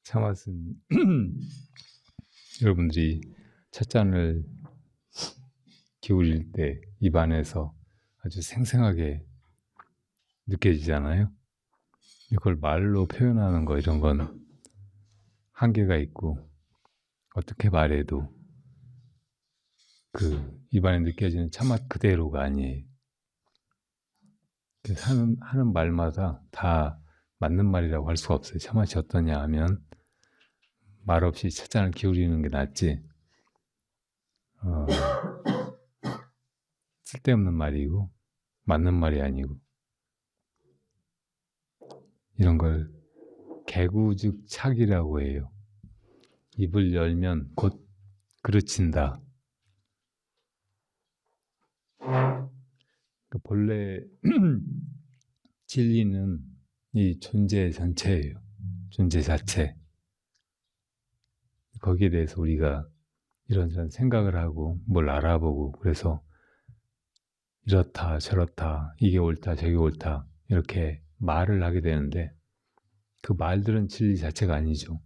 차맛은 여러분들이 찻잔을 기울일 때 입안에서 아주 생생하게 느껴지잖아요. 이걸 말로 표현하는 거 이런 건 한계가 있고 어떻게 말해도 그 입안에 느껴지는 차맛 그대로가 아니에요. 하는 말마다 다 맞는 말이라고 할 수가 없어요. 차맛이 어떠냐 하면 말없이 찻잔을 기울이는 게 낫지 쓸데없는 말이고 맞는 말이 아니고 이런 걸 개구즉착이라고 해요. 입을 열면 곧 그르친다. 본래 진리는 이 존재 전체예요. 존재 자체. 거기에 대해서 우리가 이런저런 생각을 하고 뭘 알아보고 그래서 이렇다 저렇다 이게 옳다 저게 옳다 이렇게 말을 하게 되는데 그 말들은 진리 자체가 아니죠.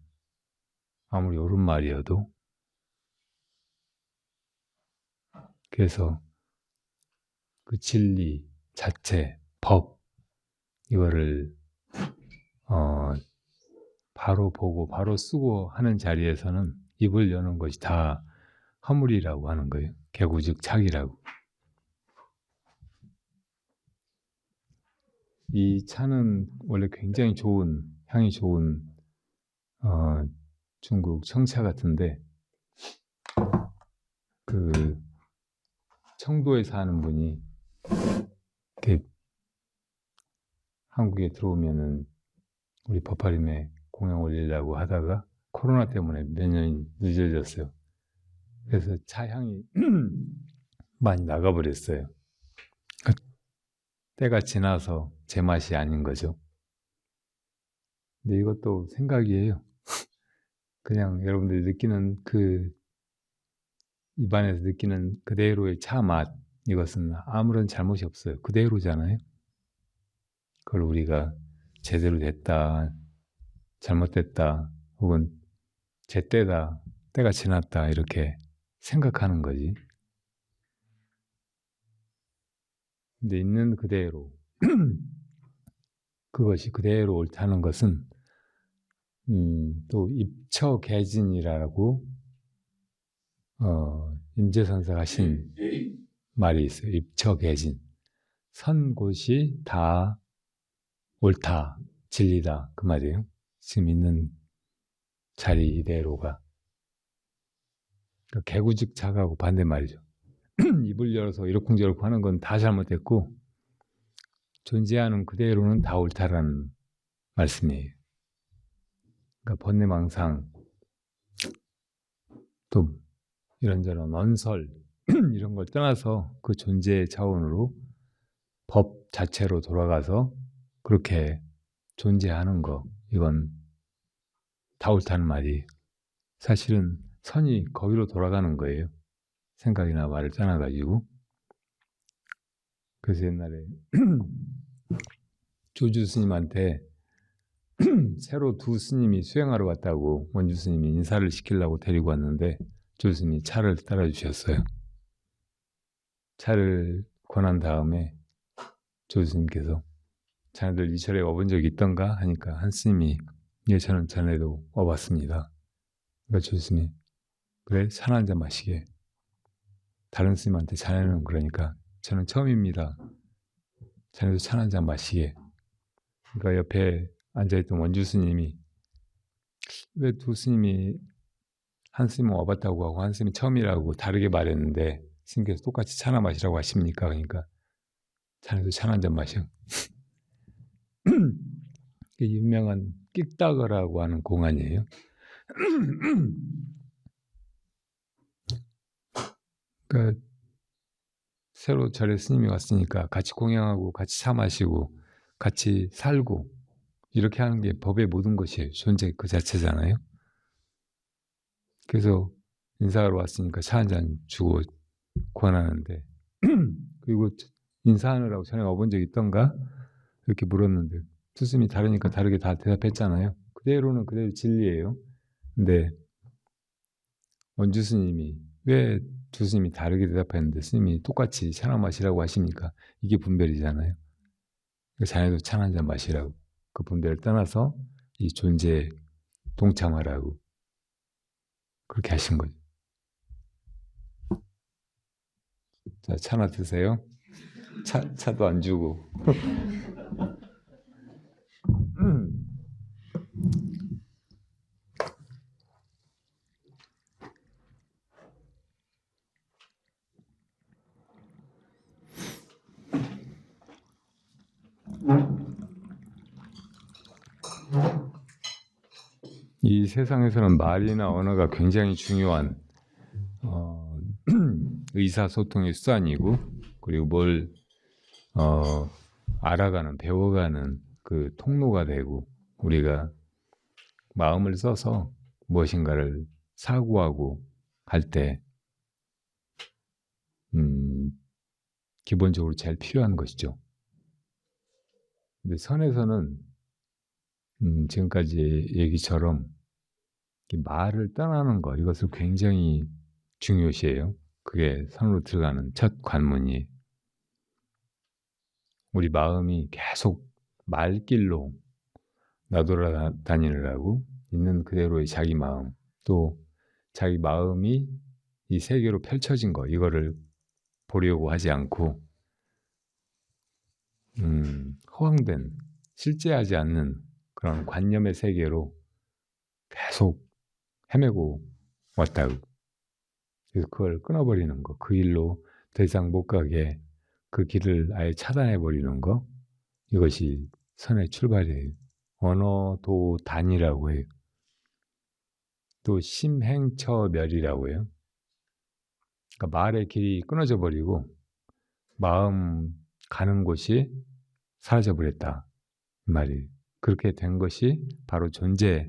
아무리 옳은 말이어도. 그래서 그 진리 자체, 법 이거를 바로 보고 바로 쓰고 하는 자리에서는 입을 여는 것이 다 허물이라고 하는 거예요. 개구즉착이라고. 이 차는 원래 굉장히 좋은, 향이 좋은 중국 청차 같은데 그 청도에 사는 분이 이렇게 한국에 들어오면은 우리 버파림에 공연 올리려고 하다가 코로나 때문에 몇 년이 늦어졌어요. 그래서 차 향이 많이 나가버렸어요. 때가 지나서 제 맛이 아닌 거죠. 근데 이것도 생각이에요. 그냥 여러분들이 느끼는 그 입안에서 느끼는 그대로의 차 맛, 이것은 아무런 잘못이 없어요. 그대로잖아요. 그걸 우리가 제대로 됐다, 잘못됐다, 혹은 제 때다, 때가 지났다 이렇게 생각하는 거지. 근데 있는 그대로 그것이 그대로 옳다는 것은 또 입처개진이라고 임재선사가 하신 말이 있어요. 입처개진. 선 곳이 다 옳다, 진리다 그 말이에요. 지금 있는 자리 이대로가. 그러니까 개구즉착하고 반대말이죠. 입을 열어서 이러쿵저러쿵 하는 건 다 잘못됐고 존재하는 그대로는 다 옳다라는 말씀이에요. 그러니까 번뇌망상 또 이런저런 언설 이런 걸 떠나서 그 존재의 차원으로 법 자체로 돌아가서 그렇게 존재하는 거 이건 다 옳다는 말이 사실은 선이 거기로 돌아가는 거예요. 생각이나 말을 떠나가지고. 그래서 옛날에 조주 스님한테 새로 두 스님이 수행하러 왔다고 원주 스님이 인사를 시키려고 데리고 왔는데 조주 스님이 차를 따라주셨어요. 차를 권한 다음에 조주 스님께서 자네들 이 절에 와본 적이 있던가? 하니까 한 스님이 예, 저는 전에도 와봤습니다. 그러니까 조주 스님이 그래? 차 한 잔 마시게. 다른 스님한테 자네는 그러니까 저는 처음입니다. 자네도 차 한 잔 마시게. 그러니까 옆에 앉아있던 원주 스님이 왜 두 스님이 한 스님은 와봤다고 하고 한 스님이 처음이라고 다르게 말했는데 스님께서 똑같이 차나 마시라고 하십니까? 그러니까 자네도 차 한 잔 마셔. 유명한 끽다거라고 하는 공안이에요. 그러니까 새로 절에 스님이 왔으니까 같이 공양하고 같이 차 마시고 같이 살고 이렇게 하는 게 법의 모든 것이에요. 존재 그 자체잖아요. 그래서 인사하러 왔으니까 차 한 잔 주고 권하는데 그리고 인사하느라고 전에 와본 적 있던가? 이렇게 물었는데 두 스님이 다르니까 다르게 다 대답했잖아요. 그대로는 그대로 진리예요. 근데 원주 스님이 왜 두 스님이 다르게 대답했는데 스님이 똑같이 찬 한 마시라고 하십니까? 이게 분별이잖아요. 자네도 찬 한 잔 마시라고. 그 분별을 떠나서 이 존재에 동참하라고 그렇게 하신 거죠. 자, 차나 드세요. 차도 안 주고. 이 세상에서는 말이나 언어가 굉장히 중요한 의사소통의 수단이고, 그리고 뭘 알아가는, 배워가는 그 통로가 되고, 우리가 마음을 써서 무엇인가를 사고하고 할 때 기본적으로 제일 필요한 것이죠. 근데 선에서는 지금까지 얘기처럼 말을 떠나는 것, 이것을 굉장히 중요시해요. 그게 선으로 들어가는 첫 관문이에요. 우리 마음이 계속 말길로 나돌아다니느라고 있는 그대로의 자기 마음, 또 자기 마음이 이 세계로 펼쳐진 거, 이거를 보려고 하지 않고 허황된, 실제하지 않는 그런 관념의 세계로 계속 헤매고 왔다고. 그래서 그걸 끊어버리는 거, 그 일로 더 이상 못 가게 그 길을 아예 차단해버리는 거, 이것이 선의 출발이에요. 언어도단이라고 해요. 또 심행처멸이라고 해요. 그러니까 말의 길이 끊어져 버리고 마음 가는 곳이 사라져 버렸다, 이 말이에요. 그렇게 된 것이 바로 존재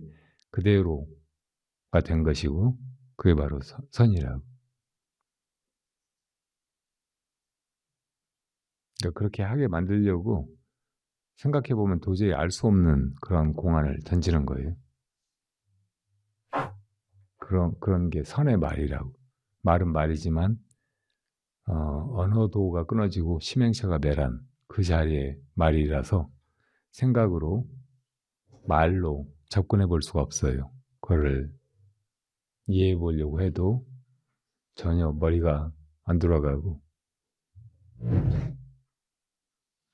그대로가 된 것이고, 그게 바로 선이라고. 그러니까 그렇게 하게 만들려고 생각해보면 도저히 알 수 없는 그런 공안을 던지는 거예요. 그런 게 선의 말이라고. 말은 말이지만 언어도가 끊어지고 심행처가 멸한 그 자리에 말이라서 생각으로, 말로 접근해 볼 수가 없어요. 그거를 이해해 보려고 해도 전혀 머리가 안 돌아가고,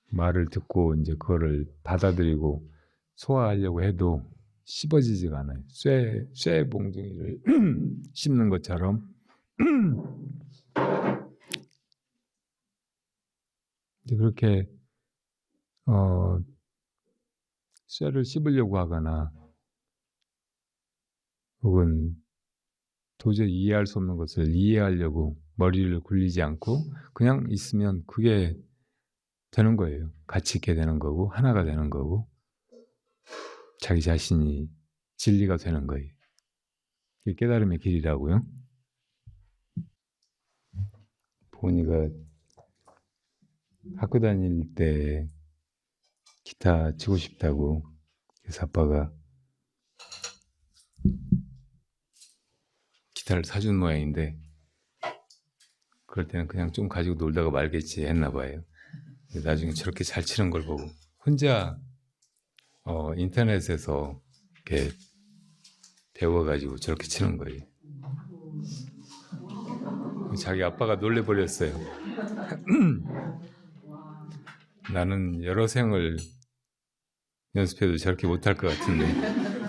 말을 듣고 이제 그거를 받아들이고 소화하려고 해도 씹어지지가 않아요. 쇠 봉둥이를 씹는 것처럼 이제 그렇게 쇠를 씹으려고 하거나 혹은 도저히 이해할 수 없는 것을 이해하려고 머리를 굴리지 않고 그냥 있으면 그게 되는 거예요. 가치 있게 되는 거고, 하나가 되는 거고, 자기 자신이 진리가 되는 거예요. 이게 깨달음의 길이라고요. 보니가 학교 다닐 때 기타 치고 싶다고, 그래서 아빠가 기타를 사준 모양인데, 그럴 때는 그냥 좀 가지고 놀다가 말겠지 했나 봐요. 나중에 저렇게 잘 치는 걸 보고 혼자 인터넷에서 이렇게 배워가지고 저렇게 치는 거예요. 자기 아빠가 놀래버렸어요. 나는 여러 생을 연습해도 저렇게 못할 것 같은데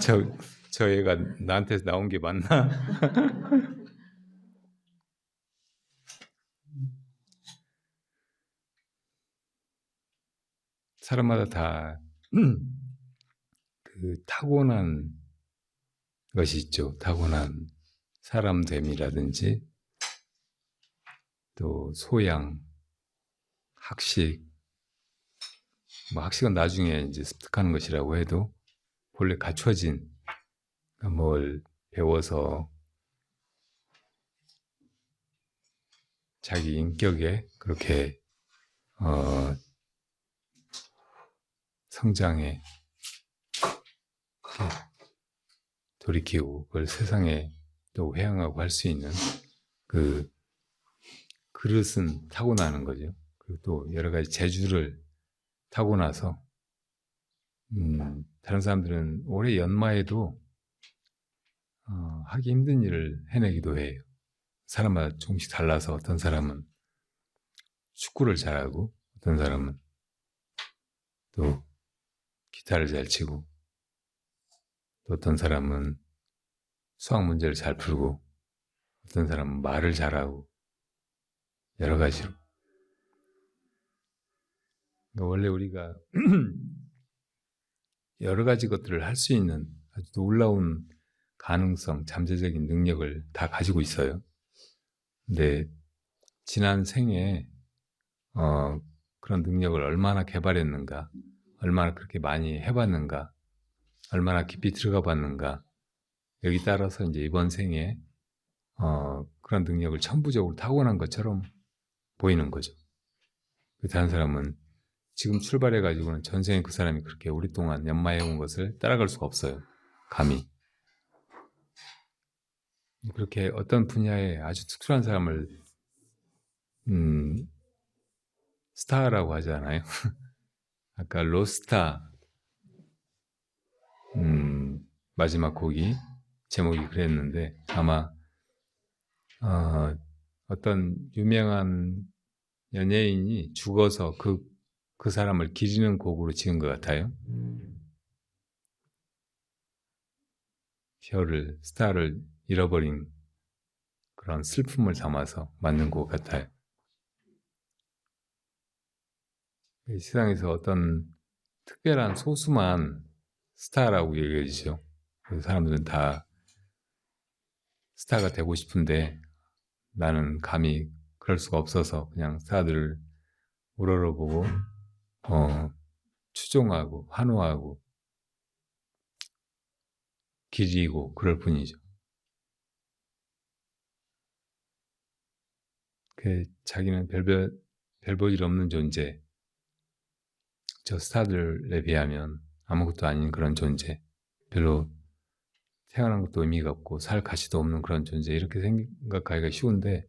저 애가 나한테서 나온 게 맞나? 사람마다 다 그 타고난 것이 있죠. 타고난 사람됨이라든지 또 소양, 학식, 뭐 학식은 나중에 이제 습득하는 것이라고 해도 본래 갖춰진, 뭘 배워서 자기 인격에 그렇게 성장해 돌이키고 그걸 세상에 또 회양하고 할 수 있는 그 그릇은 타고나는 거죠. 그리고 또 여러 가지 재주를 타고나서 다른 사람들은 올해 연마에도 하기 힘든 일을 해내기도 해요. 사람마다 조금씩 달라서 어떤 사람은 축구를 잘하고 어떤 사람은 또 기타를 잘 치고 또 어떤 사람은 수학 문제를 잘 풀고 어떤 사람은 말을 잘하고 여러 가지로. 그러니까 원래 우리가 여러 가지 것들을 할 수 있는 아주 놀라운 가능성, 잠재적인 능력을 다 가지고 있어요. 근데 지난 생에 그런 능력을 얼마나 개발했는가, 얼마나 그렇게 많이 해봤는가, 얼마나 깊이 들어가 봤는가, 여기 따라서 이제 이번 생에 그런 능력을 천부적으로 타고난 것처럼 보이는 거죠. 다른 사람은 지금 출발해가지고는 전생에 그 사람이 그렇게 오랫동안 연마해온 것을 따라갈 수가 없어요. 감히. 그렇게 어떤 분야에 아주 특출한 사람을 스타라고 하잖아요. 아까 로스타 마지막 곡이 제목이 그랬는데 아마 어떤 유명한 연예인이 죽어서 그 사람을 기리는 곡으로 지은 것 같아요. 스타를 잃어버린 그런 슬픔을 담아서 만든 곡 같아요. 이 세상에서 어떤 특별한 소수만 스타라고 얘기해주죠. 그래서 사람들은 다 스타가 되고 싶은데 나는 감히 그럴 수가 없어서 그냥 스타들을 우러러보고 추종하고 환호하고 기리고 그럴 뿐이죠. 자기는 별 볼 일 없는 존재, 저 스타들에 비하면 아무것도 아닌 그런 존재, 별로 태어난 것도 의미가 없고 살 가치도 없는 그런 존재 이렇게 생각하기가 쉬운데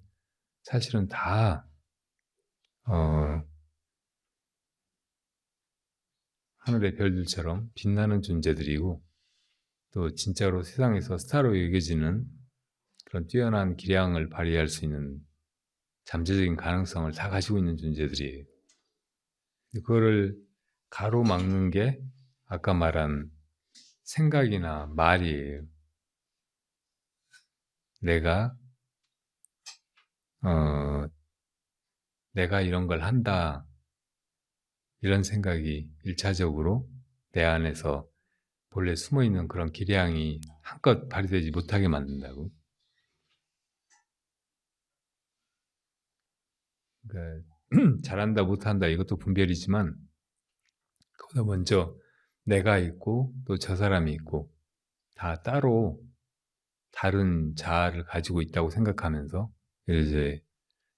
사실은 다 하늘의 별들처럼 빛나는 존재들이고 또 진짜로 세상에서 스타로 여겨지는 그런 뛰어난 기량을 발휘할 수 있는 잠재적인 가능성을 다 가지고 있는 존재들이에요. 그거를 가로막는 게 아까 말한 생각이나 말이에요. 내가 이런 걸 한다 이런 생각이 1차적으로 내 안에서 본래 숨어있는 그런 기량이 한껏 발휘되지 못하게 만든다고. 그러니까 잘한다 못한다 이것도 분별이지만 그보다 먼저 내가 있고 또 저 사람이 있고 다 따로 다른 자아를 가지고 있다고 생각하면서 이제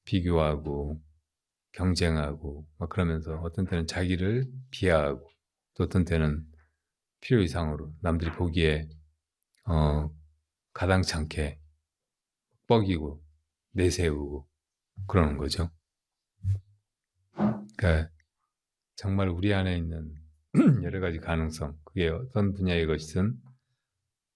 비교하고 경쟁하고 막 그러면서 어떤 때는 자기를 비하하고 또 어떤 때는 필요 이상으로 남들이 보기에 가당찮게 뻐기고 내세우고 그러는 거죠. 그러니까 정말 우리 안에 있는 여러 가지 가능성, 그게 어떤 분야의 것이든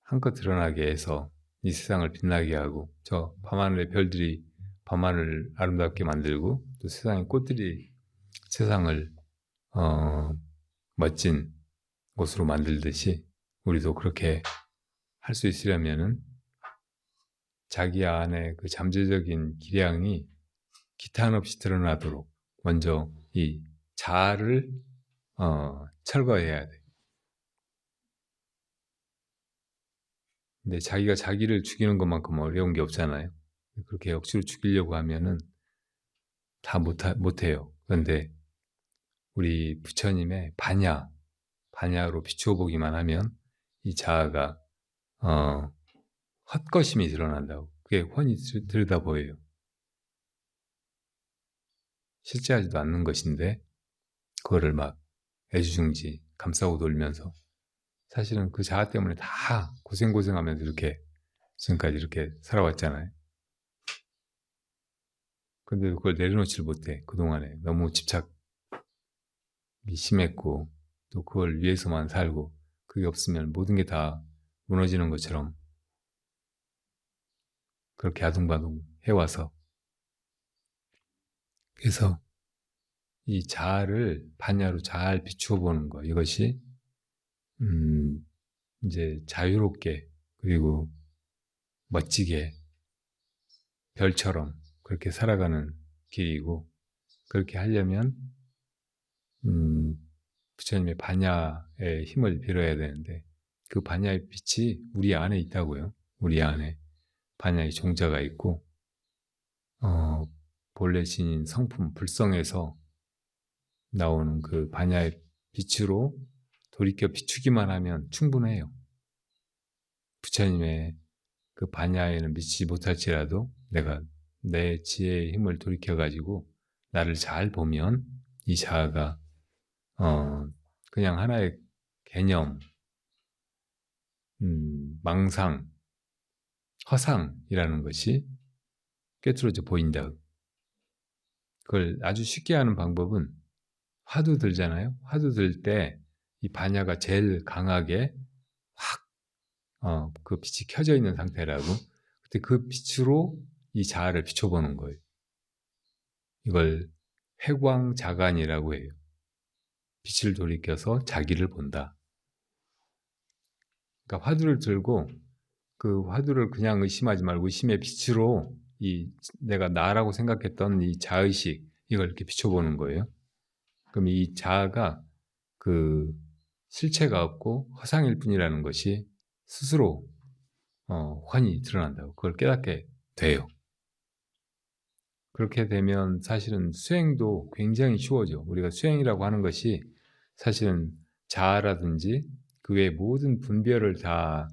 한껏 드러나게 해서 이 세상을 빛나게 하고 저 밤하늘의 별들이 밤하늘을 아름답게 만들고 또 세상의 꽃들이 세상을 멋진 곳으로 만들듯이 우리도 그렇게 할 수 있으려면은 자기 안에 그 잠재적인 기량이 기탄 없이 드러나도록 먼저 이 자아를 철거해야 돼. 근데 자기가 자기를 죽이는 것만큼 어려운 게 없잖아요. 그렇게 억지로 죽이려고 하면은 다 못해요. 그런데 우리 부처님의 반야로 비추어보기만 하면 이 자아가 헛것임이 드러난다고. 그게 훤히 들여다 보여요. 실제하지도 않는 것인데 그거를 막 애지중지 감싸고 돌면서 사실은 그 자아 때문에 다 고생하면서 이렇게 지금까지 이렇게 살아왔잖아요. 근데 그걸 내려놓지를 못해. 그동안에 너무 집착이 심했고 또 그걸 위해서만 살고 그게 없으면 모든 게 다 무너지는 것처럼 그렇게 아둥바둥 해와서 그래서 이 자아를 반야로 잘 비추어 보는 거 이것이 이제 자유롭게 그리고 멋지게 별처럼 그렇게 살아가는 길이고 그렇게 하려면 부처님의 반야의 힘을 빌어야 되는데 그 반야의 빛이 우리 안에 있다고요. 우리 안에 반야의 종자가 있고 본래 신인 성품 불성에서 나오는 그 반야의 빛으로 돌이켜 비추기만 하면 충분해요. 부처님의 그 반야에는 미치지 못할지라도 내가 내 지혜의 힘을 돌이켜가지고 나를 잘 보면 이 자아가 그냥 하나의 개념, 망상, 허상이라는 것이 꿰뚫어져 보인다. 그걸 아주 쉽게 하는 방법은 화두 들잖아요. 화두 들 때 이 반야가 제일 강하게 확 그 빛이 켜져 있는 상태라고. 그때 그 빛으로 이 자아를 비춰보는 거예요. 이걸 회광자간이라고 해요. 빛을 돌이켜서 자기를 본다. 그러니까 화두를 들고 그 화두를 그냥 의심하지 말고 의심의 빛으로 이 내가 나라고 생각했던 이 자의식 이걸 이렇게 비춰보는 거예요. 그럼 이 자아가 그 실체가 없고 허상일 뿐이라는 것이 스스로 환히 드러난다고 그걸 깨닫게 돼요. 그렇게 되면 사실은 수행도 굉장히 쉬워져. 우리가 수행이라고 하는 것이 사실은 자아라든지 그 외의 모든 분별을 다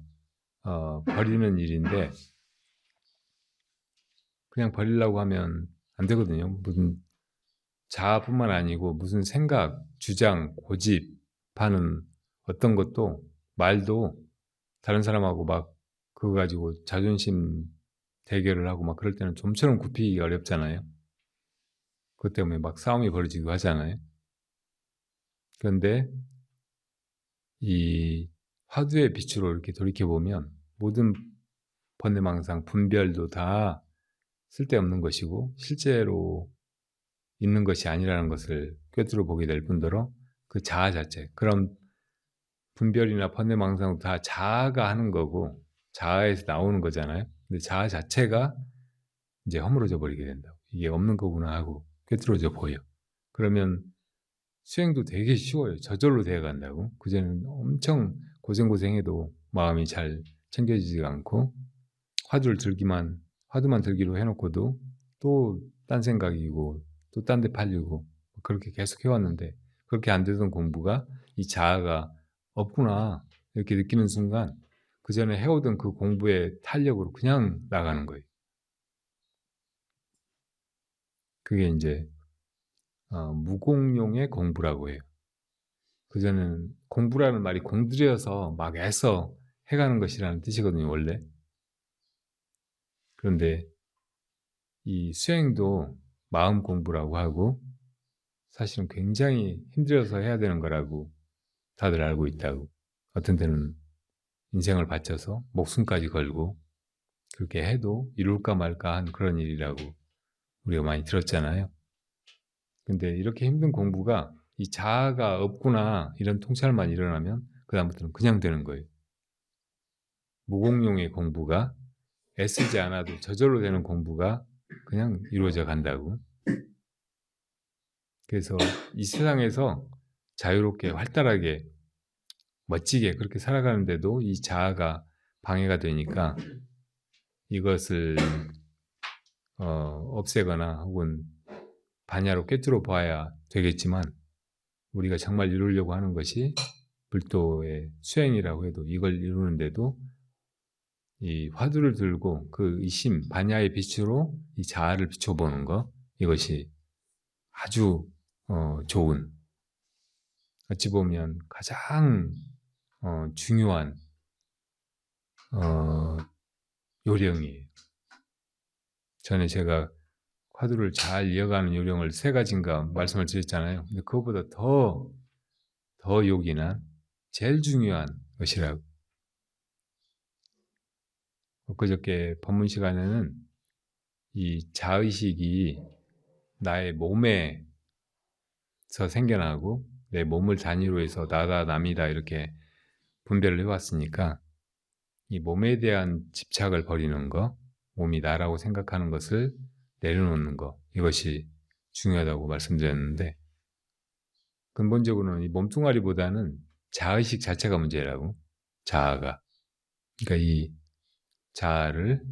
버리는 일인데 그냥 버리려고 하면 안 되거든요. 무슨 자아뿐만 아니고 무슨 생각, 주장, 고집하는 어떤 것도 말도 다른 사람하고 막 그거 가지고 자존심 대결을 하고 막 그럴 때는 좀처럼 굽히기 어렵잖아요. 그것 때문에 막 싸움이 벌어지기도 하잖아요. 그런데 이 화두의 빛으로 이렇게 돌이켜보면 모든 번뇌망상, 분별도 다 쓸데없는 것이고 실제로 있는 것이 아니라는 것을 꿰뚫어 보게 될 뿐더러 그 자아 자체, 그런 분별이나 번뇌망상도 다 자아가 하는 거고 자아에서 나오는 거잖아요. 근데 자아 자체가 이제 허물어져 버리게 된다고. 이게 없는 거구나 하고 꿰뚫어져 보여. 그러면 수행도 되게 쉬워요. 저절로 되어 간다고. 그전에는 엄청 고생해도 마음이 잘 챙겨지지가 않고 화두만 들기로 해놓고도 또 딴 생각이고 또 딴 데 팔리고 그렇게 계속 해왔는데 그렇게 안 되던 공부가 이 자아가 없구나 이렇게 느끼는 순간 그 전에 해오던 그 공부의 탄력으로 그냥 나가는 거예요. 그게 이제 무공용의 공부라고 해요. 그전에는 공부라는 말이 공들여서 막 애써 해가는 것이라는 뜻이거든요, 원래. 그런데 이 수행도 마음 공부라고 하고 사실은 굉장히 힘들어서 해야 되는 거라고 다들 알고 있다고. 어떤 때는 인생을 바쳐서 목숨까지 걸고 그렇게 해도 이룰까 말까 한 그런 일이라고 우리가 많이 들었잖아요. 근데 이렇게 힘든 공부가 이 자아가 없구나 이런 통찰만 일어나면 그다음부터는 그냥 되는 거예요. 무공용의 공부가 애쓰지 않아도 저절로 되는 공부가 그냥 이루어져 간다고. 그래서 이 세상에서 자유롭게 활달하게 멋지게 그렇게 살아가는데도 이 자아가 방해가 되니까 이것을 없애거나 혹은 반야로 꿰뚫어 봐야 되겠지만 우리가 정말 이루려고 하는 것이 불도의 수행이라고 해도 이걸 이루는데도 이 화두를 들고 그 의심, 반야의 빛으로 이 자아를 비춰보는 것 이것이 아주 좋은 어찌 보면 가장 중요한 요령이에요. 전에 제가 화두를 잘 이어가는 요령을 3가지인가 말씀을 드렸잖아요. 근데 그것보다 더 요긴한 제일 중요한 것이라고. 엊그저께 법문 시간에는 이 자의식이 나의 몸에서 생겨나고 내 몸을 단위로 해서 나다 남이다 이렇게 분별을 해왔으니까 이 몸에 대한 집착을 버리는 거, 몸이 나라고 생각하는 것을 내려놓는 거, 이것이 중요하다고 말씀드렸는데 근본적으로는 이 몸뚱아리보다는 자의식 자체가 문제라고. 자아가. 그러니까 이 자아를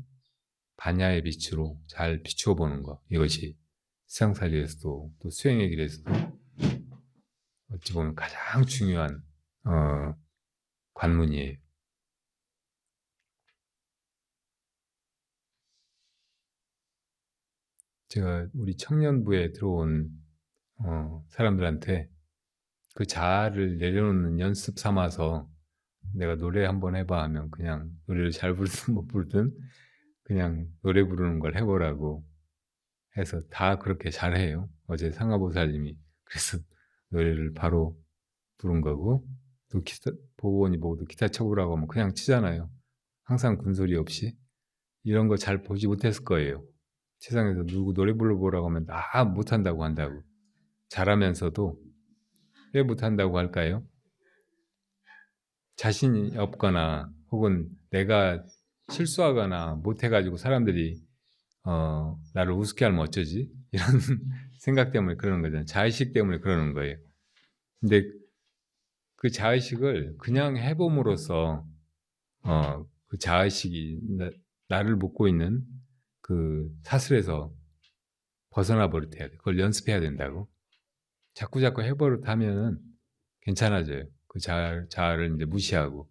반야의 빛으로 잘 비추어 보는 거, 이것이 세상살이에서도 또 수행의 길에서도 어찌 보면 가장 중요한 관문이에요. 제가 우리 청년부에 들어온 사람들한테 그 자아를 내려놓는 연습 삼아서 내가 노래 한번 해봐 하면 그냥 노래를 잘 부르든 못 부르든 그냥 노래 부르는 걸 해보라고 해서 다 그렇게 잘해요. 어제 상가보살님이 그래서 노래를 바로 부른 거고, 또 기타 보고원이 보고도 기타 쳐보라고 하면 그냥 치잖아요. 항상 군소리 없이. 이런 거 잘 보지 못했을 거예요. 세상에서 누구 노래 불러보라고 하면 다 못한다고 한다고. 잘하면서도 왜 못한다고 할까요? 자신이 없거나 혹은 내가 실수하거나 못해가지고 사람들이 나를 우습게 하면 어쩌지? 이런 생각 때문에 그러는 거잖아요. 자의식 때문에 그러는 거예요. 근데 그 자의식을 그냥 해봄으로써 그 자의식이 나를 묶고 있는 그 사슬에서 벗어나 버릇해야 돼. 그걸 연습해야 된다고. 자꾸 해버릇하면은 괜찮아져요. 그 자아를 이제 무시하고.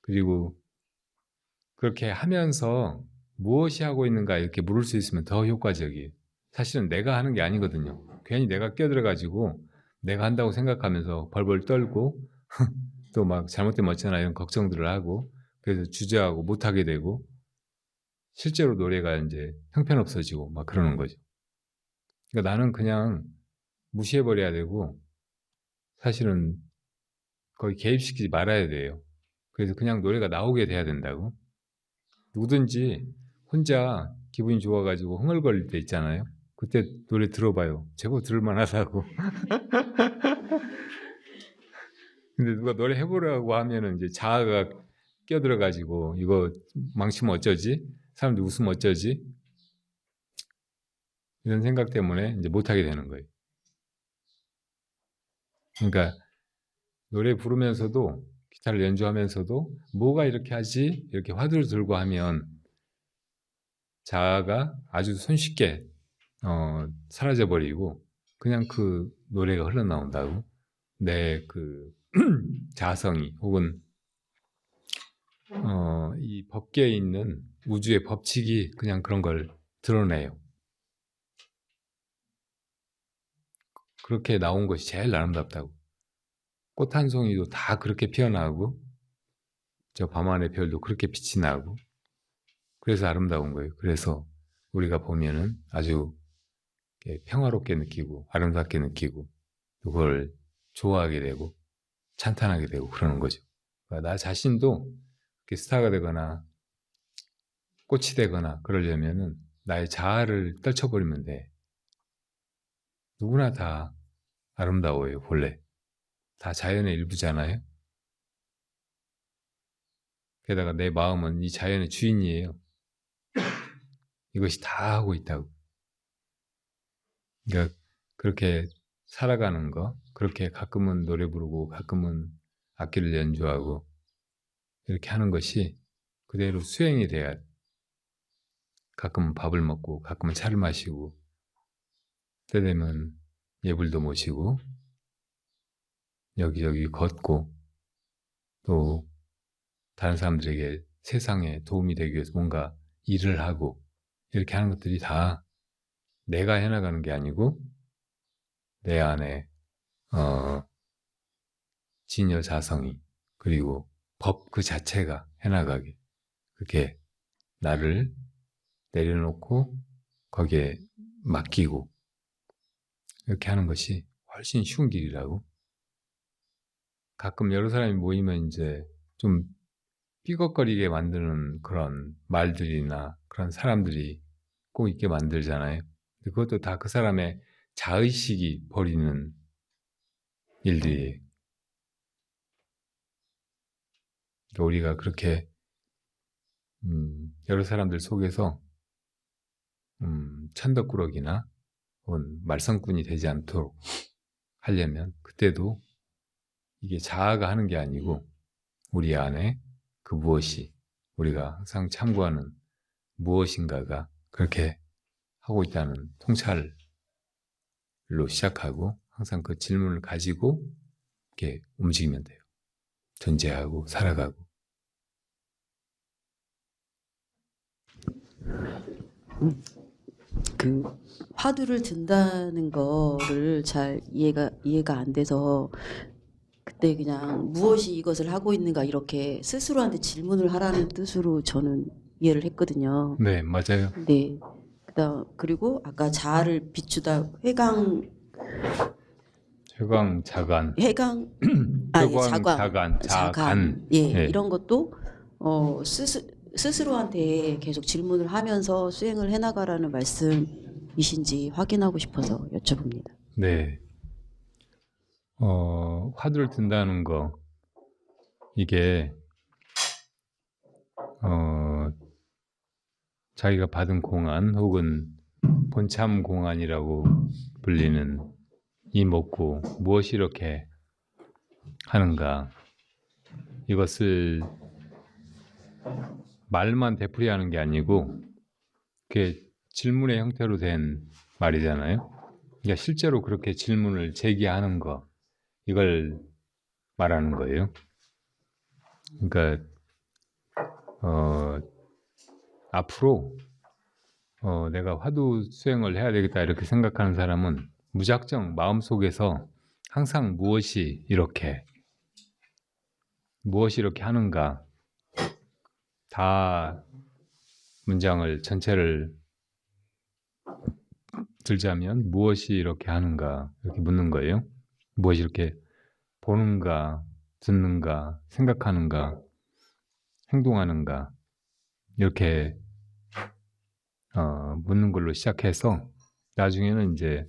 그리고 그렇게 하면서 무엇이 하고 있는가 이렇게 물을 수 있으면 더 효과적이에요. 사실은 내가 하는 게 아니거든요. 괜히 내가 끼어들어가지고 내가 한다고 생각하면서 벌벌 떨고 또 막 잘못되면 어쩌나 이런 걱정들을 하고 그래서 주저하고 못하게 되고 실제로 노래가 이제 형편없어지고 막 그러는 거죠. 그러니까 나는 그냥 무시해버려야 되고 사실은 거의 개입시키지 말아야 돼요. 그래서 그냥 노래가 나오게 돼야 된다고. 누구든지 혼자 기분이 좋아가지고 흥얼거릴 때 있잖아요. 그때 노래 들어봐요. 제법 들을만하다고. 근데 누가 노래 해보라고 하면은 이제 자아가 끼어들어가지고 이거 망치면 어쩌지? 사람들 웃으면 어쩌지? 이런 생각 때문에 이제 못하게 되는 거예요. 그러니까 노래 부르면서도 기타를 연주하면서도 뭐가 이렇게 하지? 이렇게 화두를 들고 하면 자아가 아주 손쉽게 사라져버리고 그냥 그 노래가 흘러나온다고. 내 그 자성이 혹은 이 법계에 있는 우주의 법칙이 그냥 그런 걸 드러내요. 그렇게 나온 것이 제일 아름답다고. 꽃 한 송이도 다 그렇게 피어나고 저 밤하늘 별도 그렇게 빛이 나고 그래서 아름다운 거예요. 그래서 우리가 보면은 아주 평화롭게 느끼고 아름답게 느끼고 그걸 좋아하게 되고 찬탄하게 되고 그러는 거죠. 그러니까 나 자신도 스타가 되거나 꽃이 되거나 그러려면은 나의 자아를 떨쳐버리면 돼. 누구나 다 아름다워요, 본래. 다 자연의 일부잖아요. 게다가 내 마음은 이 자연의 주인이에요. 이것이 다 하고 있다고. 그러니까 그렇게 살아가는 거, 그렇게 가끔은 노래 부르고 가끔은 악기를 연주하고 이렇게 하는 것이 그대로 수행이 돼야 가끔은 밥을 먹고 가끔은 차를 마시고 때 되면 예불도 모시고 여기저기 걷고 또 다른 사람들에게 세상에 도움이 되기 위해서 뭔가 일을 하고 이렇게 하는 것들이 다 내가 해나가는 게 아니고 내 안에 진여 자성이 그리고 법 그 자체가 해나가게 그렇게 나를 내려놓고 거기에 맡기고 이렇게 하는 것이 훨씬 쉬운 길이라고. 가끔 여러 사람이 모이면 이제 좀 삐걱거리게 만드는 그런 말들이나 그런 사람들이 꼭 있게 만들잖아요. 그것도 다 그 사람의 자의식이 벌이는 일들이에요. 그러니까 우리가 그렇게 여러 사람들 속에서 천덕꾸러기나 혹은 말썽꾼이 되지 않도록 하려면 그때도 이게 자아가 하는 게 아니고 우리 안에 그 무엇이 우리가 항상 참고하는 무엇인가가 그렇게 하고 있다는 통찰로 시작하고 항상 그 질문을 가지고 이렇게 움직이면 돼요. 존재하고 살아가고. 그 화두를 든다는 거를 잘 이해가 안 돼서 그때 그냥 무엇이 이것을 하고 있는가 이렇게 스스로한테 질문을 하라는 뜻으로 저는 이해를 했거든요. 네, 맞아요. 네. 그리고 아까 자아를 비추다 회강 회광자간, 예, 회광자간, 자간. 예, 네. 이런 것도 스스로한테 계속 질문을 하면서 수행을 해나가라는 말씀이신지 확인하고 싶어서 여쭤봅니다. 네. 화두를 든다는 거, 이게, 자기가 받은 공안 혹은 본참 공안이라고 불리는 이 먹고 무엇이 이렇게 하는가, 이것을 말만 되풀이하는 게 아니고 그게 질문의 형태로 된 말이잖아요. 그러니까 실제로 그렇게 질문을 제기하는 거, 이걸 말하는 거예요. 그러니까 앞으로 내가 화두 수행을 해야 되겠다 이렇게 생각하는 사람은 무작정 마음속에서 항상 무엇이 이렇게 하는가, 다 문장을 전체를 들자면 무엇이 이렇게 하는가 이렇게 묻는 거예요. 무엇이 이렇게 보는가, 듣는가, 생각하는가, 행동하는가 이렇게 묻는 걸로 시작해서 나중에는 이제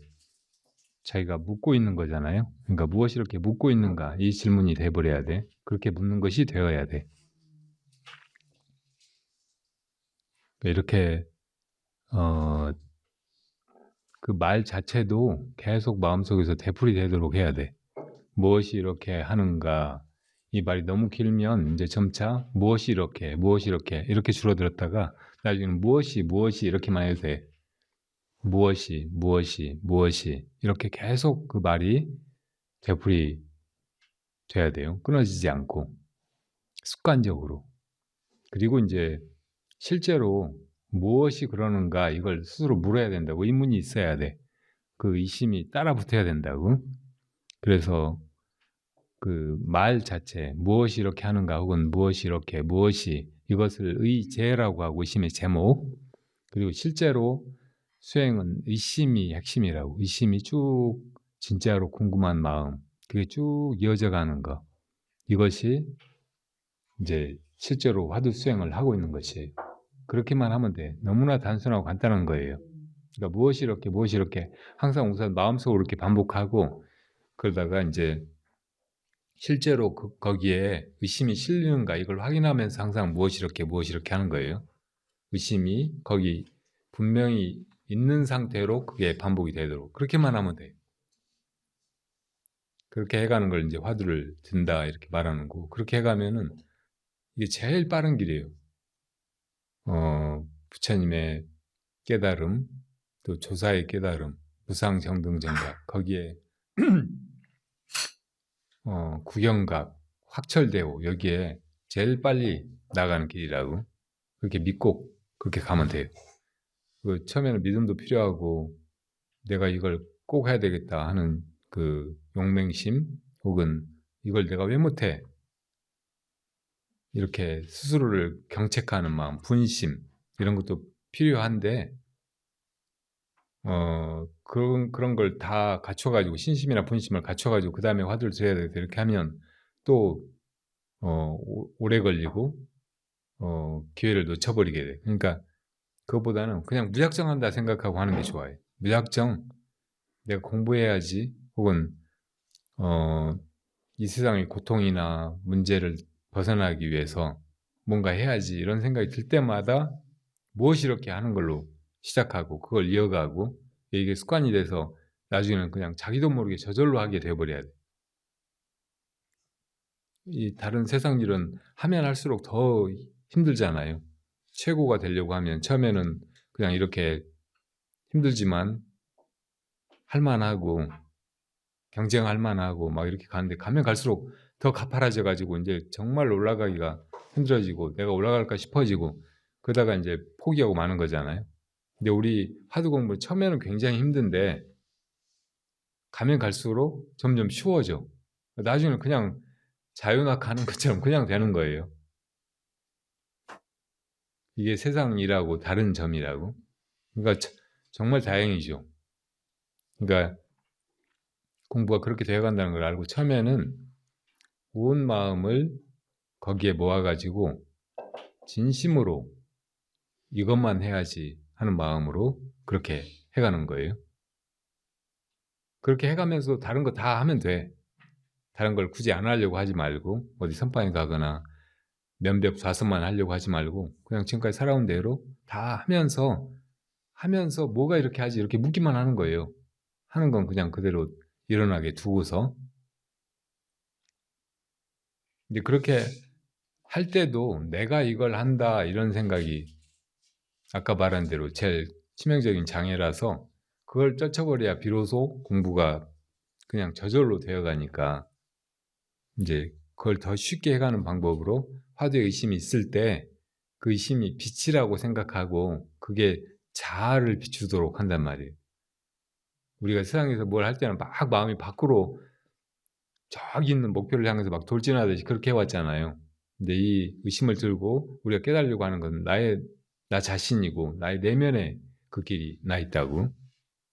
자기가 묻고 있는 거잖아요. 그러니까 무엇이 이렇게 묻고 있는가 이 질문이 돼버려야 돼. 그렇게 묻는 것이 되어야 돼. 이렇게 그 말 자체도 계속 마음속에서 되풀이 되도록 해야 돼. 무엇이 이렇게 하는가 이 말이 너무 길면 이제 점차 무엇이 이렇게 이렇게 줄어들었다가 나중에는 무엇이 이렇게만 해도 돼. 무엇이 이렇게 계속 그 말이 되풀이 돼야 돼요. 끊어지지 않고 습관적으로. 그리고 이제 실제로 무엇이 그러는가 이걸 스스로 물어야 된다고. 의문이 있어야 돼. 그 의심이 따라 붙어야 된다고. 그래서 그 말 자체 무엇이 이렇게 하는가 혹은 무엇이 이렇게 이것을 의제라고 하고 의심의 제목. 그리고 실제로 수행은 의심이 핵심이라고. 의심이 쭉 진짜로 궁금한 마음 그게 쭉 이어져 가는 거. 이것이 이제 실제로 화두 수행을 하고 있는 것이에요. 그렇게만 하면 돼. 너무나 단순하고 간단한 거예요. 그러니까 무엇이 이렇게 항상 우선 마음속으로 이렇게 반복하고 그러다가 이제 실제로 거기에 의심이 실리는가 이걸 확인하면서 항상 무엇이 이렇게 하는 거예요. 의심이 거기 분명히 있는 상태로 그게 반복이 되도록 그렇게만 하면 돼요. 그렇게 해가는 걸 이제 화두를 든다 이렇게 말하는 거고 그렇게 해가면은 이게 제일 빠른 길이에요. 부처님의 깨달음, 또 조사의 깨달음, 무상정등정각 거기에 구경각, 확철대오 여기에 제일 빨리 나가는 길이라고 그렇게 믿고 그렇게 가면 돼요. 그 처음에는 믿음도 필요하고 내가 이걸 꼭 해야 되겠다 하는 그 용맹심 혹은 이걸 내가 왜 못해? 이렇게 스스로를 경책하는 마음, 분심 이런 것도 필요한데 그런 걸 다 갖춰가지고 신심이나 분심을 갖춰가지고 그 다음에 화두를 드려야 되겠다 이렇게 하면 또 오래 걸리고 기회를 놓쳐버리게 돼. 그러니까 그것보다는 그냥 무작정 한다 생각하고 하는 게 좋아요. 무작정 내가 공부해야지 혹은 이 세상의 고통이나 문제를 벗어나기 위해서 뭔가 해야지 이런 생각이 들 때마다 무엇이 이렇게 하는 걸로 시작하고 그걸 이어가고 이게 습관이 돼서 나중에는 그냥 자기도 모르게 저절로 하게 돼버려야 돼. 이 다른 세상 일은 하면 할수록 더 힘들잖아요. 최고가 되려고 하면 처음에는 그냥 이렇게 힘들지만 할만하고 경쟁할 만하고 막 이렇게 가는데 가면 갈수록 더 가파라져 가지고 이제 정말 올라가기가 힘들어지고 내가 올라갈까 싶어지고 그러다가 이제 포기하고 마는 거잖아요. 근데 우리 화두 공부 처음에는 굉장히 힘든데 가면 갈수록 점점 쉬워져. 나중에는 그냥 자유낙하하는 것처럼 그냥 되는 거예요. 이게 세상 일하고 다른 점이라고. 그러니까 정말 다행이죠. 그러니까 공부가 그렇게 되어간다는 걸 알고 처음에는 온 마음을 거기에 모아가지고 진심으로 이것만 해야지 하는 마음으로 그렇게 해가는 거예요. 그렇게 해가면서 다른 거 다 하면 돼. 다른 걸 굳이 안 하려고 하지 말고 어디 선방에 가거나 면벽 좌선만 하려고 하지 말고 그냥 지금까지 살아온 대로 다 하면서 뭐가 이렇게 하지 이렇게 묻기만 하는 거예요. 하는 건 그냥 그대로 일어나게 두고서 이제 그렇게 할 때도 내가 이걸 한다 이런 생각이 아까 말한 대로 제일 치명적인 장애라서 그걸 쫓아버려야 비로소 공부가 그냥 저절로 되어가니까 이제 그걸 더 쉽게 해가는 방법으로 화두에 의심이 있을 때 그 의심이 빛이라고 생각하고 그게 자아를 비추도록 한단 말이에요. 우리가 세상에서 뭘 할 때는 막 마음이 밖으로 저기 있는 목표를 향해서 막 돌진하듯이 그렇게 해왔잖아요. 근데 이 의심을 들고 우리가 깨달으려고 하는 건 나 자신이고 나의 내면에 그 길이 나 있다고.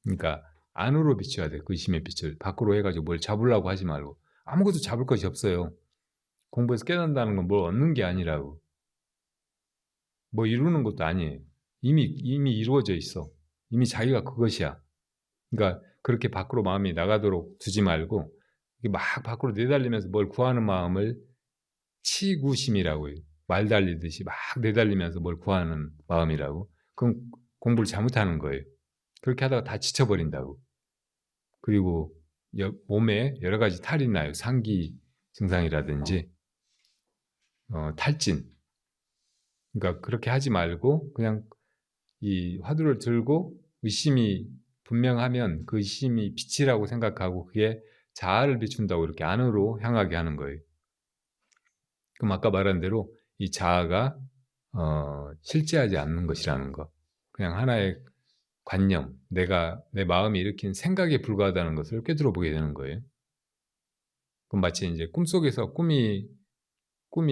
그러니까 안으로 비춰야 돼. 그 의심의 빛을 밖으로 해가지고 뭘 잡으려고 하지 말고 아무것도 잡을 것이 없어요. 공부해서 깨닫는다는 건 뭘 얻는 게 아니라고. 뭐 이루는 것도 아니에요. 이미 이루어져 있어. 이미 자기가 그것이야. 그러니까 그렇게 밖으로 마음이 나가도록 두지 말고 막 밖으로 내달리면서 뭘 구하는 마음을 치구심이라고 해요. 말 달리듯이 막 내달리면서 뭘 구하는 마음이라고. 그럼 공부를 잘못하는 거예요. 그렇게 하다가 다 지쳐버린다고. 그리고 몸에 여러 가지 탈이 나요. 상기 증상이라든지 탈진. 그러니까 그렇게 하지 말고 그냥 이 화두를 들고 의심이 분명하면 그 의심이 빛이라고 생각하고 그게 자아를 비춘다고 이렇게 안으로 향하게 하는 거예요. 그럼 아까 말한 대로 이 자아가 실제하지 않는 것이라는 거. 그냥 하나의 관념, 내 마음이 일으킨 생각에 불과하다는 것을 꿰뚫어 보게 되는 거예요. 그럼 마치 이제 꿈속에서 꿈이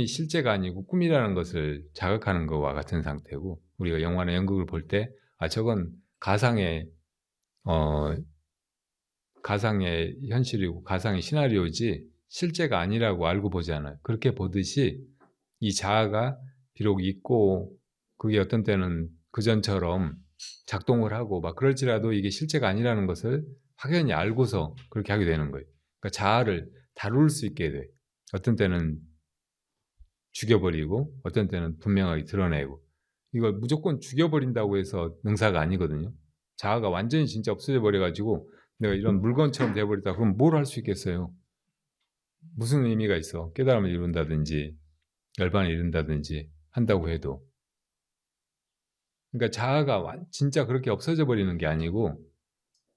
실제가 아니고 꿈이라는 것을 자각하는 것과 같은 상태고 우리가 영화나 연극을 볼 때 저건 가상의 현실이고 가상의 시나리오지 실제가 아니라고 알고 보잖아요. 그렇게 보듯이 이 자아가 비록 있고 그게 어떤 때는 그전처럼 작동을 하고 막 그럴지라도 이게 실제가 아니라는 것을 확연히 알고서 그렇게 하게 되는 거예요. 그러니까 자아를 다룰 수 있게 돼. 어떤 때는 죽여버리고 어떤 때는 분명하게 드러내고 이걸 무조건 죽여버린다고 해서 능사가 아니거든요. 자아가 완전히 진짜 없어져 버려가지고 내가 이런 물건처럼 돼버리다 그럼 뭘 할 수 있겠어요? 무슨 의미가 있어? 깨달음을 이룬다든지 열반을 이룬다든지 한다고 해도 그러니까 자아가 진짜 그렇게 없어져 버리는 게 아니고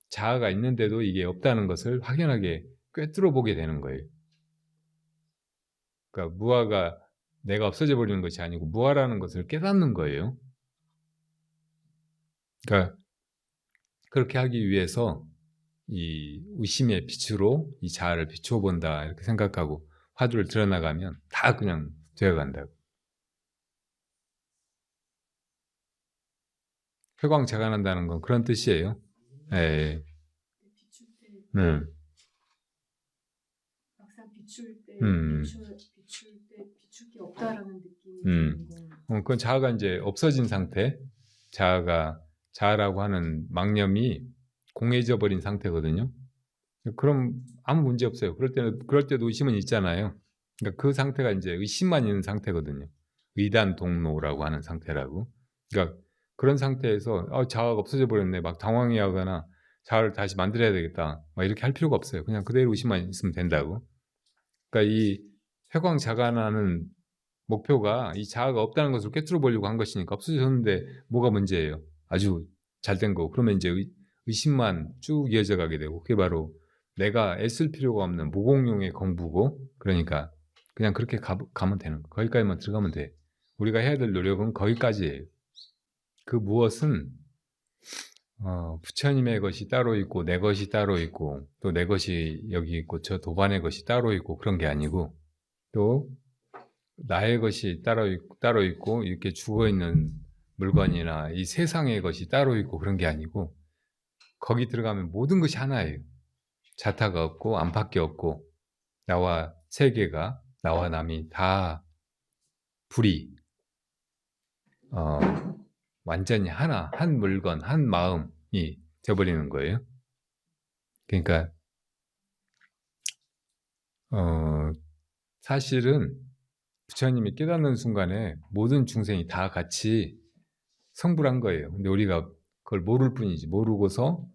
자아가 있는데도 이게 없다는 것을 확연하게 꿰뚫어 보게 되는 거예요. 그러니까 무아가 내가 없어져 버리는 것이 아니고 무아라는 것을 깨닫는 거예요. 그러니까 그렇게 하기 위해서 이 의심의 빛으로 이 자아를 비추어 본다 이렇게 생각하고 화두를 들여나가면 다 그냥 되어간다고. 회광자간한다는 건 그런 뜻이에요. 예. 비출 때 네. 막상 비출 때 음. 비출 게 없다라는 느낌이 음. 드는 건 그건 자아가 이제 없어진 상태. 자아라고 하는 망념이 공해져 버린 상태거든요. 그럼 아무 문제 없어요. 그럴 때도 의심은 있잖아요. 그러니까 그 상태가 이제 의심만 있는 상태거든요. 의단 동로라고 하는 상태라고. 그러니까 그런 상태에서 자아가 없어져 버렸네. 막 당황해하거나 자아를 다시 만들어야 되겠다. 막 이렇게 할 필요가 없어요. 그냥 그대로 의심만 있으면 된다고. 그러니까 이 회광자간하는 목표가 이 자아가 없다는 것을 꿰뚫어 보려고 한 것이니까 없어졌는데 뭐가 문제예요? 아주 잘된 거고. 그러면 이제 의심만 쭉 이어져 가게 되고 그게 바로 내가 애쓸 필요가 없는 무공용의 공부고 그러니까 그냥 그렇게 가면 되는 거. 거기까지만 들어가면 돼. 우리가 해야 될 노력은 거기까지예요. 그 무엇은 부처님의 것이 따로 있고 내 것이 따로 있고 또 내 것이 여기 있고 저 도반의 것이 따로 있고 그런 게 아니고 또 나의 것이 따로 있고 이렇게 죽어있는 물건이나 이 세상의 것이 따로 있고 그런 게 아니고 거기 들어가면 모든 것이 하나예요. 자타가 없고 안팎이 없고 나와 세계가 나와 남이 다 불이 완전히 하나, 한 물건, 한 마음이 되어버리는 거예요. 그러니까 사실은 부처님이 깨닫는 순간에 모든 중생이 다 같이 성불한 거예요. 근데 우리가 그걸 모를 뿐이지. 모르고서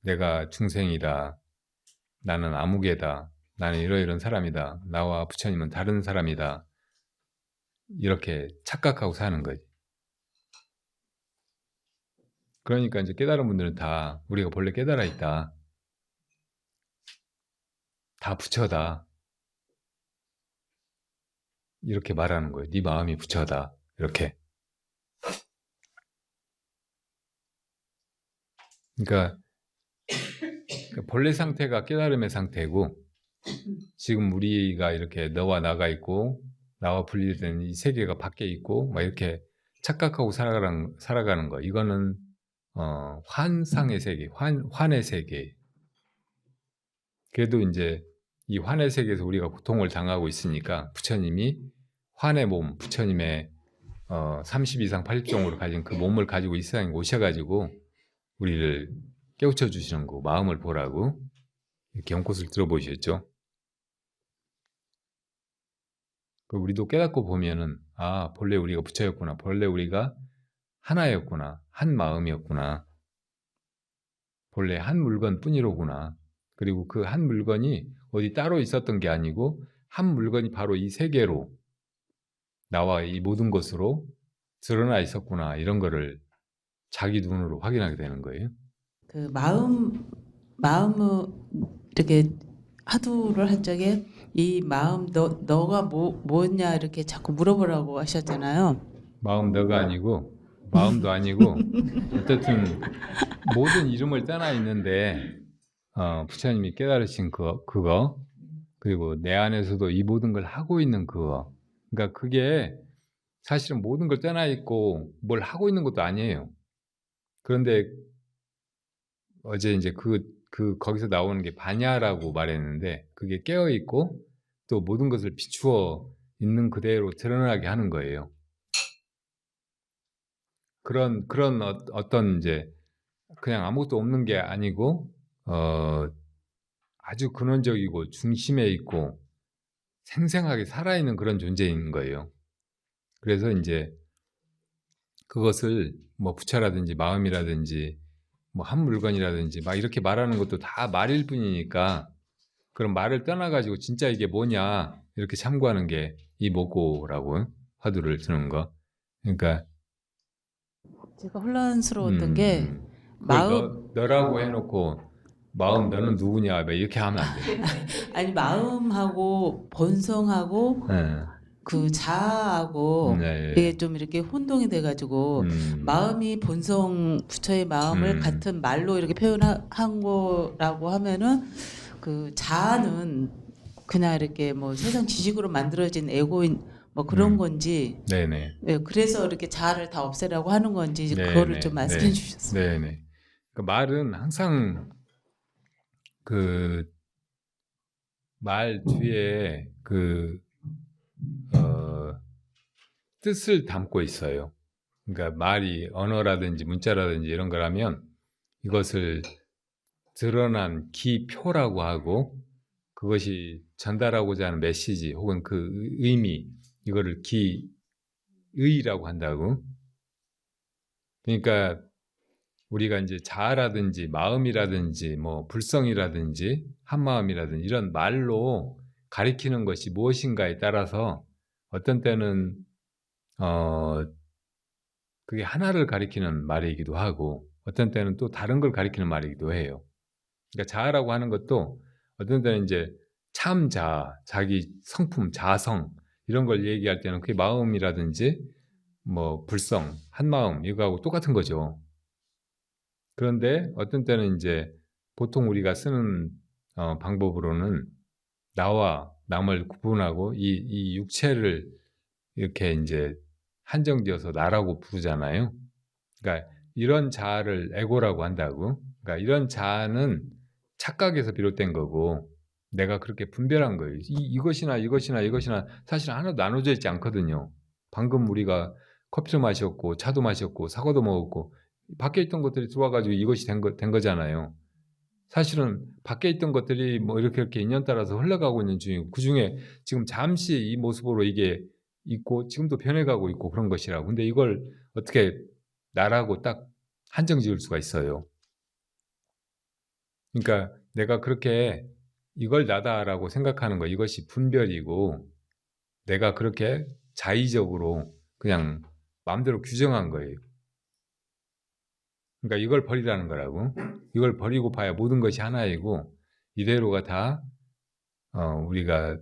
내가 중생이다. 나는 아무개다. 나는 이러이런 사람이다. 나와 부처님은 다른 사람이다. 이렇게 착각하고 사는 거지. 그러니까 이제 깨달은 분들은 다 우리가 본래 깨달아 있다. 다 부처다. 이렇게 말하는 거예요. 네 마음이 부처다. 이렇게. 그러니까 본래 상태가 깨달음의 상태고 지금 우리가 이렇게 너와 나가 있고 나와 분리된 이 세계가 밖에 있고 막 이렇게 착각하고 살아가는 거. 이거는 환상의 세계, 환의 세계. 그래도 이제 이 환의 세계에서 우리가 고통을 당하고 있으니까 부처님이 환의 몸, 부처님의 30 이상 80종으로 가진 그 몸을 가지고 이 세상에 오셔가지고 우리를 깨우쳐 주시는 거, 마음을 보라고 이렇게 연꽃을 들어보셨죠. 우리도 깨닫고 보면은 본래 우리가 부처였구나, 본래 우리가 하나였구나, 한 마음이었구나, 본래 한 물건뿐이로구나. 그리고 그 한 물건이 어디 따로 있었던 게 아니고 한 물건이 바로 이 세계로 나와 이 모든 것으로 드러나 있었구나. 이런 거를 자기 눈으로 확인하게 되는 거예요. 그 마음을 이렇게 하두를 할 적에 이 마음 너가 뭐냐 이렇게 자꾸 물어보라고 하셨잖아요. 마음 너가 아니고 마음도 아니고 어쨌든 모든 이름을 떠나 있는데 부처님이 깨달으신 그거 그리고 내 안에서도 이 모든 걸 하고 있는 그거. 그러니까 그게 사실은 모든 걸 떠나 있고 뭘 하고 있는 것도 아니에요. 그런데 어제 이제 거기서 나오는 게 반야라고 말했는데 그게 깨어 있고 또 모든 것을 비추어 있는 그대로 드러나게 하는 거예요. 그런 어떤 이제 그냥 아무것도 없는 게 아니고 아주 근원적이고 중심에 있고 생생하게 살아있는 그런 존재인 거예요. 그래서 이제 그것을 뭐 부처라든지 마음이라든지 뭐 한 물건이라든지 막 이렇게 말하는 것도 다 말일 뿐이니까 그런 말을 떠나가지고 진짜 이게 뭐냐 이렇게 참고하는 게 이 모고라고 화두를 드는 거. 그러니까 제가 혼란스러웠던 게 마음 너라고 해놓고 마음 너는 누구냐 이렇게 하면 안 돼. 아니 마음하고 본성하고 네. 그 자아하고 네. 이게 좀 이렇게 혼동이 돼가지고 마음이 본성 부처의 마음을 같은 말로 이렇게 표현한 거라고 하면은 그 자아는 그냥 이렇게 뭐 세상 지식으로 만들어진 에고인 뭐 그런 음. 건지 네네. 예, 그래서 이렇게 자아를 다 없애라고 하는 건지 이제 네, 그거를 네, 좀 말씀해 네. 주셨어요. 네네. 그 말은 항상 그 말 뒤에 어, 뜻을 담고 있어요. 그러니까 말이 언어라든지 문자라든지 이런 거라면 이것을 드러난 기표라고 하고 그것이 전달하고자 하는 메시지 혹은 그 의미 이거를 기의라고 한다고. 그러니까 우리가 이제 자아라든지 마음이라든지 뭐 불성이라든지 한마음이라든지 이런 말로 가리키는 것이 무엇인가에 따라서 어떤 때는 그게 하나를 가리키는 말이기도 하고 어떤 때는 또 다른 걸 가리키는 말이기도 해요. 그러니까 자아라고 하는 것도 어떤 때는 이제 참 자아, 자기 성품, 자성 이런 걸 얘기할 때는 그게 마음이라든지 뭐 불성, 한마음 이거하고 똑같은 거죠. 그런데 어떤 때는 이제 보통 우리가 쓰는 방법으로는 나와 남을 구분하고 이 육체를 이렇게 이제 한정지어서 나라고 부르잖아요. 그러니까 이런 자아를 에고라고 한다고. 그러니까 이런 자아는 착각에서 비롯된 거고 내가 그렇게 분별한 거예요. 이것이나 이것이나 이것이나 사실 하나도 나눠져 있지 않거든요. 방금 우리가 커피도 마셨고 차도 마셨고 사과도 먹었고 밖에 있던 것들이 들어와가지고 이것이 된 거잖아요. 사실은 밖에 있던 것들이 뭐 이렇게 인연 따라서 흘러가고 있는 중이고 그 중에 지금 잠시 이 모습으로 이게 있고 지금도 변해가고 있고 그런 것이라고. 근데 이걸 어떻게 나라고 딱 한정 지을 수가 있어요. 그러니까 내가 그렇게 이걸 나다라고 생각하는 거 이것이 분별이고 내가 그렇게 자의적으로 그냥 마음대로 규정한 거예요. 그러니까 이걸 버리라는 거라고. 이걸 버리고 봐야 모든 것이 하나이고 이대로가 다 우리가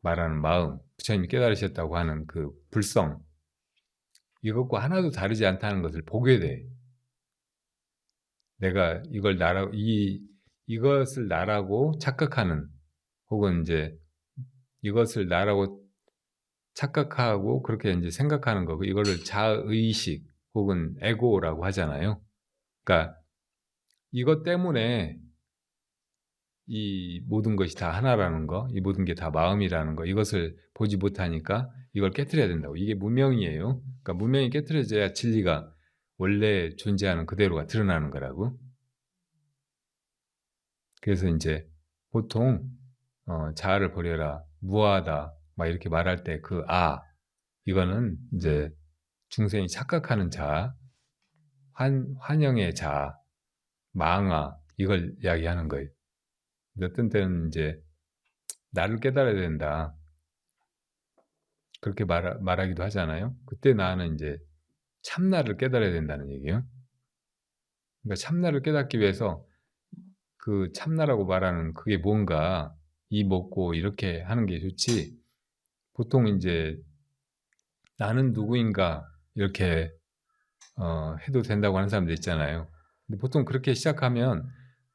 말하는 마음, 부처님이 깨달으셨다고 하는 그 불성 이것과 하나도 다르지 않다는 것을 보게 돼. 내가 이걸 나라고 이것을 나라고 착각하는 혹은 이제 이것을 나라고 착각하고 그렇게 이제 생각하는 거고 이거를 자의식 혹은 에고라고 하잖아요. 그러니까 이것 때문에 이 모든 것이 다 하나라는 거, 이 모든 게 다 마음이라는 거, 이것을 보지 못하니까 이걸 깨트려야 된다고. 이게 무명이에요. 그러니까 무명이 깨트려져야 진리가 원래 존재하는 그대로가 드러나는 거라고. 그래서 이제 보통 자아를 버려라, 무아하다, 막 이렇게 말할 때 그 이거는 이제 중생이 착각하는 자아, 환영의 자아, 망아 이걸 이야기하는 거예요. 어떤 때는 이제 나를 깨달아야 된다. 그렇게 말하기도 하잖아요. 그때 나는 이제 참나를 깨달아야 된다는 얘기예요. 그러니까 참나를 깨닫기 위해서 그 참나라고 말하는 그게 뭔가 이 먹고 이렇게 하는 게 좋지. 보통 이제 나는 누구인가 이렇게 해도 된다고 하는 사람들 있잖아요. 근데 보통 그렇게 시작하면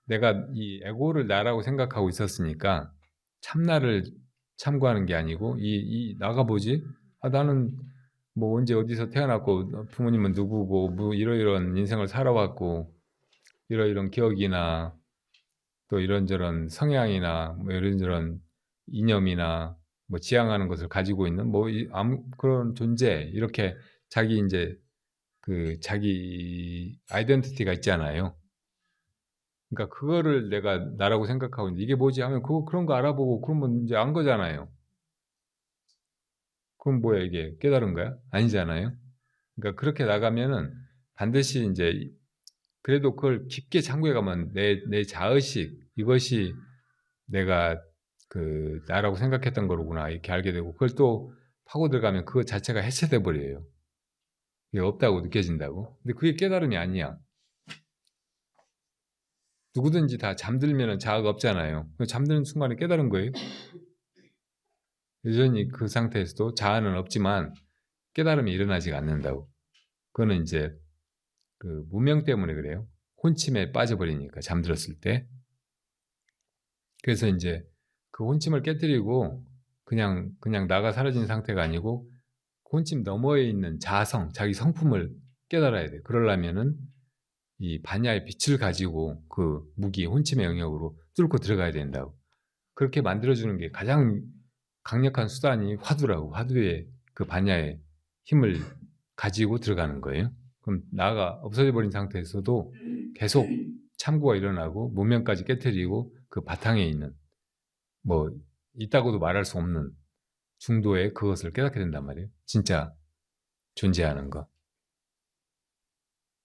내가 이 에고를 나라고 생각하고 있었으니까 참나를 참고하는 게 아니고 이 나가 뭐지? 나는 뭐 언제 어디서 태어났고 부모님은 누구고 뭐 이러이러한 인생을 살아왔고 이러이러한 기억이나 또 이런저런 성향이나 뭐 이런저런 이념이나 뭐 지향하는 것을 가지고 있는 뭐 아무 그런 존재 이렇게 자기 이제 그 자기 아이덴티티가 있잖아요. 그러니까 그거를 내가 나라고 생각하고 있는데 이게 뭐지 하면 그런 거 알아보고 그러면 이제 안 거잖아요. 그럼 뭐야 이게 깨달은 거야? 아니잖아요. 그러니까 그렇게 나가면은 반드시 이제 그래도 그걸 깊게 참고해 가면 내 자의식 이것이 내가 그 나라고 생각했던 거로구나 이렇게 알게 되고 그걸 또 파고 들어가면 그것 자체가 해체돼 버려요. 그게 없다고 느껴진다고. 근데 그게 깨달음이 아니야. 누구든지 다 잠들면은 자아가 없잖아요. 잠드는 순간에 깨달은 거예요. 여전히 그 상태에서도 자아는 없지만 깨달음이 일어나지가 않는다고. 그거는 이제 그 무명 때문에 그래요. 혼침에 빠져버리니까 잠들었을 때. 그래서 이제 그 혼침을 깨뜨리고 그냥 나가 사라진 상태가 아니고 혼침 너머에 있는 자성, 자기 성품을 깨달아야 돼. 그러려면은 이 반야의 빛을 가지고 그 무기, 혼침의 영역으로 뚫고 들어가야 된다고. 그렇게 만들어주는 게 가장 강력한 수단이 화두라고. 화두의 그 반야의 힘을 가지고 들어가는 거예요. 그럼 나가 없어져 버린 상태에서도 계속 참고가 일어나고 문명까지 깨트리고 그 바탕에 있는 뭐 있다고도 말할 수 없는 중도의 그것을 깨닫게 된단 말이에요. 진짜 존재하는 거.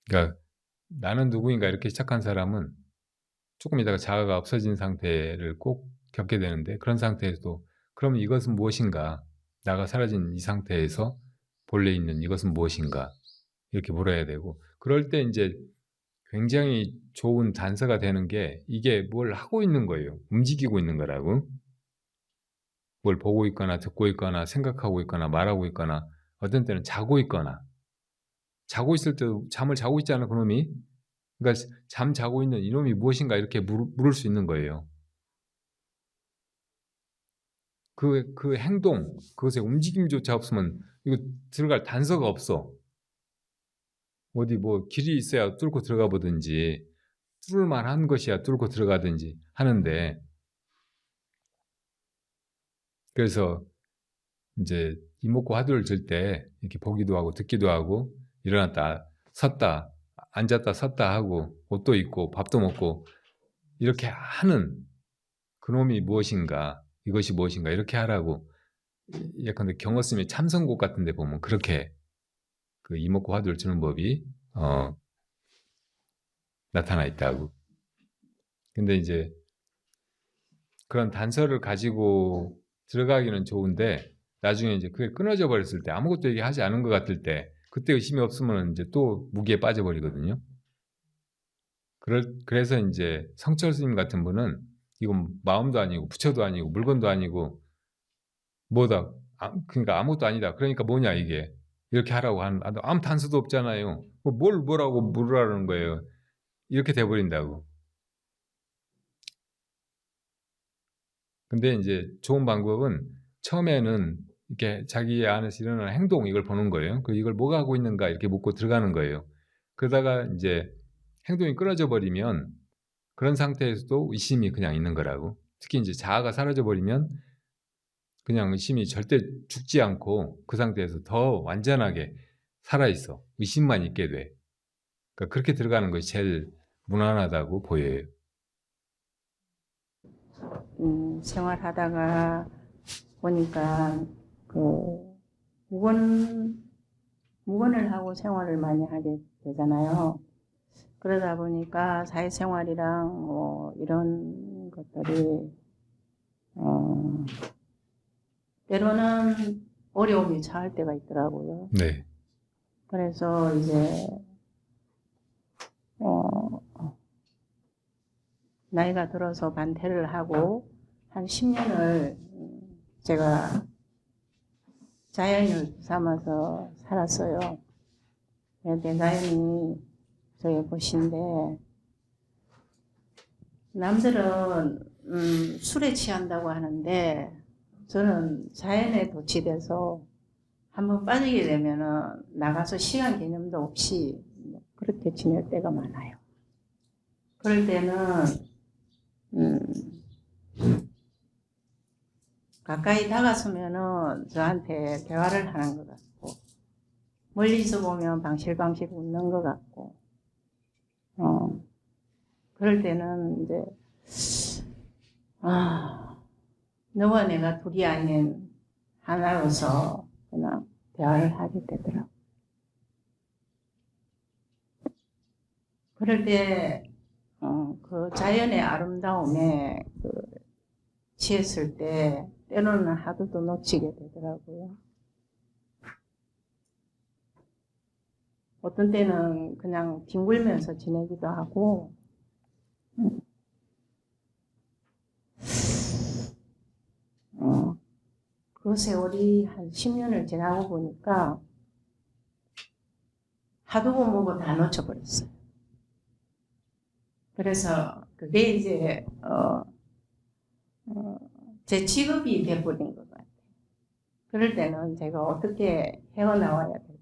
그러니까 나는 누구인가 이렇게 시작한 사람은 조금 있다가 자아가 없어진 상태를 꼭 겪게 되는데 그런 상태에서도 그럼 이것은 무엇인가? 나가 사라진 이 상태에서 본래 있는 이것은 무엇인가? 이렇게 물어야 되고 그럴 때 이제 굉장히 좋은 단서가 되는 게 이게 뭘 하고 있는 거예요. 움직이고 있는 거라고. 뭘 보고 있거나 듣고 있거나 생각하고 있거나 말하고 있거나 어떤 때는 자고 있거나 자고 있을 때도 잠을 자고 있잖아 그놈이. 그러니까 잠 자고 있는 이놈이 무엇인가 이렇게 물을 수 있는 거예요. 그 행동, 그것의 움직임조차 없으면 이거 들어갈 단서가 없어. 어디 뭐 길이 있어야 뚫고 들어가 보든지 뚫을 만한 것이야 뚫고 들어가든지 하는데 그래서 이제 이목구 화두를 들 때 이렇게 보기도 하고 듣기도 하고 일어났다 섰다 앉았다 섰다 하고 옷도 입고 밥도 먹고 이렇게 하는 그놈이 무엇인가 이것이 무엇인가 이렇게 하라고 예컨대 경어스님의 참선곡 같은 데 보면 그렇게 그 이목구 화두를 주는 법이 나타나 있다고. 근데 이제 그런 단서를 가지고 들어가기는 좋은데 나중에 이제 그게 끊어져 버렸을 때 아무것도 얘기하지 않은 것 같을 때 그때 의심이 없으면 이제 또 무기에 빠져버리거든요. 그래서 이제 성철 스님 같은 분은 이건 마음도 아니고 부처도 아니고 물건도 아니고 뭐다 그러니까 아무것도 아니다. 그러니까 뭐냐 이게 이렇게 하라고 하는 아무 단서도 없잖아요. 뭐라고 물으라는 거예요. 이렇게 돼버린다고. 근데 이제 좋은 방법은 처음에는 이렇게 자기 안에서 일어나는 행동 이걸 보는 거예요. 이걸 뭐가 하고 있는가 이렇게 묻고 들어가는 거예요. 그러다가 이제 행동이 끊어져 버리면 그런 상태에서도 의심이 그냥 있는 거라고. 특히 이제 자아가 사라져 버리면 그냥 의심이 절대 죽지 않고 그 상태에서 더 완전하게 살아 있어. 의심만 있게 돼. 그러니까 그렇게 들어가는 것이 제일 무난하다고 보여요. 생활하다가 보니까 그 무건을 하고 생활을 많이 하게 되잖아요. 그러다 보니까 사회생활이랑 뭐 이런 것들이 때로는 어려움이 처할 때가 있더라고요. 네. 그래서 이제 나이가 들어서 반퇴를 하고 한 10년을 제가 자연을 삼아서 살았어요. 그런데 자연이 저의 곳인데 남들은 술에 취한다고 하는데 저는 자연에 도취돼서 한번 빠지게 되면은 나가서 시간 개념도 없이 그렇게 지낼 때가 많아요. 그럴 때는 가까이 다가서면은 저한테 대화를 하는 것 같고 멀리서 보면 방실방실 웃는 것 같고 그럴 때는 이제 너와 내가 둘이 아닌 하나로서 그냥 대화를 하게 되더라고. 그럴 때 그 자연의 아름다움에 취했을 때 때로는 하루도 놓치게 되더라고요. 어떤 때는 그냥 뒹굴면서 지내기도 하고 그 세월이 한 10년을 지나고 보니까 하두고 뭐고 다 놓쳐버렸어요. 그래서 그게 이제 제 직업이 돼버린 것 같아요. 그럴 때는 제가 어떻게 헤어나와야 될까?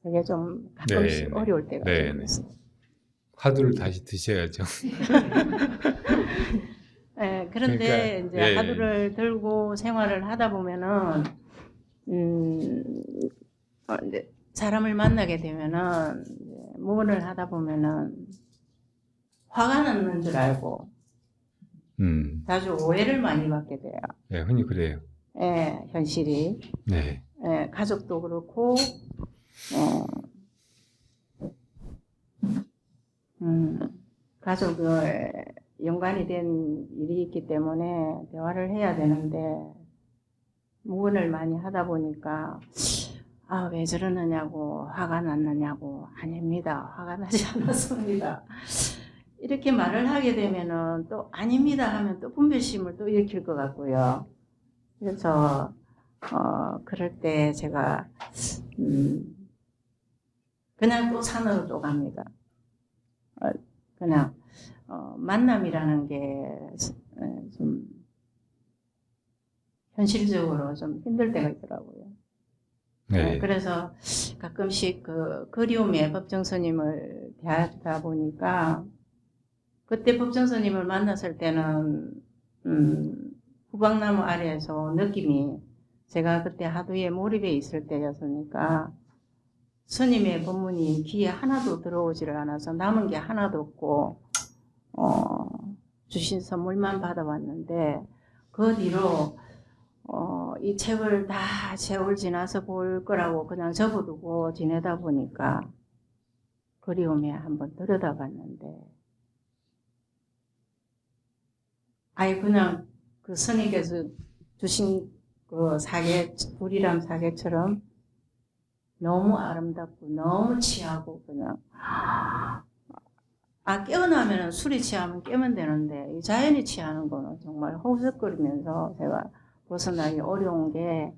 그게 좀 가끔씩 네, 네. 어려울 때가 네, 좀 네. 있어요. 화두를 다시 드셔야죠. 예, 그런데 그러니까, 이제 예. 화두를 들고 생활을 하다 보면은 음, 이제 사람을 만나게 되면은 이제 무언을 하다 보면은 화가 나는 줄 알고 자주 오해를 많이 받게 돼요. 네, 흔히 그래요. 예, 현실이. 네. 예, 가족도 그렇고, 가족을 연관이 된 일이 있기 때문에 대화를 해야 되는데, 무언을 많이 하다 보니까, 아, 왜 저러느냐고, 화가 났느냐고, 아닙니다. 화가 나지 않았습니다. 이렇게 말을 하게 되면은 또 아닙니다 하면 또 분별심을 또 일으킬 것 같고요. 그래서, 그럴 때 제가, 그냥 또 산으로 또 갑니다. 그냥, 만남이라는 게 좀 현실적으로 좀 힘들 때가 있더라고요. 네. 그래서 가끔씩 그 그리움의 법정 스님을 대하다 보니까 그때 법정 스님을 만났을 때는 후방나무 아래에서 느낌이 제가 그때 하두에 몰입해 있을 때였으니까 스님의 법문이 귀에 하나도 들어오지를 않아서 남은 게 하나도 없고 주신 선물만 받아왔는데 그 뒤로 이 책을 다 세월 지나서 볼 거라고 그냥 접어두고 지내다 보니까 그리움에 한번 들여다봤는데 아예 그냥 그 스님께서 주신 그 사계 불이람 사계처럼 너무 아름답고 너무 취하고 그냥 깨어나면 술이 취하면 깨면 되는데 이 자연이 취하는 거는 정말 허우적거리면서 제가 벗어나기 어려운 게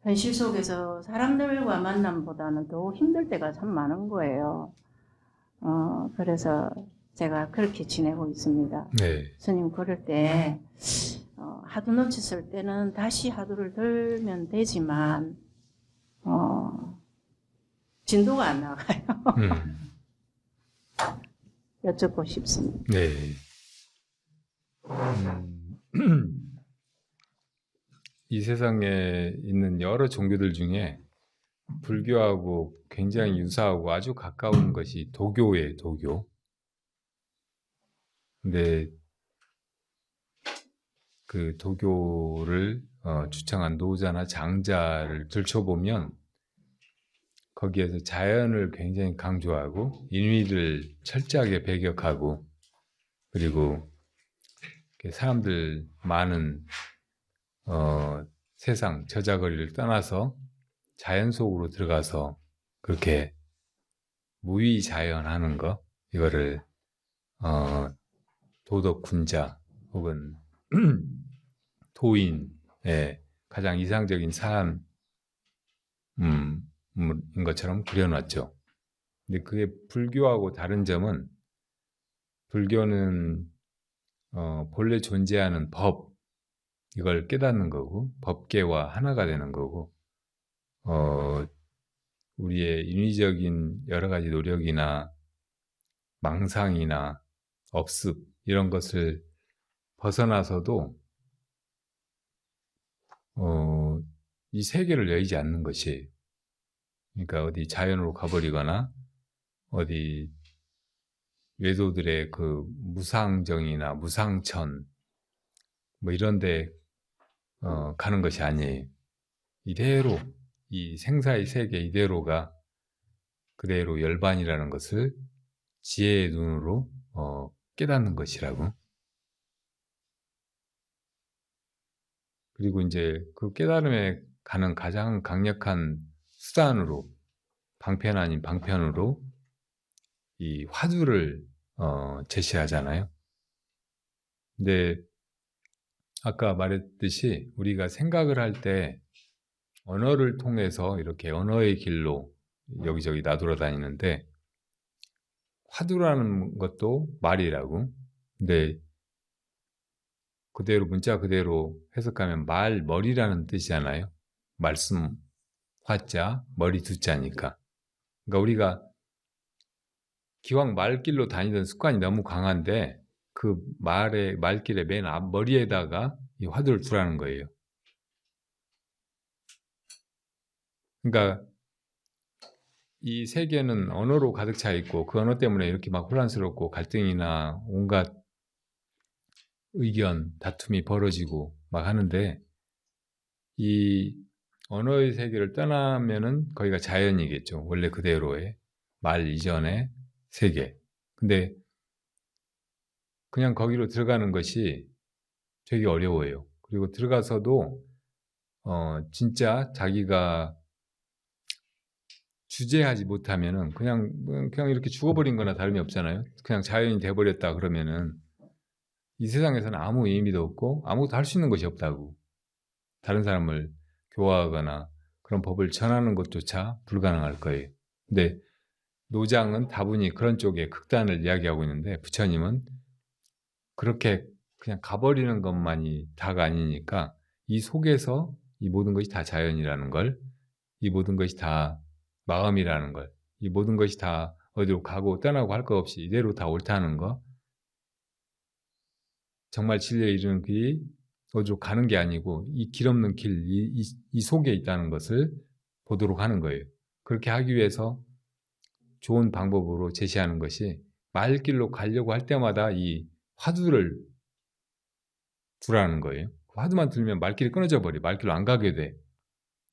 현실 속에서 사람들과 만남보다는 더 힘들 때가 참 많은 거예요. 그래서 제가 그렇게 지내고 있습니다. 네. 스님 그럴 때 하두 놓쳤을 때는 다시 하두를 들면 되지만 진도가 안 나가요. 여쭙고 싶습니다. 네. 이 세상에 있는 여러 종교들 중에 불교하고 굉장히 유사하고 아주 가까운 것이 도교예요, 도교. 근데 그 도교를 주창한 노자나 장자를 들춰보면 거기에서 자연을 굉장히 강조하고 인위를 철저하게 배격하고 그리고 사람들 많은 세상 저자거리를 떠나서 자연 속으로 들어가서 그렇게 무위자연하는 거 이거를 도덕군자 혹은 도인의 가장 이상적인 삶인 것처럼 그려놨죠. 근데 그게 불교하고 다른 점은 불교는 본래 존재하는 법 이걸 깨닫는 거고 법계와 하나가 되는 거고 우리의 인위적인 여러 가지 노력이나 망상이나 업습 이런 것을 벗어나서도 이 세계를 여의지 않는 것이에요. 그러니까 어디 자연으로 가버리거나 어디 외도들의 그 무상정이나 무상천 뭐 이런데 가는 것이 아니에요. 이대로 이 생사의 세계 이대로가 그대로 열반이라는 것을 지혜의 눈으로 깨닫는 것이라고. 그리고 이제 그 깨달음에 가는 가장 강력한 수단으로 방편 아닌 방편으로 이 화두를 제시하잖아요. 근데 아까 말했듯이 우리가 생각을 할 때 언어를 통해서 이렇게 언어의 길로 여기저기 나돌아다니는데 화두라는 것도 말이라고. 근데 그대로 문자 그대로 해석하면 말머리라는 뜻이잖아요. 말씀 화자, 머리 두자니까. 그러니까 우리가 기왕 말길로 다니던 습관이 너무 강한데 그 말길의 맨 앞머리에다가 이 화두를 두라는 거예요. 그러니까 이 세계는 언어로 가득 차 있고 그 언어 때문에 이렇게 막 혼란스럽고 갈등이나 온갖 의견, 다툼이 벌어지고 막 하는데 이 언어의 세계를 떠나면은 거기가 자연이겠죠. 원래 그대로의 말 이전의 세계. 근데 그냥 거기로 들어가는 것이 되게 어려워요. 그리고 들어가서도 진짜 자기가 주제하지 못하면은 그냥 이렇게 죽어버린 거나 다름이 없잖아요. 그냥 자연이 돼버렸다 그러면은 이 세상에서는 아무 의미도 없고 아무것도 할 수 있는 것이 없다고. 다른 사람을 교화하거나 그런 법을 전하는 것조차 불가능할 거예요. 근데 노장은 다분히 그런 쪽의 극단을 이야기하고 있는데 부처님은 그렇게 그냥 가버리는 것만이 다가 아니니까 이 속에서 이 모든 것이 다 자연이라는 걸, 이 모든 것이 다 마음이라는 걸, 이 모든 것이 다 어디로 가고 떠나고 할 것 없이 이대로 다 옳다는 거, 정말 진리에 이르는 길이 어디로 가는 게 아니고 이 길 없는 길, 이 속에 있다는 것을 보도록 하는 거예요. 그렇게 하기 위해서 좋은 방법으로 제시하는 것이 말길로 가려고 할 때마다 이 화두를 두라는 거예요. 화두만 들면 말길이 끊어져 버려. 말길로 안 가게 돼.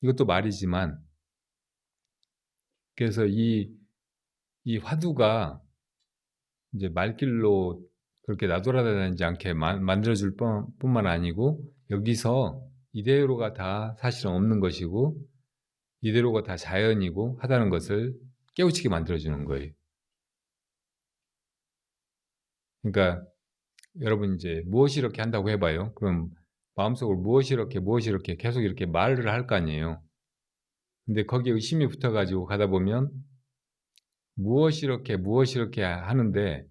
이것도 말이지만 그래서 이 화두가 이제 말길로 그렇게 나돌아다니지 않게 만들어줄 뿐만 아니고 여기서 이대로가 다 사실은 없는 것이고 이대로가 다 자연이고 하다는 것을 깨우치게 만들어주는 거예요. 그러니까 여러분 이제 무엇이 이렇게 한다고 해봐요. 그럼 마음속으로 무엇이 이렇게 계속 이렇게 말을 할 거 아니에요. 근데 거기에 의심이 붙어가지고 가다 보면 무엇이 이렇게 하는데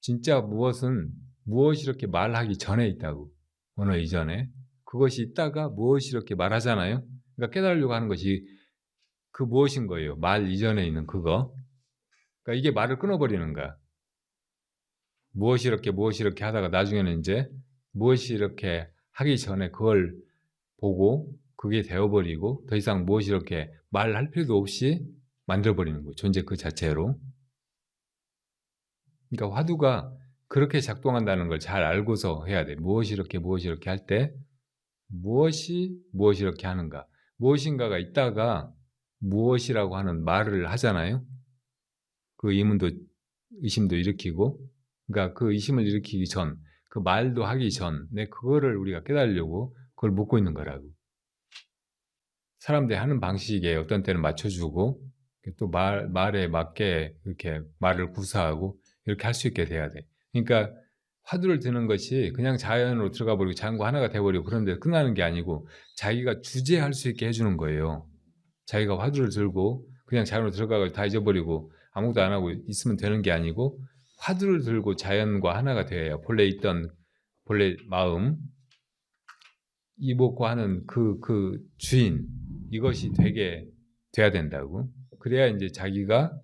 진짜 무엇이 이렇게 말하기 전에 있다고. 언어 이전에. 그것이 있다가 무엇이 이렇게 말하잖아요. 그러니까 깨달으려고 하는 것이 그 무엇인 거예요. 말 이전에 있는 그거. 그러니까 이게 말을 끊어버리는 거야. 무엇이 이렇게 하다가 나중에는 이제 무엇이 이렇게 하기 전에 그걸 보고 그게 되어버리고 더 이상 무엇이 이렇게 말할 필요도 없이 만들어버리는 거예요. 존재 그 자체로. 그러니까 화두가 그렇게 작동한다는 걸 잘 알고서 해야 돼. 무엇이 이렇게 할 때 무엇이 이렇게 하는가. 무엇인가가 있다가 무엇이라고 하는 말을 하잖아요. 그 의심도 일으키고 그러니까 그 의심을 일으키기 전, 그 말도 하기 전에 그거를 우리가 깨달으려고 그걸 묻고 있는 거라고. 사람들이 하는 방식에 어떤 때는 맞춰주고 또 말에 맞게 이렇게 말을 구사하고 이렇게 할 수 있게 돼야 돼. 그러니까 화두를 드는 것이 그냥 자연으로 들어가 버리고 자연과 하나가 돼버리고 그런 데 끝나는 게 아니고 자기가 주제할 수 있게 해주는 거예요. 자기가 화두를 들고 그냥 자연으로 들어가고 다 잊어버리고 아무것도 안 하고 있으면 되는 게 아니고 화두를 들고 자연과 하나가 되어야 본래 마음 이목과 하는 그 주인 이것이 돼야 된다고. 그래야 이제 자기가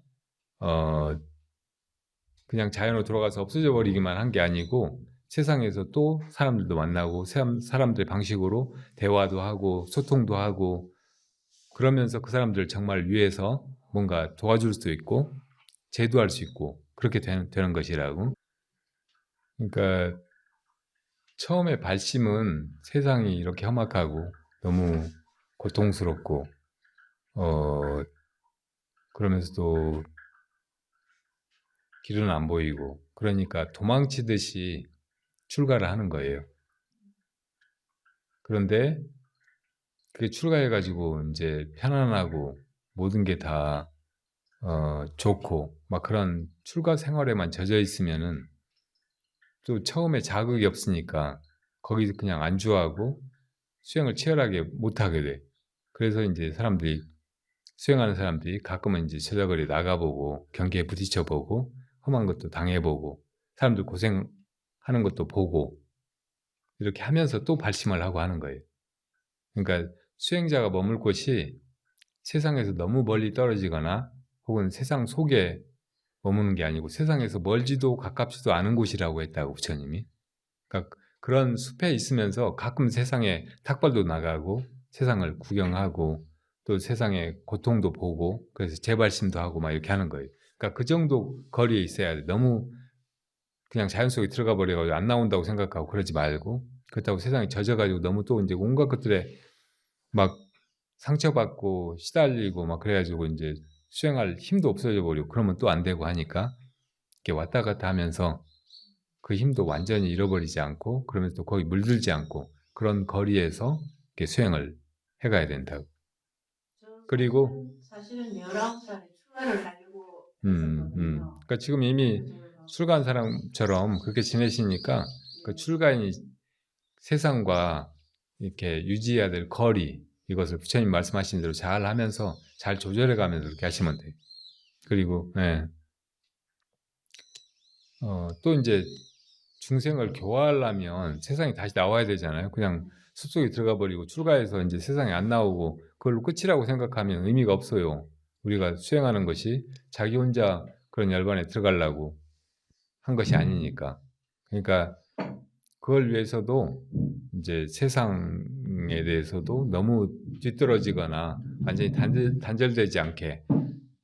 그냥 자연으로 들어가서 없어져 버리기만 한 게 아니고 세상에서 또 사람들도 만나고 사람들 방식으로 대화도 하고 소통도 하고 그러면서 그 사람들 정말 위해서 뭔가 도와줄 수도 있고 제도할 수 있고 그렇게 되는 것이라고. 그러니까 처음에 발심은 세상이 이렇게 험악하고 너무 고통스럽고 그러면서도 길은 안 보이고 그러니까 도망치듯이 출가를 하는 거예요. 그런데 그게 출가해가지고 이제 편안하고 모든 게 다 좋고 막 그런 출가 생활에만 젖어 있으면은 또 처음에 자극이 없으니까 거기 그냥 안주하고 수행을 치열하게 못하게 돼. 그래서 이제 수행하는 사람들이 가끔은 이제 저자거리 나가보고 경계에 부딪혀보고 험한 것도 당해보고 사람들 고생하는 것도 보고 이렇게 하면서 또 발심을 하고 하는 거예요. 그러니까 수행자가 머물 곳이 세상에서 너무 멀리 떨어지거나 혹은 세상 속에 머무는 게 아니고 세상에서 멀지도 가깝지도 않은 곳이라고 했다고 부처님이. 그러니까 그런 숲에 있으면서 가끔 세상에 탁발도 나가고 세상을 구경하고 또 세상의 고통도 보고 그래서 재발심도 하고 막 이렇게 하는 거예요. 그러니까 그 정도 거리에 있어야 돼. 너무 그냥 자연 속에 들어가 버려가지고 안 나온다고 생각하고 그러지 말고 그렇다고 세상에 젖어가지고 너무 또 이제 온갖 것들에 막 상처받고 시달리고 막 그래가지고 이제 수행할 힘도 없어져 버리고 그러면 또 안 되고 하니까 이렇게 왔다 갔다 하면서 그 힘도 완전히 잃어버리지 않고 그러면서 또 거기 물들지 않고 그런 거리에서 이렇게 수행을 해가야 된다고. 그리고 사실은 19살에 출가를 하려고 했었거든요. 그러니까 지금 이미 출가한 사람처럼 그렇게 지내시니까 그 출가인이 세상과 이렇게 유지해야 될 거리 이것을 부처님 말씀하신 대로 잘 하면서 잘 조절해 가면서 이렇게 하시면 돼요. 그리고 또 이제 중생을 교화하려면 세상에 다시 나와야 되잖아요. 그냥 숲속에 들어가 버리고 출가해서 이제 세상에 안 나오고 그걸로 끝이라고 생각하면 의미가 없어요. 우리가 수행하는 것이 자기 혼자 그런 열반에 들어가려고 한 것이 아니니까. 그러니까 그걸 위해서도 이제 세상에 대해서도 너무 뒤떨어지거나 완전히 단절되지 않게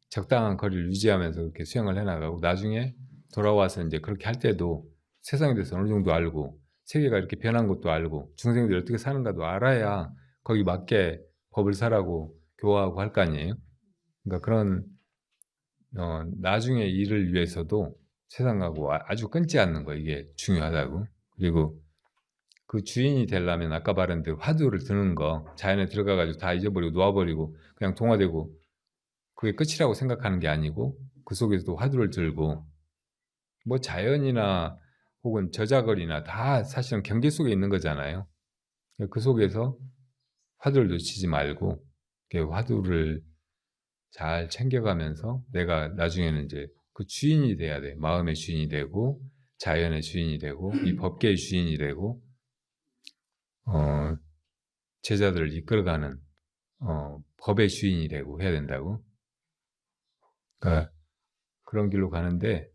적당한 거리를 유지하면서 그렇게 수행을 해나가고 나중에 돌아와서 이제 그렇게 할 때도 세상에 대해서 어느 정도 알고 세계가 이렇게 변한 것도 알고 중생들이 어떻게 사는가도 알아야 거기 맞게 법을 사라고 교화하고 할 거 아니에요. 그러니까 그런 나중에 일을 위해서도 세상하고 아주 끊지 않는 거 이게 중요하다고. 그리고 그 주인이 되려면 아까 말한 대로 화두를 드는 거 자연에 들어가가지고 다 잊어버리고 놓아버리고 그냥 동화되고 그게 끝이라고 생각하는 게 아니고 그 속에서도 화두를 들고 뭐 자연이나 혹은 저작거리나 다 사실은 경계 속에 있는 거잖아요. 그 속에서 화두를 놓치지 말고 화두를 잘 챙겨가면서 내가 나중에는 이제 그 주인이 돼야 돼. 마음의 주인이 되고 자연의 주인이 되고 이 법계의 주인이 되고 제자들을 이끌어가는 법의 주인이 되고 해야 된다고. 그러니까 그런 길로 가는데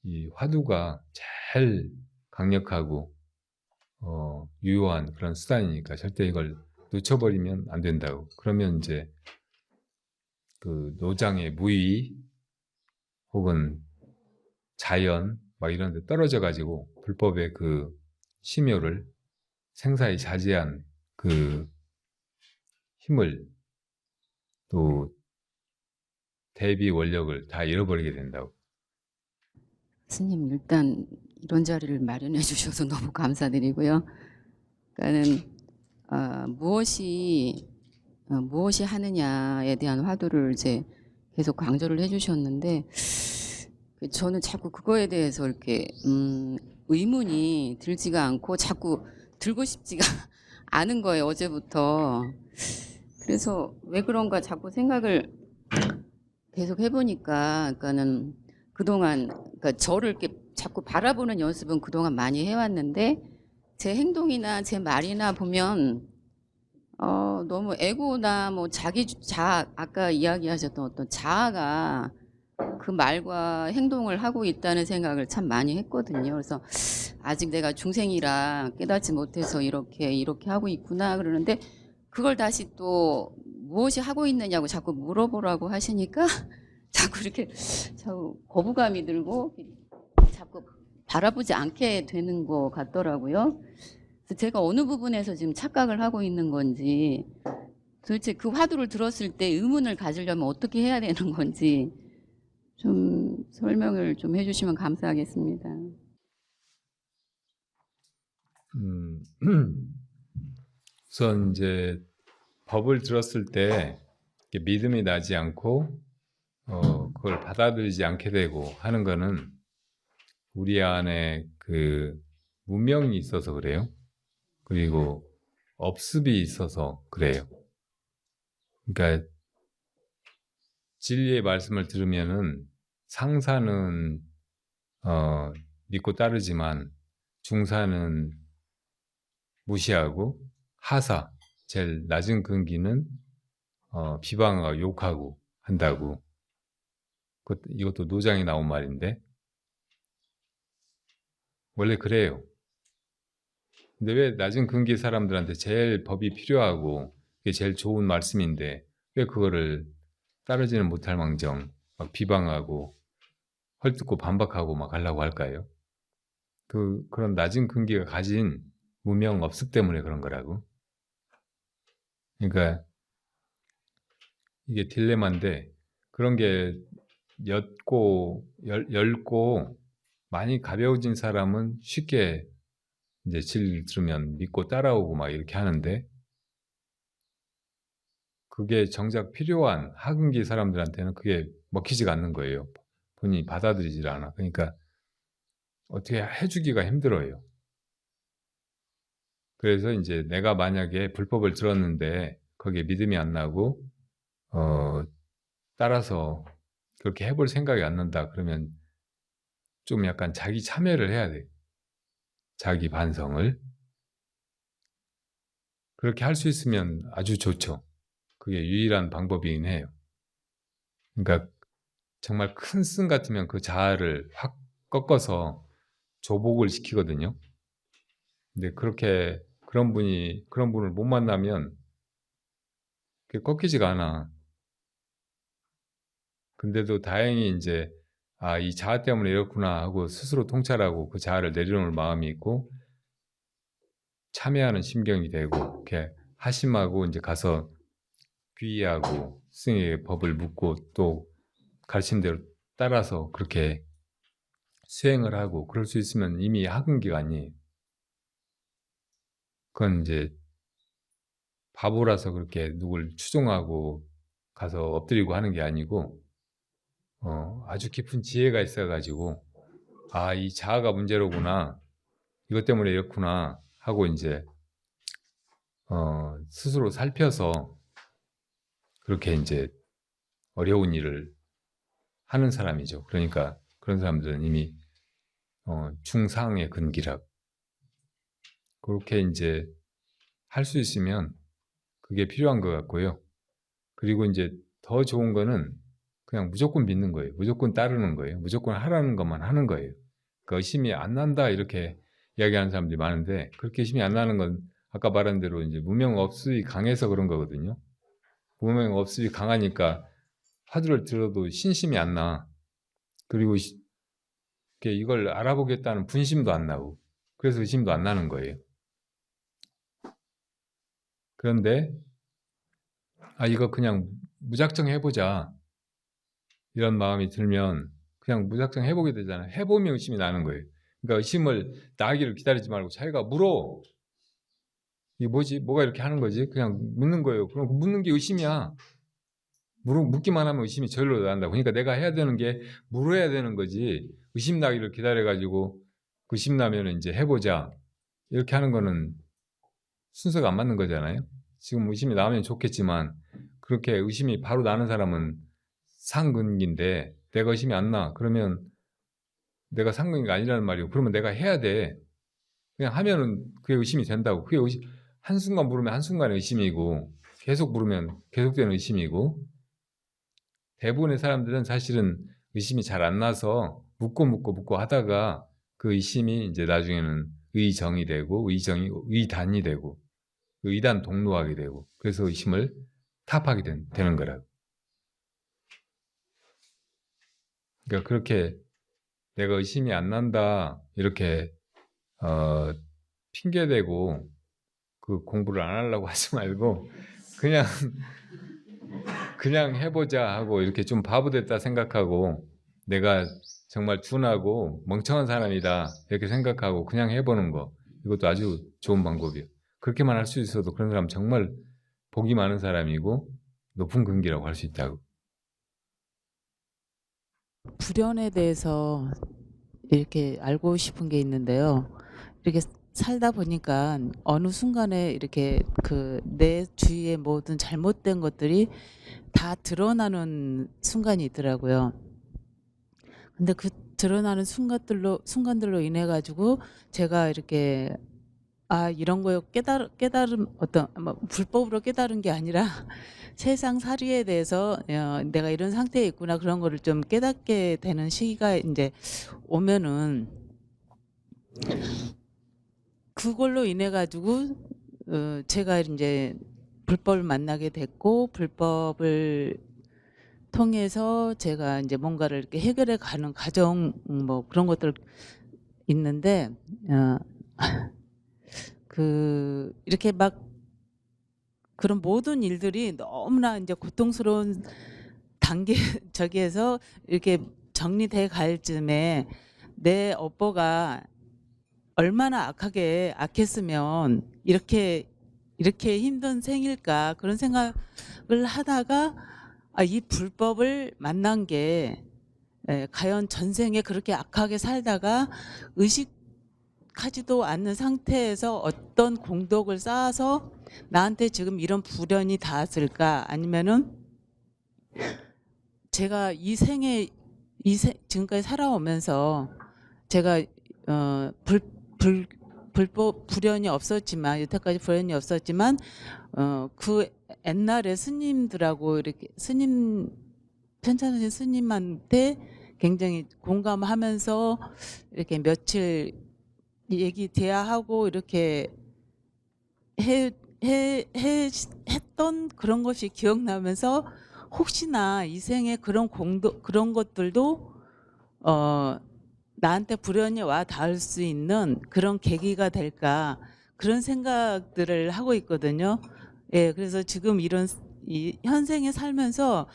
이 화두가 제일 강력하고 유효한 그런 수단이니까 절대 이걸 놓쳐버리면 안 된다고. 그러면 이제 그 노장의 무의 혹은 자연 막 이런 데 떨어져 가지고 불법의 그 심효를 생사에 자제한 그 힘을 또 대비 원력을 다 잃어버리게 된다고. 스님 일단 이런 자리를 마련해 주셔서 너무 감사드리고요. 그러니까는 무엇이 하느냐에 대한 화두를 이제 계속 강조를 해주셨는데 저는 자꾸 그거에 대해서 이렇게 의문이 들지가 않고 자꾸 들고 싶지가 않은 거예요 어제부터. 그래서 왜 그런가 자꾸 생각을 계속 해보니까 그러니까는 그동안 그러니까 저를 이렇게 자꾸 바라보는 연습은 그동안 많이 해왔는데 제 행동이나 제 말이나 보면 너무 에고나 뭐 자아 아까 이야기하셨던 어떤 자아가 그 말과 행동을 하고 있다는 생각을 참 많이 했거든요. 그래서 아직 내가 중생이라 깨닫지 못해서 이렇게 하고 있구나 그러는데 그걸 다시 또 무엇이 하고 있느냐고 자꾸 물어보라고 하시니까 자꾸 이렇게 자꾸 거부감이 들고 자꾸 바라보지 않게 되는 것 같더라고요. 그래서 제가 어느 부분에서 지금 착각을 하고 있는 건지 도대체 그 화두를 들었을 때 의문을 가지려면 어떻게 해야 되는 건지 좀 설명을 좀 해주시면 감사하겠습니다. 우선 이제 법을 들었을 때 믿음이 나지 않고 그걸 받아들이지 않게 되고 하는 거는 우리 안에 그 문명이 있어서 그래요. 그리고 업습이 있어서 그래요. 그러니까 진리의 말씀을 들으면은 상사는 믿고 따르지만 중사는 무시하고 하사, 제일 낮은 근기는 비방하고 욕하고 한다고. 이것도 노장이 나온 말인데 원래 그래요. 근데 왜 낮은 근기 사람들한테 제일 법이 필요하고 그게 제일 좋은 말씀인데 왜 그거를 따르지는 못할 망정 막 비방하고 헐뜯고 반박하고 막 하려고 할까요? 그런 낮은 근기가 가진 무명 업습 때문에 그런 거라고. 그러니까 이게 딜레마인데 그런 게 옅고 많이 가벼워진 사람은 쉽게 이제 진리를 들으면 믿고 따라오고 막 이렇게 하는데 그게 정작 필요한 하근기 사람들한테는 그게 먹히지가 않는 거예요. 본인이 받아들이질 않아. 그러니까 어떻게 해주기가 힘들어요. 그래서 이제 내가 만약에 불법을 들었는데 거기에 믿음이 안 나고 따라서 그렇게 해볼 생각이 안 난다. 그러면 좀 약간 자기 참여를 해야 돼. 자기 반성을. 그렇게 할 수 있으면 아주 좋죠. 그게 유일한 방법이긴 해요. 그러니까 정말 큰 쓴 같으면 그 자아를 확 꺾어서 조복을 시키거든요. 근데 그런 분을 못 만나면 그게 꺾이지가 않아. 근데도 다행히 이제 이 자아 때문에 이렇구나 하고 스스로 통찰하고 그 자아를 내려놓을 마음이 있고 참여하는 심경이 되고 이렇게 하심하고 이제 가서 귀의하고 스승에게 법을 묻고 또 가르친 대로 따라서 그렇게 수행을 하고 그럴 수 있으면 이미 하근기가 아니에요. 그건 이제 바보라서 그렇게 누굴 추종하고 가서 엎드리고 하는 게 아니고 아주 깊은 지혜가 있어가지고 이 자아가 문제로구나 이것 때문에 이렇구나 하고 이제 스스로 살펴서 그렇게 이제 어려운 일을 하는 사람이죠. 그러니까 그런 사람들은 이미 중상의 근기라 그렇게 이제 할 수 있으면 그게 필요한 것 같고요. 그리고 이제 더 좋은 거는 그냥 무조건 믿는 거예요. 무조건 따르는 거예요. 무조건 하라는 것만 하는 거예요. 그러니까 의심이 안 난다 이렇게 이야기하는 사람들이 많은데 그렇게 의심이 안 나는 건 아까 말한 대로 이제 무명업습이 강해서 그런 거거든요. 무명업습이 강하니까 화두를 들어도 신심이 안 나. 그리고 이걸 알아보겠다는 분심도 안 나고 그래서 의심도 안 나는 거예요. 그런데 이거 그냥 무작정 해보자 이런 마음이 들면 그냥 무작정 해보게 되잖아요. 해보면 의심이 나는 거예요. 그러니까 의심을 나기를 기다리지 말고 자기가 물어. 이게 뭐지? 뭐가 이렇게 하는 거지? 그냥 묻는 거예요. 그럼 묻는 게 의심이야. 묻기만 하면 의심이 저절로 난다고. 그러니까 내가 해야 되는 게 물어야 되는 거지. 의심 나기를 기다려가지고 의심 나면 이제 해보자. 이렇게 하는 거는 순서가 안 맞는 거잖아요. 지금 의심이 나면 좋겠지만 그렇게 의심이 바로 나는 사람은 상근기인데 내가 의심이 안 나. 그러면 내가 상근기가 아니라는 말이고 그러면 내가 해야 돼. 그냥 하면은 그게 의심이 된다고. 그게 한순간 물으면 한순간의 의심이고 계속 물으면 계속되는 의심이고 대부분의 사람들은 사실은 의심이 잘 안 나서 묻고 하다가 그 의심이 이제 나중에는 의정이 되고 의정이 의단이 되고 의단 동로하게 되고 그래서 의심을 타파하게 되는 거라고. 그러니까 그렇게 내가 의심이 안 난다 이렇게 핑계대고 그 공부를 안 하려고 하지 말고 그냥 해보자 하고 이렇게 좀 바보 됐다 생각하고 내가 정말 둔하고 멍청한 사람이다 이렇게 생각하고 그냥 해보는 거 이것도 아주 좋은 방법이에요. 그렇게만 할 수 있어도 그런 사람 정말 복이 많은 사람이고 높은 근기라고 할 수 있다고. 불연에 대해서 이렇게 알고 싶은 게 있는데요. 이렇게 살다 보니까 어느 순간에 이렇게 그 내 주위의 모든 잘못된 것들이 다 드러나는 순간이 있더라고요. 근데 그 드러나는 순간들로 인해 가지고 제가 이렇게 이런 거 깨달음 어떤 뭐 불법으로 깨달은 게 아니라 세상 살이에 대해서 내가 이런 상태에 있구나 그런 거를 좀 깨닫게 되는 시기가 이제 오면은 그걸로 인해 가지고 제가 이제 불법을 만나게 됐고 불법을 통해서 제가 이제 뭔가를 이렇게 해결해 가는 과정 뭐 그런 것들 있는데 이렇게 막 그런 모든 일들이 너무나 이제 고통스러운 단계 저기에서 이렇게 정리돼 갈 즈음에 내 업보가 얼마나 악했으면 이렇게 힘든 생일까 그런 생각을 하다가 이 불법을 만난 게 과연 전생에 그렇게 악하게 살다가 의식하지도 않는 상태에서 어떤 공덕을 쌓아서 나한테 지금 이런 불연이 닿았을까 아니면은 제가 지금까지 살아오면서 제가 불법 불연이 없었지만 여태까지 불연이 없었지만 그 옛날에 스님들하고 이렇게 편찬하신 스님한테 굉장히 공감하면서 이렇게 며칠 얘기 대화하고 이렇게 했던 그런 것이 기억나면서 혹시나 이 생에 그런 것들도 나한테 불연이 와 닿을 수 있는 그런 계기가 될까 그런 생각들을 하고 있거든요. 예, 그래서 지금 이 현생에 살면서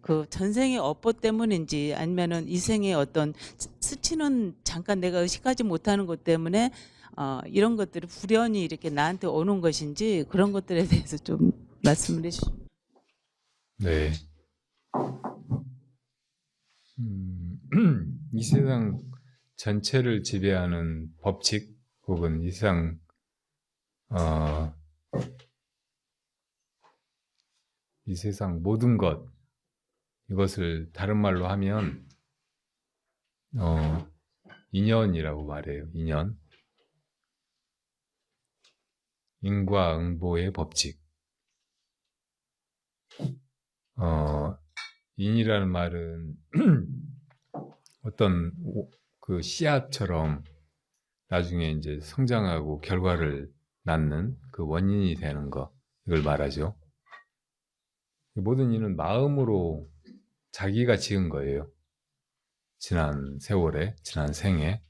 그 전생의 업보 때문인지 아니면은 이 생의 어떤 스치는 잠깐 내가 의식하지 못하는 것 때문에 이런 것들이 불연이 이렇게 나한테 오는 것인지 그런 것들에 대해서 좀 말씀을 해주시죠. 네. 이 세상 전체를 지배하는 법칙 혹은 이 세상 이 세상 모든 것 이것을 다른 말로 하면 인연이라고 말해요. 인연. 인과응보의 법칙. 인이라는 말은 어떤 그 씨앗처럼 나중에 이제 성장하고 결과를 낳는 그 원인이 되는 거 이걸 말하죠. 모든 일은 마음으로 자기가 지은 거예요. 지난 세월에, 지난 생에.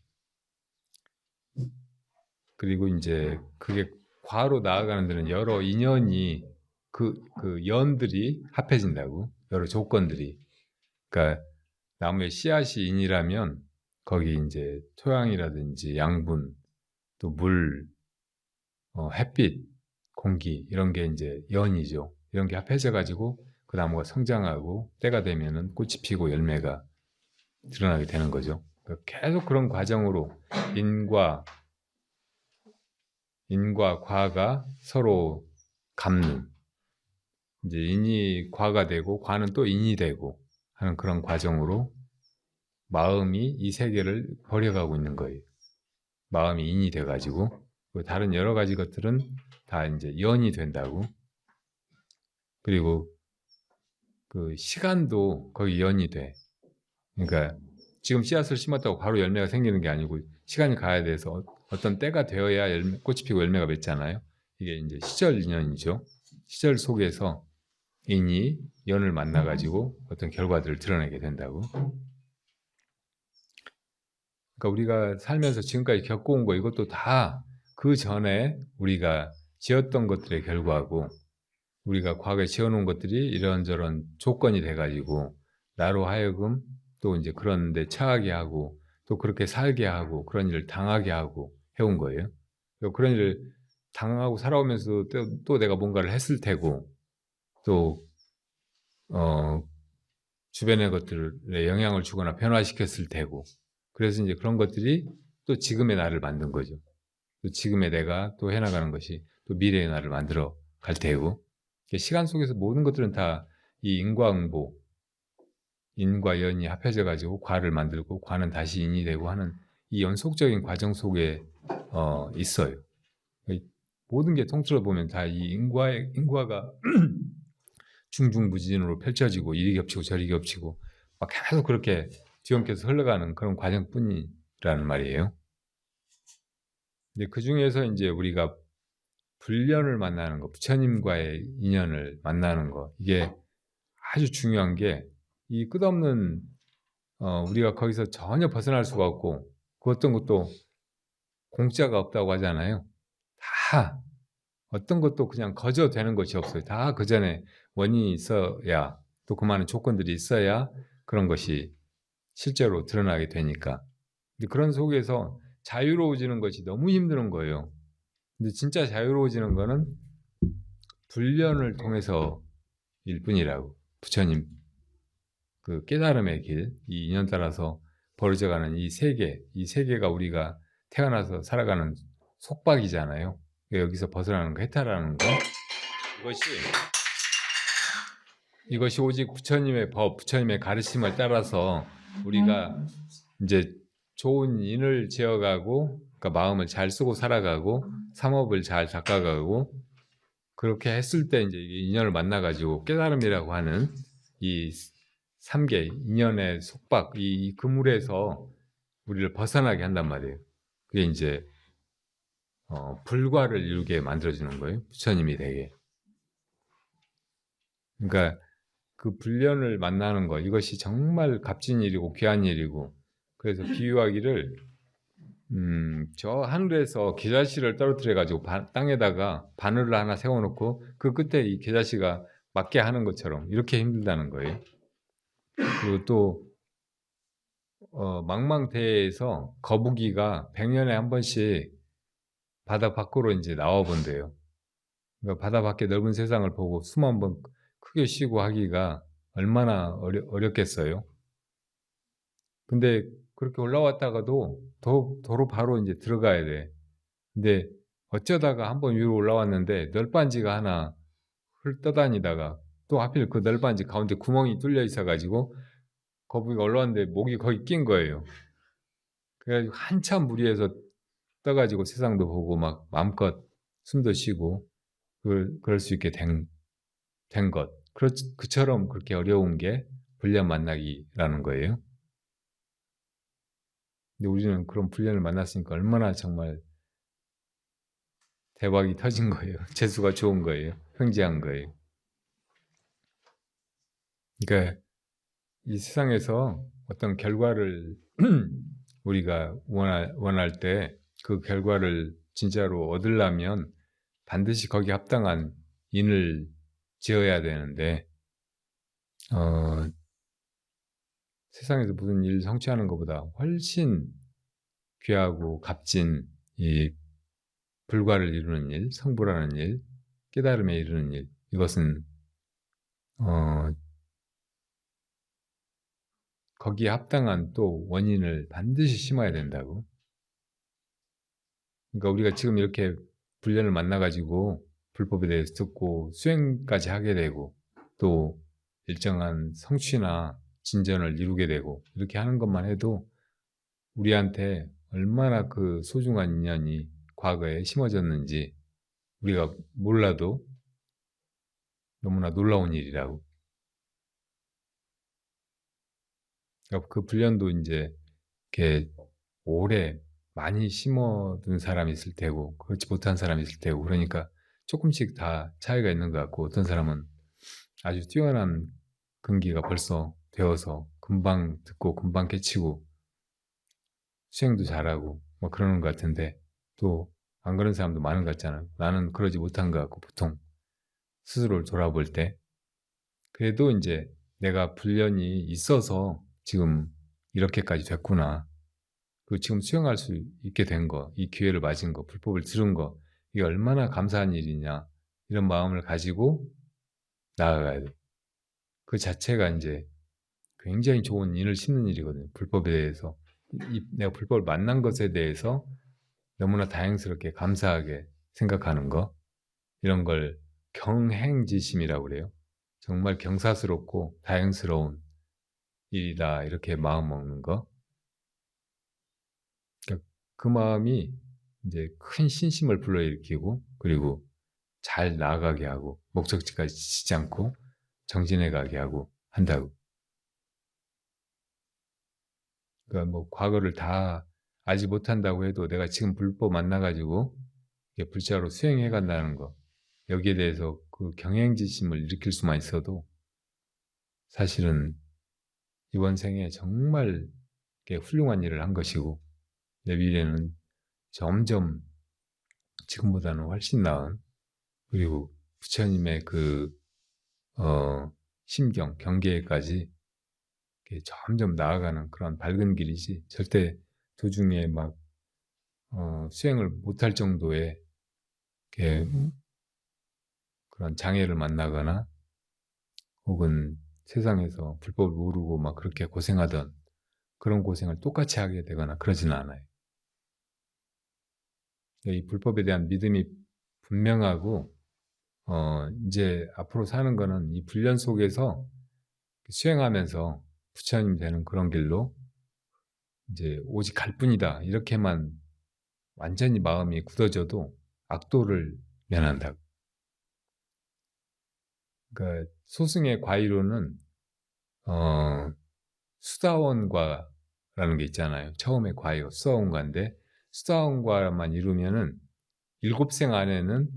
그리고 이제 그게 과로 나아가는 데는 여러 인연이 그 연들이 합해진다고. 여러 조건들이. 그러니까 나무의 씨앗이 인이라면 거기 이제 토양이라든지 양분, 또 물, 햇빛, 공기 이런 게 이제 연이죠. 이런 게 합해져 가지고 그 나무가 성장하고 때가 되면은 꽃이 피고 열매가 드러나게 되는 거죠. 그러니까 계속 그런 과정으로 인과 과가 서로 갚는 이제 인이 과가 되고 과는 또 인이 되고 하는 그런 과정으로 마음이 이 세계를 버려가고 있는 거예요. 마음이 인이 돼가지고 다른 여러 가지 것들은 다 이제 연이 된다고. 그리고 그 시간도 거기 연이 돼. 그러니까 지금 씨앗을 심었다고 바로 열매가 생기는 게 아니고 시간이 가야 돼서 어떤 때가 되어야 꽃이 피고 열매가 맺잖아요. 이게 이제 시절 인연이죠. 시절 속에서 인이 연을 만나가지고 어떤 결과들을 드러내게 된다고. 그러니까 우리가 살면서 지금까지 겪어온 거 이것도 다 그 전에 우리가 지었던 것들의 결과고 우리가 과거에 지어놓은 것들이 이런저런 조건이 돼가지고 나로 하여금 또 이제 그런 데 처하게 하고 또 그렇게 살게 하고 그런 일을 당하게 하고 해온 거예요. 그런 일을 당하고 살아오면서 또 내가 뭔가를 했을 테고 또 주변의 것들에 영향을 주거나 변화시켰을 테고 그래서 이제 그런 것들이 또 지금의 나를 만든 거죠. 또 지금의 내가 또 해나가는 것이 또 미래의 나를 만들어 갈 테고 시간 속에서 모든 것들은 다 이 인과응보 인과 연이 합해져 가지고 과를 만들고 과는 다시 인이 되고 하는 이 연속적인 과정 속에 있어요. 모든 게 통틀어 보면 다 이 인과가 중중무진으로 펼쳐지고 이리 겹치고 저리 겹치고 막 계속 그렇게 뒤엉켜서 흘러가는 그런 과정뿐이라는 말이에요. 근데 그 중에서 이제 우리가 불련을 만나는 거, 부처님과의 인연을 만나는 거, 이게 아주 중요한 게 이 끝없는 우리가 거기서 전혀 벗어날 수가 없고 그 어떤 것도 공짜가 없다고 하잖아요. 다 어떤 것도 그냥 거저 되는 것이 없어요. 다 그 전에 원인이 있어야 또 그 많은 조건들이 있어야 그런 것이 실제로 드러나게 되니까. 근데 그런 속에서 자유로워지는 것이 너무 힘든 거예요. 근데 진짜 자유로워지는 거는 불련을 통해서일 뿐이라고. 부처님 그 깨달음의 길, 이 인연 따라서 벌어져가는 이 세계가 우리가 태어나서 살아가는 속박이잖아요. 여기서 벗어나는 거, 해탈하는 거, 이것이 오직 부처님의 법, 부처님의 가르침을 따라서 우리가 이제 좋은 인을 지어가고, 그러니까 마음을 잘 쓰고 살아가고, 삼업을 잘 닦아가고, 그렇게 했을 때 이제 인연을 만나가지고 깨달음이라고 하는 이 3계 인연의 속박, 이 그물에서 우리를 벗어나게 한단 말이에요. 그게 이제 불과를 이루게 만들어주는 거예요. 부처님이 되게. 그러니까 그 불련을 만나는 거, 이것이 정말 값진 일이고 귀한 일이고, 그래서 비유하기를 저 하늘에서 겨자씨를 떨어뜨려 가지고 땅에다가 바늘을 하나 세워놓고 그 끝에 이 겨자씨가 맞게 하는 것처럼 이렇게 힘들다는 거예요. 그리고 또 망망대해에서 거북이가 100년에 한 번씩 바다 밖으로 이제 나와 본대요. 그러니까 바다 밖에 넓은 세상을 보고 숨 한번 크게 쉬고 하기가 얼마나 어렵겠어요. 근데 그렇게 올라왔다가도 도로 바로 이제 들어가야 돼. 근데 어쩌다가 한번 위로 올라왔는데 널빤지가 하나 떠다니다가 또 하필 그 널빤지 가운데 구멍이 뚫려 있어가지고 거북이가 올라왔는데 목이 거기 낀 거예요. 그래가지고 한참 무리해서 떠가지고 세상도 보고 막 마음껏 숨도 쉬고 그럴 수 있게 된 것. 그처럼 그렇게 어려운 게 불련 만나기라는 거예요. 근데 우리는 그런 불련을 만났으니까 얼마나 정말 대박이 터진 거예요. 재수가 좋은 거예요. 횡재한 거예요. 그러니까 이 세상에서 어떤 결과를 우리가 원할 때 그 결과를 진짜로 얻으려면 반드시 거기에 합당한 인을 지어야 되는데 세상에서 무슨 일 성취하는 것보다 훨씬 귀하고 값진 이 불과를 이루는 일, 성불하는 일, 깨달음에 이르는 일, 이것은 거기에 합당한 또 원인을 반드시 심어야 된다고. 그러니까 우리가 지금 이렇게 불련을 만나가지고 불법에 대해서 듣고 수행까지 하게 되고 또 일정한 성취나 진전을 이루게 되고 이렇게 하는 것만 해도 우리한테 얼마나 그 소중한 인연이 과거에 심어졌는지 우리가 몰라도 너무나 놀라운 일이라고. 그러니까 그 불련도 이제 이렇게 오래 많이 심어둔 사람이 있을 테고 그렇지 못한 사람이 있을 테고 그러니까 조금씩 다 차이가 있는 것 같고 어떤 사람은 아주 뛰어난 근기가 벌써 되어서 금방 듣고 금방 깨치고 수행도 잘하고 뭐 그러는 것 같은데 또 안 그런 사람도 많은 것 같잖아요. 나는 그러지 못한 것 같고 보통 스스로를 돌아볼 때 그래도 이제 내가 불련이 있어서 지금 이렇게까지 됐구나. 그리고 지금 수행할 수 있게 된 거, 이 기회를 맞은 거, 불법을 들은 거, 이게 얼마나 감사한 일이냐 이런 마음을 가지고 나아가야 돼. 그 자체가 이제 굉장히 좋은 인을 심는 일이거든요. 불법에 대해서 내가 불법을 만난 것에 대해서 너무나 다행스럽게 감사하게 생각하는 거, 이런 걸 경행지심이라고 그래요. 정말 경사스럽고 다행스러운 일이다 이렇게 마음 먹는 거. 그러니까 그 마음이 이제 큰 신심을 불러일으키고 그리고 잘 나아가게 하고 목적지까지 지치지 않고 정진해 가게 하고 한다고. 그러니까 뭐 과거를 다 알지 못한다고 해도 내가 지금 불법 만나가지고 이게 불자로 수행해 간다는 거, 여기에 대해서 그 경행지심을 일으킬 수만 있어도 사실은 이번 생에 정말 훌륭한 일을 한 것이고 내 미래는 점점 지금보다는 훨씬 나은, 그리고 부처님의 그 심경, 경계까지 점점 나아가는 그런 밝은 길이지, 절대 도중에 막 수행을 못할 정도의 그런 장애를 만나거나 혹은 세상에서 불법을 모르고 막 그렇게 고생하던 그런 고생을 똑같이 하게 되거나 그러지는 않아요. 이 불법에 대한 믿음이 분명하고 이제 앞으로 사는 거는 이 불련 속에서 수행하면서 부처님 되는 그런 길로 이제 오직 갈 뿐이다, 이렇게만 완전히 마음이 굳어져도 악도를 면한다고. 그러니까 소승의 과의로는 수다원과라는 게 있잖아요. 처음에 과의가 수다원과인데 수다원과만 이루면은 일곱생 안에는,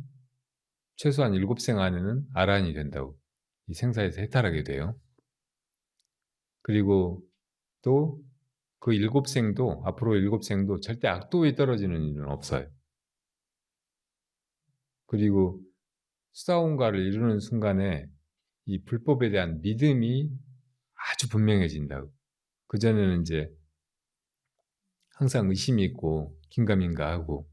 최소한 일곱생 안에는 아란이 된다고. 이 생사에서 해탈하게 돼요. 그리고 또 그 일곱생도, 앞으로 일곱생도 절대 악도에 떨어지는 일은 없어요. 그리고 수다원과를 이루는 순간에 이 불법에 대한 믿음이 아주 분명해진다고. 그전에는 이제 항상 의심이 있고 긴가민가하고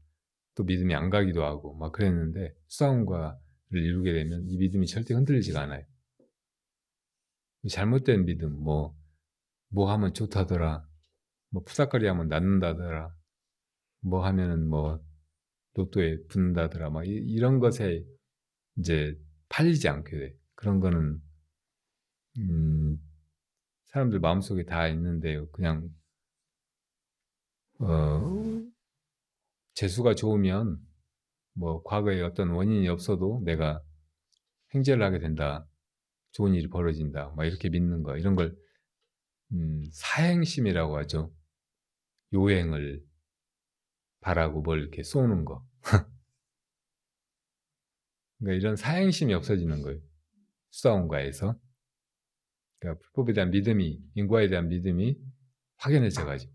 또 믿음이 안 가기도 하고 막 그랬는데, 수다원과를 이루게 되면 이 믿음이 절대 흔들리지가 않아요. 잘못된 믿음, 뭐 하면 좋다더라, 뭐 푸삭거리 하면 낫는다더라, 뭐 하면은 뭐 로또에 붙는다더라, 막 이런 것에 이제 팔리지 않게 돼. 그런 거는 사람들 마음속에 다 있는데요. 그냥 재수가 좋으면 뭐 과거에 어떤 원인이 없어도 내가 행제를 하게 된다, 좋은 일이 벌어진다, 막 이렇게 믿는 거, 이런 걸 사행심이라고 하죠. 요행을 바라고 뭘 이렇게 쏘는 거. 그러니까 이런 사행심이 없어지는 거예요. 수다원과에서. 그러니까 불법에 대한 믿음이, 인과에 대한 믿음이 확연해져 가지고.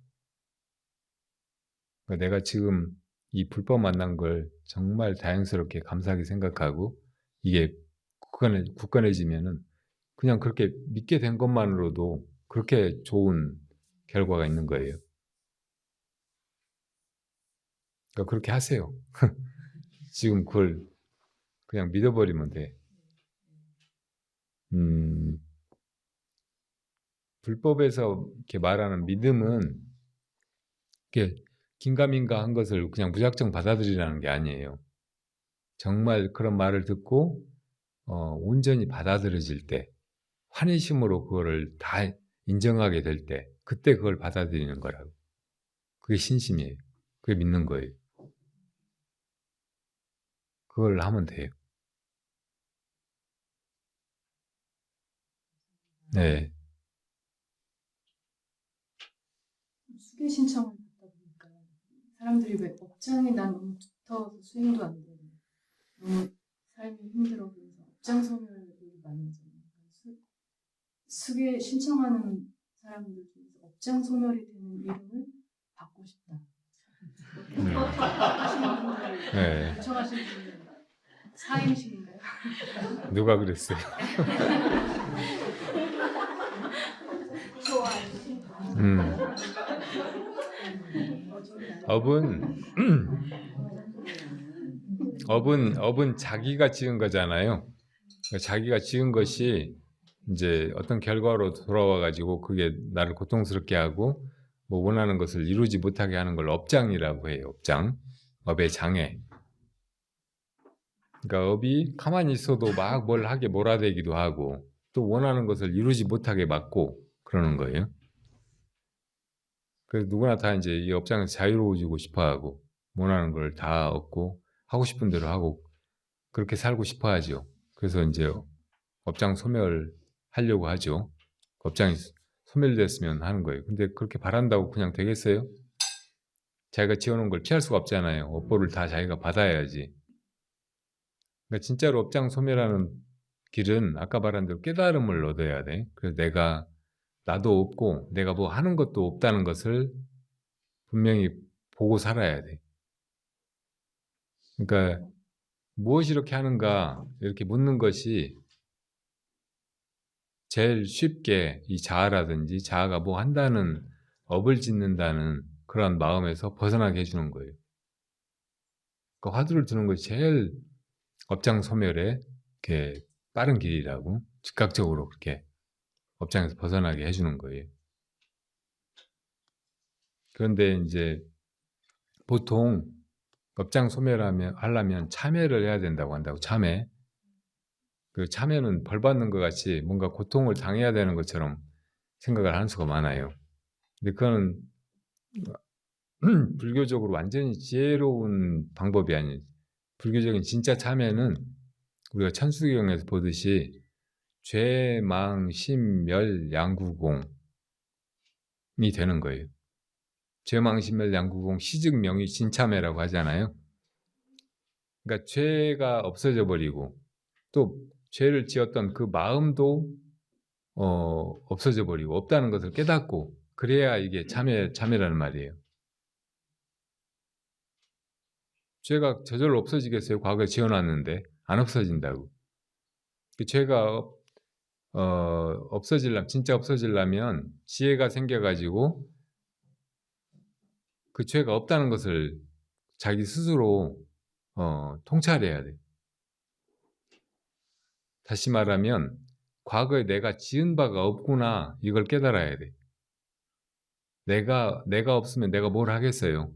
그러니까 내가 지금 이 불법 만난 걸 정말 다행스럽게 감사하게 생각하고 이게 굳건해지면은 그냥 그렇게 믿게 된 것만으로도 그렇게 좋은 결과가 있는 거예요. 그러니까 그렇게 하세요. 지금 그걸 그냥 믿어버리면 돼. 불법에서 이렇게 말하는 믿음은 이렇게 긴가민가 한 것을 그냥 무작정 받아들이라는 게 아니에요. 정말 그런 말을 듣고 온전히 받아들여질 때, 환희심으로 그거를 다 인정하게 될 때, 그때 그걸 받아들이는 거라고. 그게 신심이에요. 그게 믿는 거예요. 그걸 하면 돼요. 네. 수계 신청을 받다 보니까 사람들이 왜 업장이 난 너무 두터워서 수행도 안 되고 너무 삶이 힘들어 그래서 업장 소멸이 많아져요. 수계 신청하는 사람들 중에서 업장 소멸이 되는 이름을 받고 싶다. 하시는 분들, 네. 요청하시는 분들 사행신인가요? 누가 그랬어요? 업은 자기가 지은 거잖아요. 자기가 지은 것이 이제 어떤 결과로 돌아와 가지고 그게 나를 고통스럽게 하고 뭐 원하는 것을 이루지 못하게 하는 걸 업장이라고 해요. 업장, 업의 장애. 그러니까 업이 가만히 있어도 막 뭘 하게 몰아대기도 하고 또 원하는 것을 이루지 못하게 막고 그러는 거예요. 그래서 누구나 다 이제 이 업장에서 자유로워지고 싶어하고 원하는 걸 다 얻고 하고 싶은 대로 하고 그렇게 살고 싶어 하죠. 그래서 이제 업장 소멸하려고 하죠. 업장이 소멸됐으면 하는 거예요. 근데 그렇게 바란다고 그냥 되겠어요? 자기가 지어놓은 걸 피할 수가 없잖아요. 업보를 다 자기가 받아야지. 그러니까 진짜로 업장 소멸하는 길은 아까 말한 대로 깨달음을 얻어야 돼. 그래서 나도 없고 내가 뭐 하는 것도 없다는 것을 분명히 보고 살아야 돼. 그러니까 무엇이 이렇게 하는가 이렇게 묻는 것이 제일 쉽게 이 자아라든지 자아가 뭐 한다는 업을 짓는다는 그런 마음에서 벗어나게 해주는 거예요. 그러니까 화두를 두는 것이 제일 업장 소멸에 이렇게 빠른 길이라고 즉각적으로 그렇게 업장에서 벗어나게 해주는 거예요. 그런데 이제 보통 업장 소멸하려면 참회를 해야 된다고 한다고. 참회. 그 참회는 벌 받는 것 같이 뭔가 고통을 당해야 되는 것처럼 생각을 하는 수가 많아요. 근데 그거는 불교적으로 완전히 지혜로운 방법이 아니에요. 불교적인 진짜 참회는 우리가 천수경에서 보듯이 죄, 망, 심, 멸, 양구공이 되는 거예요. 죄, 망, 심, 멸, 양구공, 시즉 명의 진참회라고 하잖아요. 그러니까 죄가 없어져 버리고 또 죄를 지었던 그 마음도 없어져 버리고 없다는 것을 깨닫고 그래야 이게 참회라는 말이에요. 죄가 저절로 없어지겠어요? 과거에 지어놨는데 안 없어진다고. 그 죄가 진짜 없어지려면 지혜가 생겨가지고 그 죄가 없다는 것을 자기 스스로 통찰해야 돼. 다시 말하면 과거에 내가 지은 바가 없구나 이걸 깨달아야 돼. 내가 없으면 내가 뭘 하겠어요?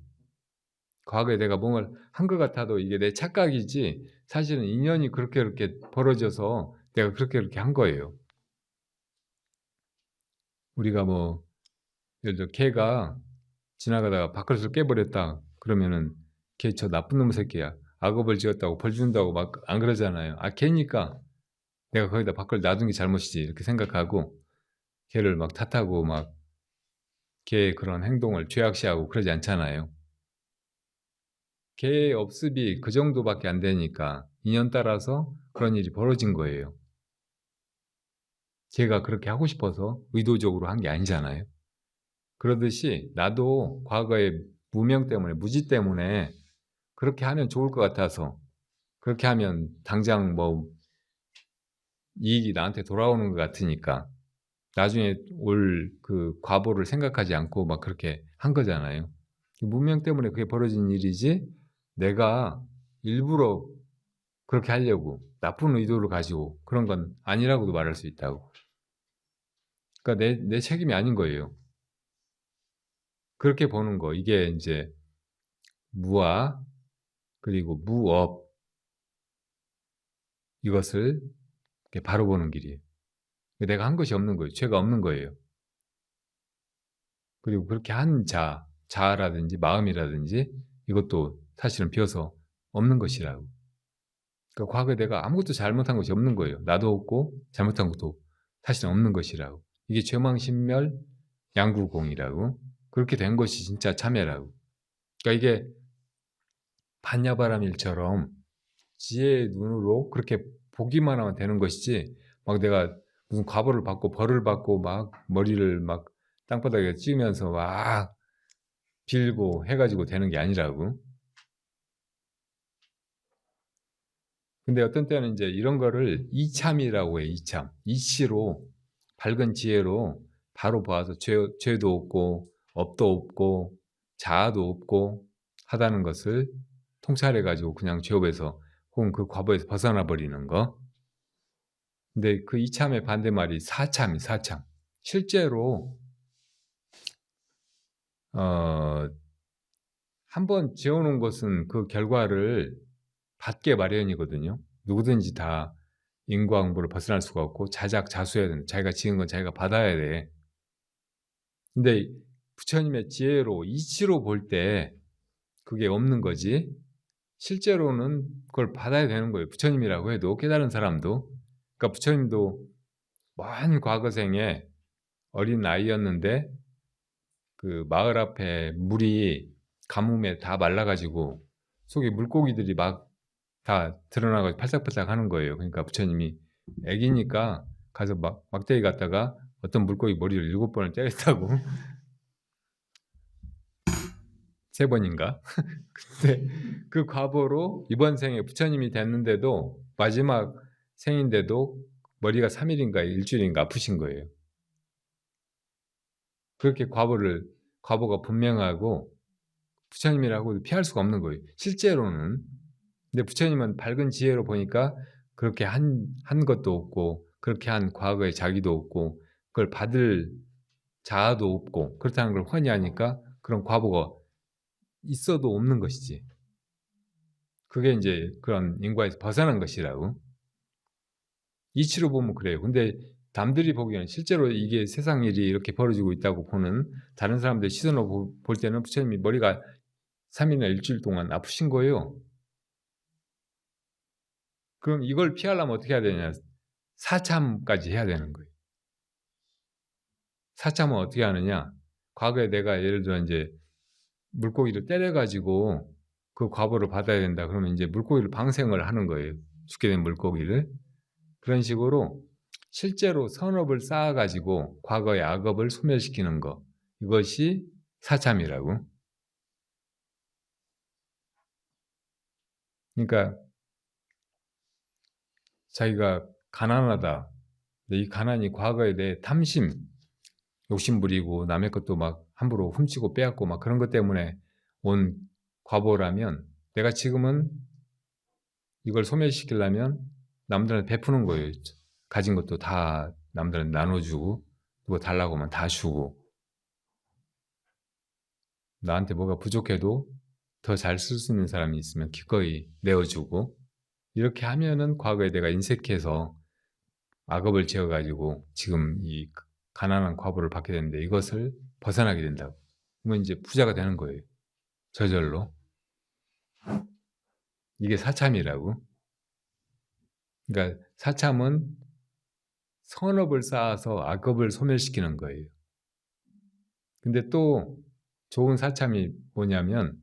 과거에 내가 뭔가를 한 것 같아도 이게 내 착각이지 사실은 인연이 그렇게 벌어져서 내가 그렇게 한 거예요. 우리가 뭐 예를 들어 개가 지나가다가 밥그릇을 깨버렸다 그러면은 걔 저 나쁜 놈 새끼야 악업을 지었다고 벌 준다고 막 안 그러잖아요. 아 걔니까 내가 거기다 밥그릇 놔둔 게 잘못이지 이렇게 생각하고 걔를 막 탓하고 막 걔의 그런 행동을 죄악시하고 그러지 않잖아요. 걔의 업습이 그 정도밖에 안 되니까 인연 따라서 그런 일이 벌어진 거예요. 걔가 그렇게 하고 싶어서 의도적으로 한 게 아니잖아요. 그러듯이 나도 과거의 무명 때문에 무지 때문에 그렇게 하면 좋을 것 같아서 그렇게 하면 당장 뭐 이익이 나한테 돌아오는 것 같으니까 나중에 올 그 과보를 생각하지 않고 막 그렇게 한 거잖아요. 무명 때문에 그게 벌어진 일이지 내가 일부러 그렇게 하려고 나쁜 의도를 가지고 그런 건 아니라고도 말할 수 있다고. 그러니까 내 책임이 아닌 거예요. 그렇게 보는 거. 이게 이제 무아 그리고 무업 이것을 이렇게 바로 보는 길이에요. 내가 한 것이 없는 거예요. 죄가 없는 거예요. 그리고 그렇게 한 자아라든지 마음이라든지 이것도 사실은 비어서 없는 것이라고. 그러니까 과거에 내가 아무것도 잘못한 것이 없는 거예요. 나도 없고 잘못한 것도 사실은 없는 것이라고. 이게 죄망신멸 양구공이라고. 그렇게 된 것이 진짜 참회라고. 그러니까 이게 반야바라밀처럼 지혜의 눈으로 그렇게 보기만 하면 되는 것이지 막 내가 무슨 과보를 받고 벌을 받고 막 머리를 막 땅바닥에 찌면서 막 빌고 해가지고 되는 게 아니라고. 근데 어떤 때는 이제 이런 거를 이참이라고 해. 이치로 밝은 지혜로 바로 봐서 죄도 없고 업도 없고 자아도 없고 하다는 것을 통찰해가지고 그냥 죄업에서 혹은 그 과보에서 벗어나 버리는 거. 근데 그 이참의 반대말이 사참. 실제로 한번 지어놓은 것은 그 결과를 받게 마련이거든요. 누구든지 다 인과응보를 벗어날 수가 없고 자작자수해야 된다. 자기가 지은 건 자기가 받아야 돼. 근데 부처님의 지혜로 이치로 볼 때 그게 없는 거지. 실제로는 그걸 받아야 되는 거예요. 부처님이라고 해도 깨달은 사람도. 그러니까 부처님도 먼 과거생에 어린 아이였는데 그 마을 앞에 물이 가뭄에 다 말라가지고 속에 물고기들이 막 다 드러나가지고 팔짝팔짝 하는 거예요. 그러니까 부처님이 애기니까 가서 막대기 갔다가 어떤 물고기 머리를 7번을 때렸다고. 3번인가? 근데 그 과보로 이번 생에 부처님이 됐는데도 마지막 생인데도 머리가 3일인가 일주일인가 아프신 거예요. 그렇게 과보가 분명하고 부처님이라고 피할 수가 없는 거예요. 실제로는. 근데 부처님은 밝은 지혜로 보니까 그렇게 한 것도 없고 그렇게 한 과거의 자기도 없고 그걸 받을 자아도 없고 그렇다는 걸 훤히 아니까 그런 과보가 있어도 없는 것이지. 그게 이제 그런 인과에서 벗어난 것이라고. 이치로 보면 그래요. 근데 남들이 보기에는 실제로 이게 세상 일이 이렇게 벌어지고 있다고 보는 다른 사람들 시선으로 볼 때는 부처님이 머리가 3일이나 일주일 동안 아프신 거예요. 그럼 이걸 피하려면 어떻게 해야 되냐? 사참까지 해야 되는 거예요. 사참은 어떻게 하느냐? 과거에 내가 예를 들어 이제 물고기를 때려가지고 그 과보를 받아야 된다. 그러면 이제 물고기를 방생을 하는 거예요. 죽게 된 물고기를. 그런 식으로 실제로 선업을 쌓아가지고 과거의 악업을 소멸시키는 것. 이것이 사참이라고. 그러니까 자기가 가난하다. 근데 이 가난이 과거에 대해 탐심, 욕심 부리고 남의 것도 막 함부로 훔치고 빼앗고 막 그런 것 때문에 온 과보라면 내가 지금은 이걸 소멸시키려면 남들한테 베푸는 거예요. 가진 것도 다 남들한테 나눠주고 누가 달라고 하면 다 주고 나한테 뭐가 부족해도 더 잘 쓸 수 있는 사람이 있으면 기꺼이 내어주고 이렇게 하면은 과거에 내가 인색해서 악업을 지어가지고 지금 이 가난한 과보를 받게 되는데 이것을 벗어나게 된다고. 그러면 이제 부자가 되는 거예요. 저절로. 이게 사참이라고. 그러니까 사참은 선업을 쌓아서 악업을 소멸시키는 거예요. 근데 또 좋은 사참이 뭐냐면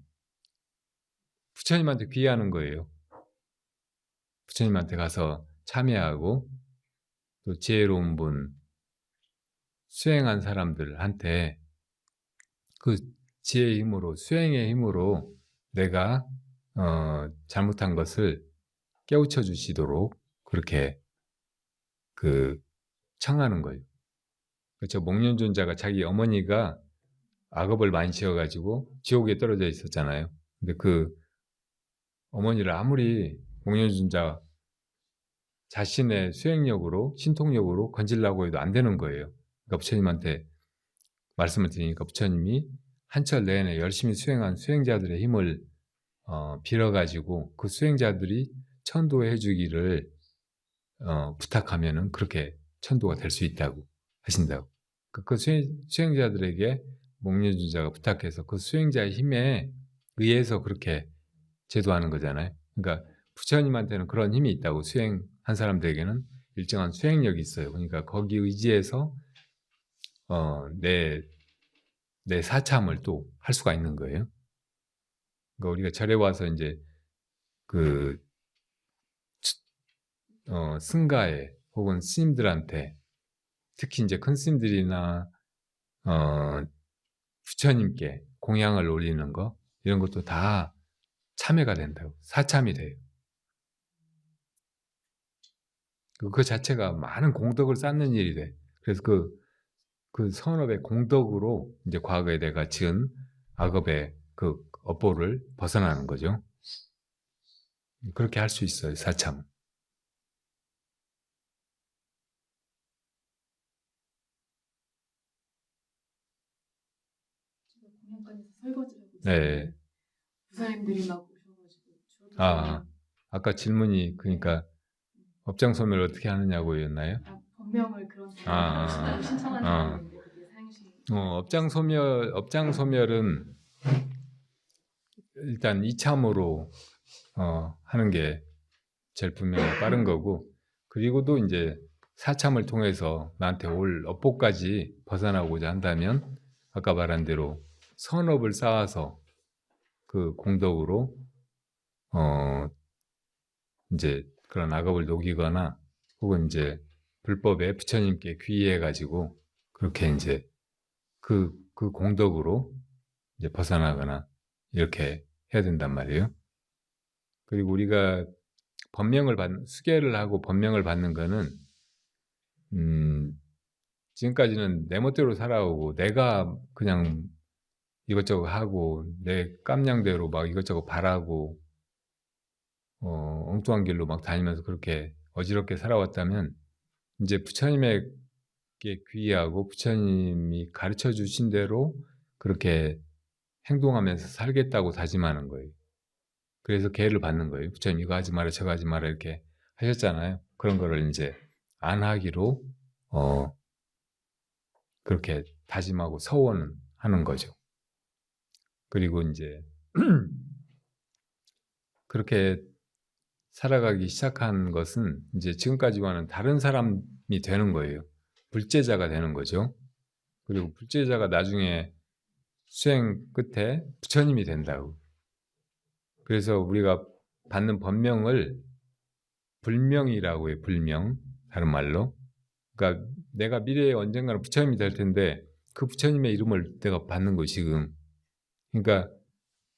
부처님한테 귀의하는 거예요. 부처님한테 가서 참여하고 또 지혜로운 분, 수행한 사람들한테 그 지혜의 힘으로, 수행의 힘으로 내가 잘못한 것을 깨우쳐 주시도록 그렇게 청하는 거예요. 그렇죠. 목련존자가 자기 어머니가 악업을 많이 지어가지고 지옥에 떨어져 있었잖아요. 근데 그 어머니를 아무리 목련존자 자신의 수행력으로, 신통력으로 건지려고 해도 안 되는 거예요. 그러니까 부처님한테 말씀을 드리니까 부처님이 한철 내내 열심히 수행한 수행자들의 힘을 빌어가지고 그 수행자들이 천도해 주기를 부탁하면은 그렇게 천도가 될 수 있다고 하신다고. 그 수행자들에게 목련존자가 부탁해서 그 수행자의 힘에 의해서 그렇게 제도하는 거잖아요. 그러니까 부처님한테는 그런 힘이 있다고. 수행한 사람들에게는 일정한 수행력이 있어요. 그러니까 거기 의지해서 내 사참을 또 할 수가 있는 거예요. 그러니까 우리가 절에 와서 이제 승가에 혹은 스님들한테 특히 이제 큰 스님들이나 부처님께 공양을 올리는 거 이런 것도 다 참회가 된다고. 사참이 돼요. 그 자체가 많은 공덕을 쌓는 일이 돼. 그래서 그 선업의 공덕으로 이제 과거에 내가 지은 악업의 그 업보를 벗어나는 거죠. 그렇게 할 수 있어요, 사참. 제가 공연관에서 설거지를 하고 네. 있었는데 부사님들이 막 오셔가지고 아까 질문이 그러니까 업장 소멸을 어떻게 하느냐고였나요? 법명을 그런 사람을 신청하는 건데 그게 사행시 업장 소멸은 일단 이참으로 하는 게 제일 분명히 빠른 거고, 그리고 또 이제 사참을 통해서 나한테 올 업보까지 벗어나고자 한다면 아까 말한 대로 선업을 쌓아서 그 공덕으로 이제 그런 악업을 녹이거나 혹은 이제 불법에 부처님께 귀의해 가지고 그렇게 이제 그 공덕으로 이제 벗어나거나 이렇게 해야 된단 말이에요. 그리고 우리가 수계를 하고 법명을 받는 거는 지금까지는 내 멋대로 살아오고 내가 그냥 이것저것 하고 내 깜냥대로 막 이것저것 바라고 엉뚱한 길로 막 다니면서 그렇게 어지럽게 살아왔다면 이제 부처님에게 귀의하고 부처님이 가르쳐 주신 대로 그렇게 행동하면서 살겠다고 다짐하는 거예요. 그래서 계를 받는 거예요. 부처님 이거 하지 마라 저거 하지 마라 이렇게 하셨잖아요. 그런 거를 이제 안 하기로 그렇게 다짐하고 서원은 하는 거죠. 그리고 이제 그렇게 살아가기 시작한 것은 이제 지금까지와는 다른 사람이 되는 거예요. 불제자가 되는 거죠. 그리고 불제자가 나중에 수행 끝에 부처님이 된다고. 그래서 우리가 받는 법명을 불명이라고 해요. 불명. 다른 말로. 그러니까 내가 미래에 언젠가는 부처님이 될 텐데 그 부처님의 이름을 내가 받는 거예요. 지금. 그러니까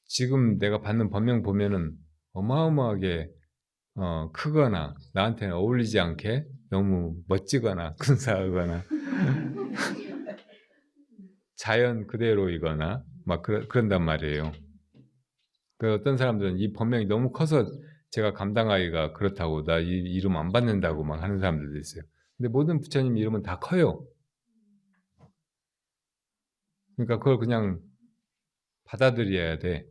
지금 내가 받는 법명 보면은 어마어마하게 크거나 나한테는 어울리지 않게 너무 멋지거나 근사하거나 자연 그대로이거나 막 그런단 말이에요. 그 어떤 사람들은 이 법명이 너무 커서 제가 감당하기가 그렇다고 나 이 이름 안 받는다고 막 하는 사람들도 있어요. 근데 모든 부처님 이름은 다 커요. 그러니까 그걸 그냥 받아들여야 돼.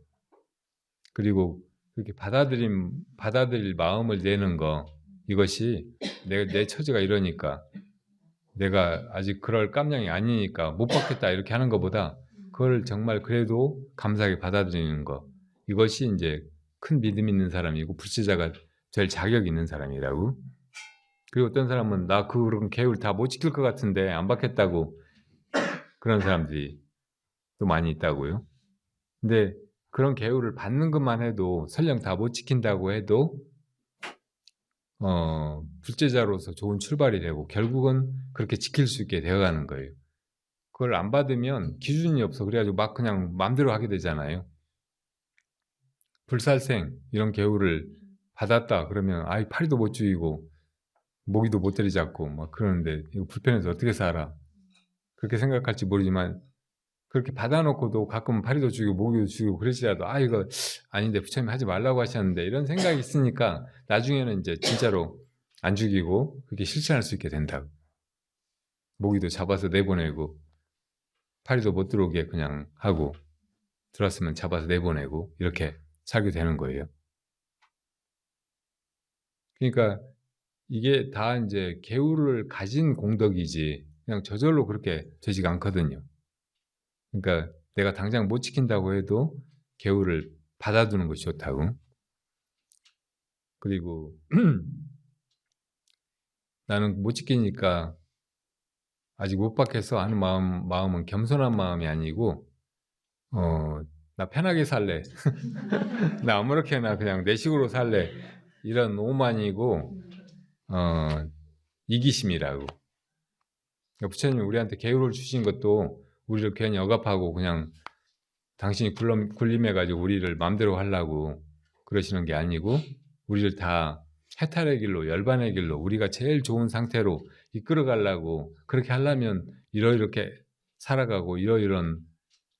그리고 그렇게 받아들일 마음을 내는 거, 이것이 내 처지가 이러니까 내가 아직 그럴 깜냥이 아니니까 못 받겠다 이렇게 하는 것보다 그걸 정말 그래도 감사하게 받아들이는 거, 이것이 이제 큰 믿음 있는 사람이고 불제자가 될 자격 있는 사람이라고. 그리고 어떤 사람은 나 그런 계율 다 못 지킬 것 같은데 안 받겠다고 그런 사람들이 또 많이 있다고요. 근데 그런 계율을 받는 것만 해도 설령 다 못 지킨다고 해도 불제자로서 좋은 출발이 되고 결국은 그렇게 지킬 수 있게 되어가는 거예요. 그걸 안 받으면 기준이 없어. 그래가지고 막 그냥 마음대로 하게 되잖아요. 불살생 이런 계율을 받았다 그러면 아이 파리도 못 죽이고 모기도 못 때리잡고 막 그러는데 이거 불편해서 어떻게 살아? 그렇게 생각할지 모르지만 그렇게 받아놓고도 가끔은 파리도 죽이고 모기도 죽이고 그러시라도 아 이거 아닌데 부처님이 하지 말라고 하셨는데 이런 생각이 있으니까 나중에는 이제 진짜로 안 죽이고 그렇게 실천할 수 있게 된다고. 모기도 잡아서 내보내고 파리도 못 들어오게 그냥 하고 들어왔으면 잡아서 내보내고 이렇게 살게 되는 거예요. 그러니까 이게 다 이제 계율을 가진 공덕이지 그냥 저절로 그렇게 되지가 않거든요. 그러니까 내가 당장 못 지킨다고 해도 계율을 받아두는 것이 좋다고. 그리고 나는 못 지키니까 아직 못 받겠어 하는 마음은 겸손한 마음이 아니고 나 편하게 살래. 나 아무렇게나 그냥 내 식으로 살래. 이런 오만이고 이기심이라고. 그러니까 부처님이 우리한테 계율을 주신 것도 우리를 괜히 억압하고 그냥 당신이 굴림해가지고 우리를 마음대로 하려고 그러시는 게 아니고 우리를 다 해탈의 길로 열반의 길로 우리가 제일 좋은 상태로 이끌어 가려고 그렇게 하려면 이렇게 살아가고 이런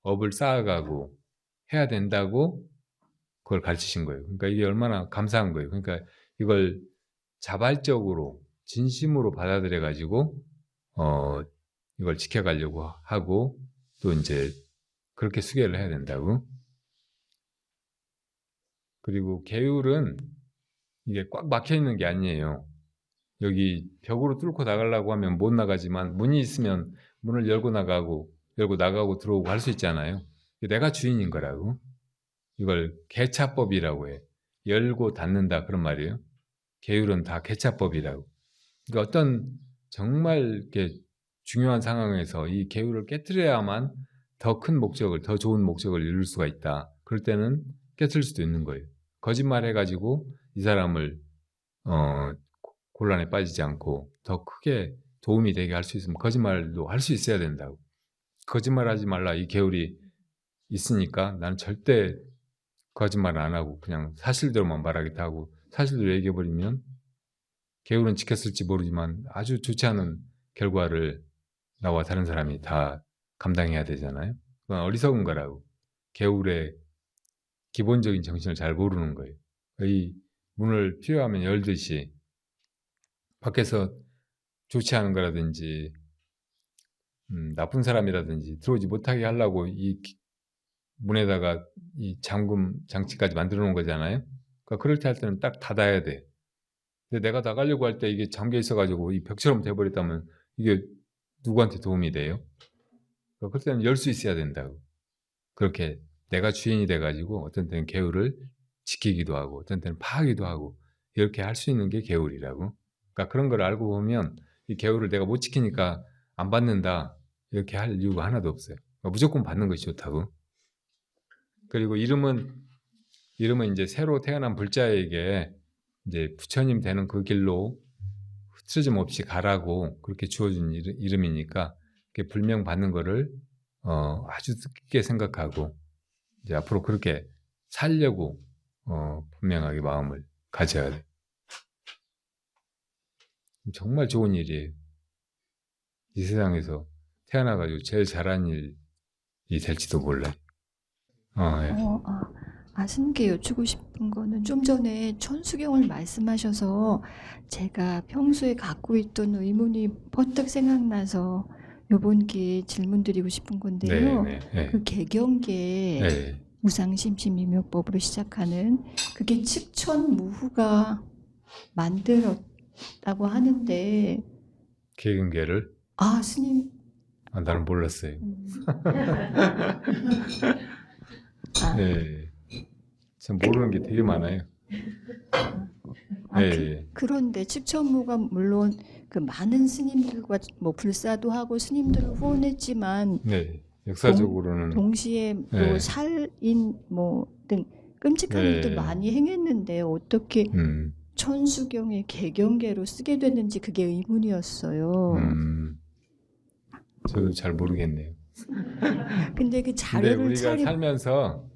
업을 쌓아가고 해야 된다고 그걸 가르치신 거예요. 그러니까 이게 얼마나 감사한 거예요. 그러니까 이걸 자발적으로 진심으로 받아들여 가지고 이걸 지켜가려고 하고 또 이제 그렇게 수계를 해야 된다고. 그리고 계율은 이게 꽉 막혀 있는 게 아니에요. 여기 벽으로 뚫고 나가려고 하면 못 나가지만 문이 있으면 문을 열고 나가고 들어오고 할 수 있잖아요. 내가 주인인 거라고. 이걸 개차법이라고 해. 열고 닫는다 그런 말이에요. 계율은 다 개차법이라고. 그러니까 어떤 정말 이렇게 중요한 상황에서 이 계율을 깨뜨려야만 더 큰 목적을, 더 좋은 목적을 이룰 수가 있다. 그럴 때는 깨뜨릴 수도 있는 거예요. 거짓말 해가지고 이 사람을 곤란에 빠지지 않고 더 크게 도움이 되게 할 수 있으면 거짓말도 할 수 있어야 된다고. 거짓말하지 말라 이 계율이 있으니까 나는 절대 거짓말 안 하고 그냥 사실대로만 말하겠다 하고 사실대로 얘기해버리면 계율은 지켰을지 모르지만 아주 좋지 않은 결과를 나와 다른 사람이 다 감당해야 되잖아요. 그건 어리석은 거라고. 계율의 기본적인 정신을 잘 모르는 거예요. 이 문을 필요하면 열듯이 밖에서 좋지 않은 거라든지 나쁜 사람이라든지 들어오지 못하게 하려고 이 문에다가 이 잠금 장치까지 만들어 놓은 거잖아요. 그러니까 그럴 때 할 때는 딱 닫아야 돼. 근데 내가 나가려고 할 때 이게 잠겨 있어가지고 이 벽처럼 돼버렸다면 이게 누구한테 도움이 돼요? 그러니까 그럴 때는 열 수 있어야 된다고. 그렇게 내가 주인이 돼가지고 어떤 때는 계율을 지키기도 하고 어떤 때는 파하기도 하고 이렇게 할 수 있는 게 계율이라고. 그러니까 그런 걸 알고 보면 이 계율을 내가 못 지키니까 안 받는다 이렇게 할 이유가 하나도 없어요. 그러니까 무조건 받는 것이 좋다고. 그리고 이름은 이제 새로 태어난 불자에게 이제 부처님 되는 그 길로 흐트러짐 없이 가라고 그렇게 주어진 이름이니까 불명 받는 거를 아주 뜻깊게 생각하고 이제 앞으로 그렇게 살려고 분명하게 마음을 가져야 돼. 정말 좋은 일이에요. 이 세상에서 태어나가지고 제일 잘한 일이 될지도 몰라요. 예. 아스님께 여쭈고 싶은 거는 좀 전에 천수경을 말씀하셔서 제가 평소에 갖고 있던 의문이 퍼뜩 생각나서 요번 기회에 질문 드리고 싶은 건데요. 그 개경계 네. 무상심심이묘법으로 시작하는 그게 측천무후가 만들었다고 하는데 개근계를 스님 나는 몰랐어요. 네. 참 모르는 게 되게 많아요. 그런데 측천무가 물론 그 많은 스님들과 뭐 불사도 하고 스님들을 후원했지만 네. 역사적으로는 동시에 또 살인 뭐 등 끔찍한 일도 많이 행했는데 어떻게 천수경의 개경계로 쓰게 됐는지 그게 의문이었어요. 저도 잘 모르겠네요. 근데 그 근데 자료를 우리가 살면서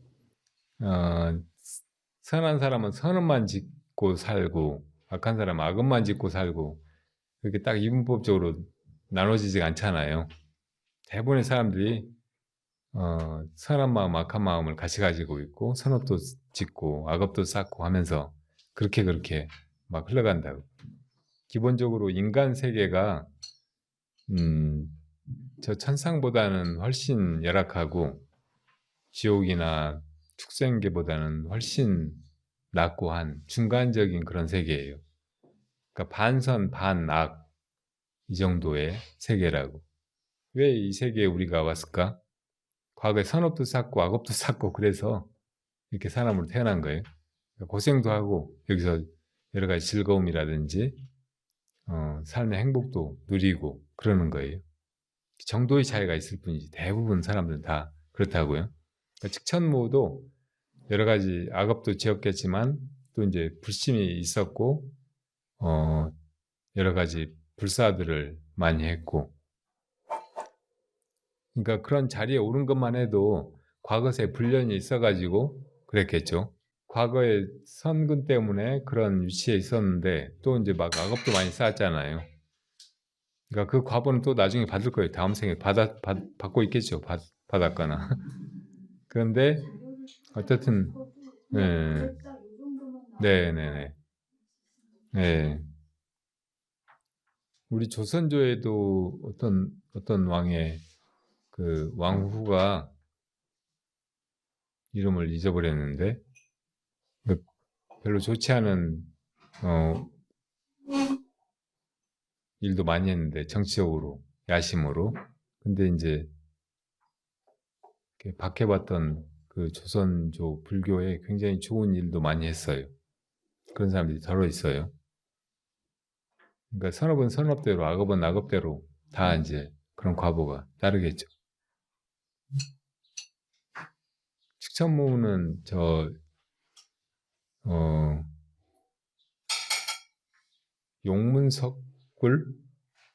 선한 사람은 선언만 짓고 살고 악한 사람은 악업만 짓고 살고 그렇게 딱 이분법적으로 나눠지지 않잖아요. 대부분의 사람들이 선한 마음, 악한 마음을 같이 가지고 있고 선업도 짓고 악업도 쌓고 하면서 그렇게 막 흘러간다고. 기본적으로 인간 세계가 저 천상보다는 훨씬 열악하고 지옥이나 축생계보다는 훨씬 낮고 한 중간적인 그런 세계예요. 그러니까 반선 반악 이 정도의 세계라고. 왜 이 세계에 우리가 왔을까? 과거에 선업도 쌓고 악업도 쌓고 그래서 이렇게 사람으로 태어난 거예요. 그러니까 고생도 하고 여기서 여러 가지 즐거움이라든지 삶의 행복도 누리고 그러는 거예요. 정도의 차이가 있을 뿐이지 대부분 사람들은 다 그렇다고요. 그러니까 측천무도 여러 가지 악업도 지었겠지만 또 이제 불심이 있었고 여러 가지 불사들을 많이 했고 그러니까 그런 자리에 오른 것만 해도 과거에 불련이 있어가지고 그랬겠죠. 과거의 선근 때문에 그런 위치에 있었는데 또 이제 막 악업도 많이 쌓았잖아요. 그러니까 그 과보는 또 나중에 받을 거예요. 다음 생에 받고 있겠죠. 받았거나. 그런데 어쨌든 네네네. 우리 조선조에도 어떤 왕의 그 왕후가 이름을 잊어버렸는데 별로 좋지 않은 일도 많이 했는데 정치적으로 야심으로. 근데 이제 박해받던 그 조선조 불교에 굉장히 좋은 일도 많이 했어요. 그런 사람들이 더러 있어요. 그러니까 선업은 선업대로, 악업은 악업대로 다 이제 그런 과보가 따르겠죠. 축천무는 용문석굴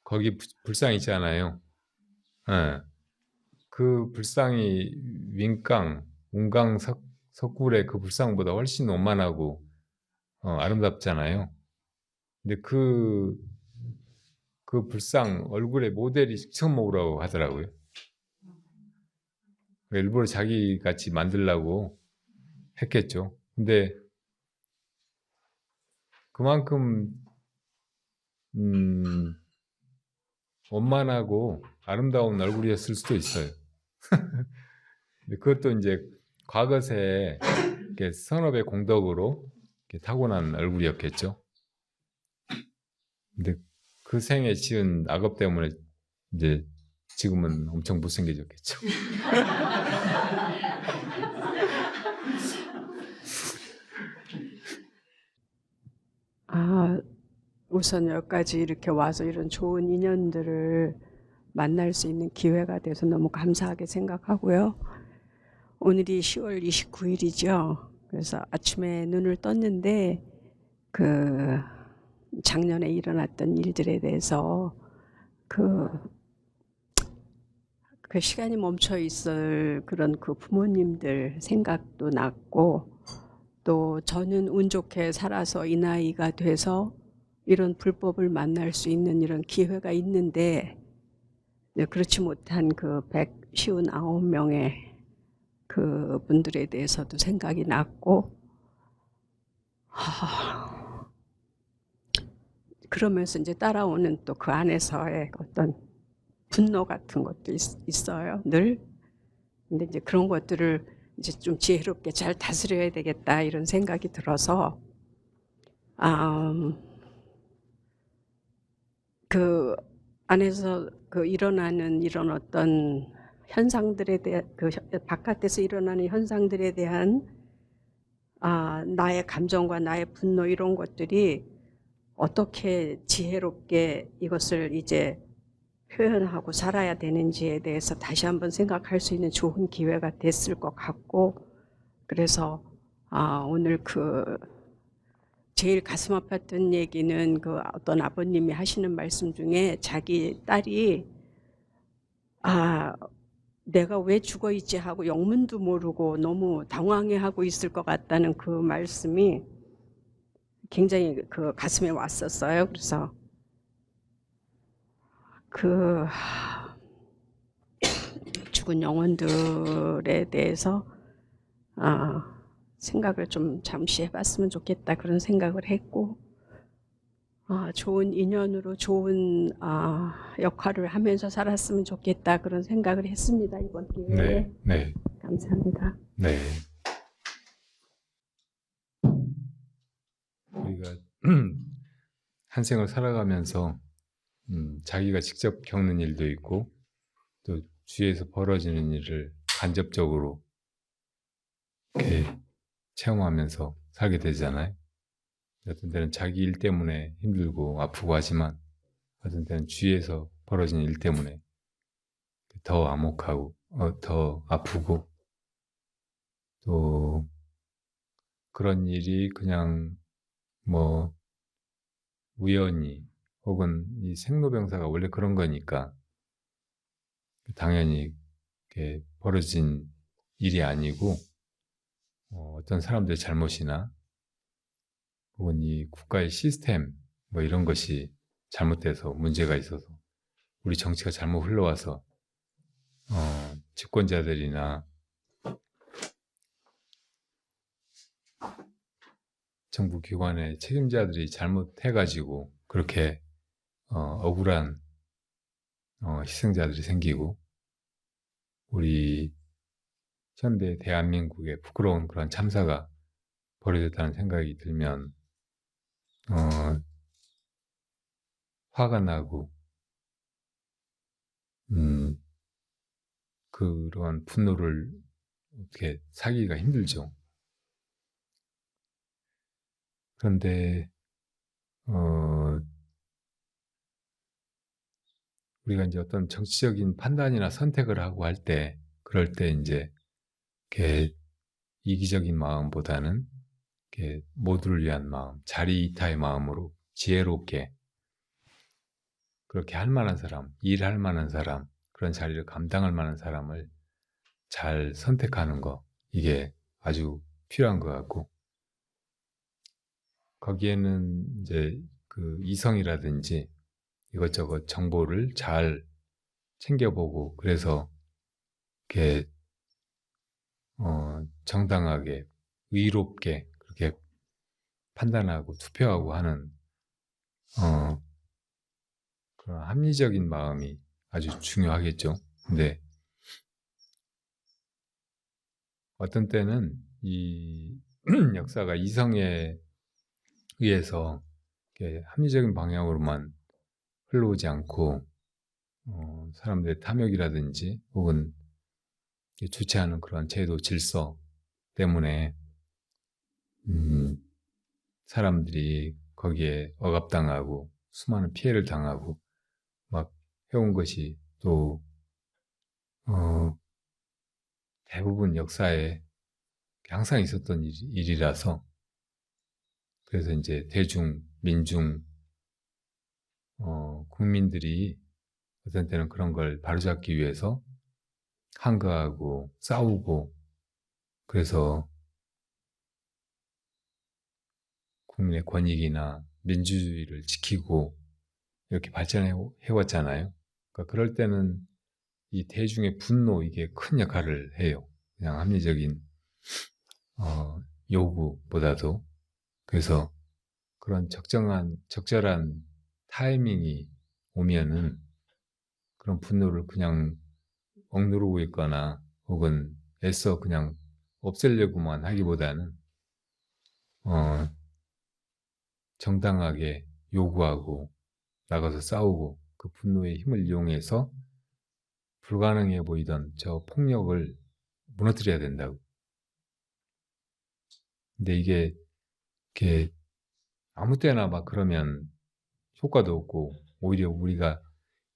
거기 불상 있잖아요. 예. 그 불상이 윙강, 운강 석굴의 그 불상보다 훨씬 원만하고 아름답잖아요. 근데 그 불상 얼굴의 모델이 식천모라고 하더라고요. 일부러 자기 같이 만들려고 했겠죠. 근데 그만큼 원만하고 아름다운 얼굴이었을 수도 있어요. 근데 그것도 이제 과거세 이렇게 선업의 공덕으로 이렇게 타고난 얼굴이었겠죠. 근데 그 생에 지은 악업 때문에 이제 지금은 엄청 못생겨졌겠죠. 우선 여기까지 이렇게 와서 이런 좋은 인연들을 만날 수 있는 기회가 돼서 너무 감사하게 생각하고요. 오늘이 10월 29일이죠. 그래서 아침에 눈을 떴는데 그 작년에 일어났던 일들에 대해서 그 시간이 멈춰 있을 그런 그 부모님들 생각도 났고, 또 저는 운 좋게 살아서 이 나이가 돼서 이런 불법을 만날 수 있는 이런 기회가 있는데, 그렇지 못한 그 159명의 그 분들에 대해서도 생각이 났고, 그러면서 이제 따라오는 또 그 안에서의 어떤 분노 같은 것도 있어요, 늘. 근데 이제 그런 것들을 이제 좀 지혜롭게 잘 다스려야 되겠다 이런 생각이 들어서 그 안에서 그 일어나는 이런 어떤 현상들에 대한 그 바깥에서 일어나는 현상들에 대한 나의 감정과 나의 분노 이런 것들이 어떻게 지혜롭게 이것을 이제 표현하고 살아야 되는지에 대해서 다시 한번 생각할 수 있는 좋은 기회가 됐을 것 같고, 그래서 오늘 그 제일 가슴 아팠던 얘기는 그 어떤 아버님이 하시는 말씀 중에 자기 딸이 내가 왜 죽어 있지 하고 영문도 모르고 너무 당황해하고 있을 것 같다는 그 말씀이 굉장히 그 가슴에 왔었어요. 그래서 그 죽은 영혼들에 대해서 생각을 좀 잠시 해봤으면 좋겠다 그런 생각을 했고, 좋은 인연으로 좋은 역할을 하면서 살았으면 좋겠다 그런 생각을 했습니다, 이번 기회에. 네, 네, 감사합니다. 네. 우리가 한 생을 살아가면서 자기가 직접 겪는 일도 있고 또 주위에서 벌어지는 일을 간접적으로 이렇게 체험하면서 살게 되잖아요. 어떤 때는 자기 일 때문에 힘들고 아프고 하지만 어떤 때는 주위에서 벌어지는 일 때문에 더 암흑하고 더 아프고, 또 그런 일이 그냥 뭐 우연히 혹은 이 생로병사가 원래 그런 거니까 당연히 이렇게 벌어진 일이 아니고 어떤 사람들의 잘못이나 혹은 이 국가의 시스템 뭐 이런 것이 잘못돼서 문제가 있어서 우리 정치가 잘못 흘러와서 집권자들이나 정부 기관의 책임자들이 잘못해가지고 그렇게 억울한 희생자들이 생기고 우리 현대 대한민국의 부끄러운 그런 참사가 벌어졌다는 생각이 들면 화가 나고 그런 분노를 어떻게 사기가 힘들죠. 그런데 우리가 이제 어떤 정치적인 판단이나 선택을 하고 할 때, 그럴 때 이제 이렇게 이기적인 마음보다는 이렇게 모두를 위한 마음, 자리이타의 마음으로 지혜롭게 그렇게 할 만한 사람, 일할 만한 사람, 그런 자리를 감당할 만한 사람을 잘 선택하는 거, 이게 아주 필요한 것 같고, 거기에는 이제 그 이성이라든지 이것저것 정보를 잘 챙겨보고, 그래서 이렇게 정당하게, 의롭게 그렇게 판단하고 투표하고 하는 그런 합리적인 마음이 아주 중요하겠죠. 근데 어떤 때는 이 역사가 이성에 의해서 이렇게 합리적인 방향으로만 흘러오지 않고 사람들의 탐욕이라든지 혹은 좋지 않은 그런 제도 질서 때문에 사람들이 거기에 억압당하고 수많은 피해를 당하고 막 해온 것이 또 대부분 역사에 항상 있었던 일이라서, 그래서 이제 대중, 민중, 국민들이 어떤 때는 그런 걸 바로잡기 위해서 항거하고 싸우고, 그래서 국민의 권익이나 민주주의를 지키고 이렇게 발전해 왔잖아요. 그러니까 그럴 때는 이 대중의 분노, 이게 큰 역할을 해요. 그냥 합리적인 요구보다도. 그래서 그런 적절한 타이밍이 오면은 그런 분노를 그냥 억누르고 있거나 혹은 애써 그냥 없애려고만 하기보다는 정당하게 요구하고 나가서 싸우고 그 분노의 힘을 이용해서 불가능해 보이던 저 폭력을 무너뜨려야 된다고. 근데 이게 이렇게 아무 때나 막 그러면 효과도 없고 오히려 우리가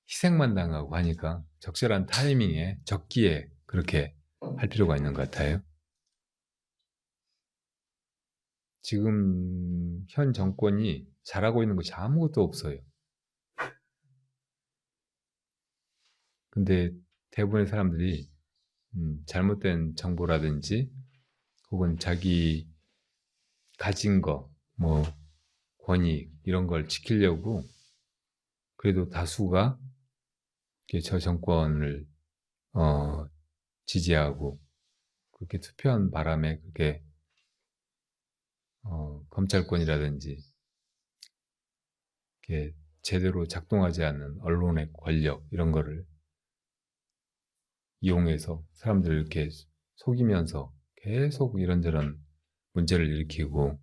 희생만 당하고 하니까 적절한 타이밍에 적기에 그렇게 할 필요가 있는 것 같아요. 지금 현 정권이 잘하고 있는 것이 아무것도 없어요. 근데 대부분의 사람들이 잘못된 정보라든지 혹은 자기 가진 거, 뭐 권익 이런 걸 지키려고 그래도 다수가 저 정권을 지지하고 그렇게 투표한 바람에 그렇게 검찰권이라든지 이렇게 제대로 작동하지 않는 언론의 권력 이런 거를 이용해서 사람들을 이렇게 속이면서 계속 이런저런 문제를 일으키고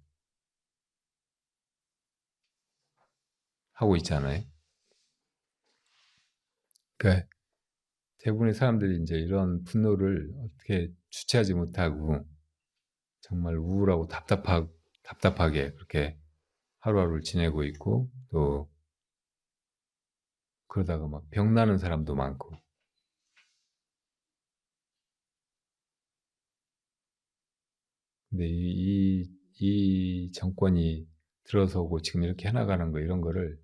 하고 있잖아요. 그러니까 대부분의 사람들이 이제 이런 분노를 어떻게 주체하지 못하고 정말 우울하고 답답하게 그렇게 하루하루를 지내고 있고, 또 그러다가 막 병나는 사람도 많고. 근데 이 정권이 들어서고 지금 이렇게 해나가는 거, 이런 거를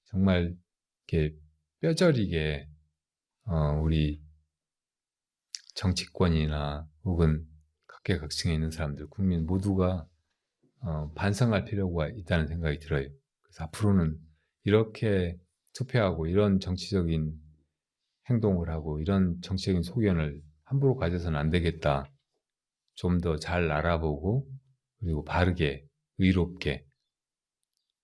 정말 이렇게 뼈저리게 우리 정치권이나 혹은 각계각층에 있는 사람들, 국민 모두가 반성할 필요가 있다는 생각이 들어요. 그래서 앞으로는 이렇게 투표하고 이런 정치적인 행동을 하고 이런 정치적인 소견을 함부로 가져서는 안 되겠다. 좀 더 잘 알아보고 그리고 바르게 의롭게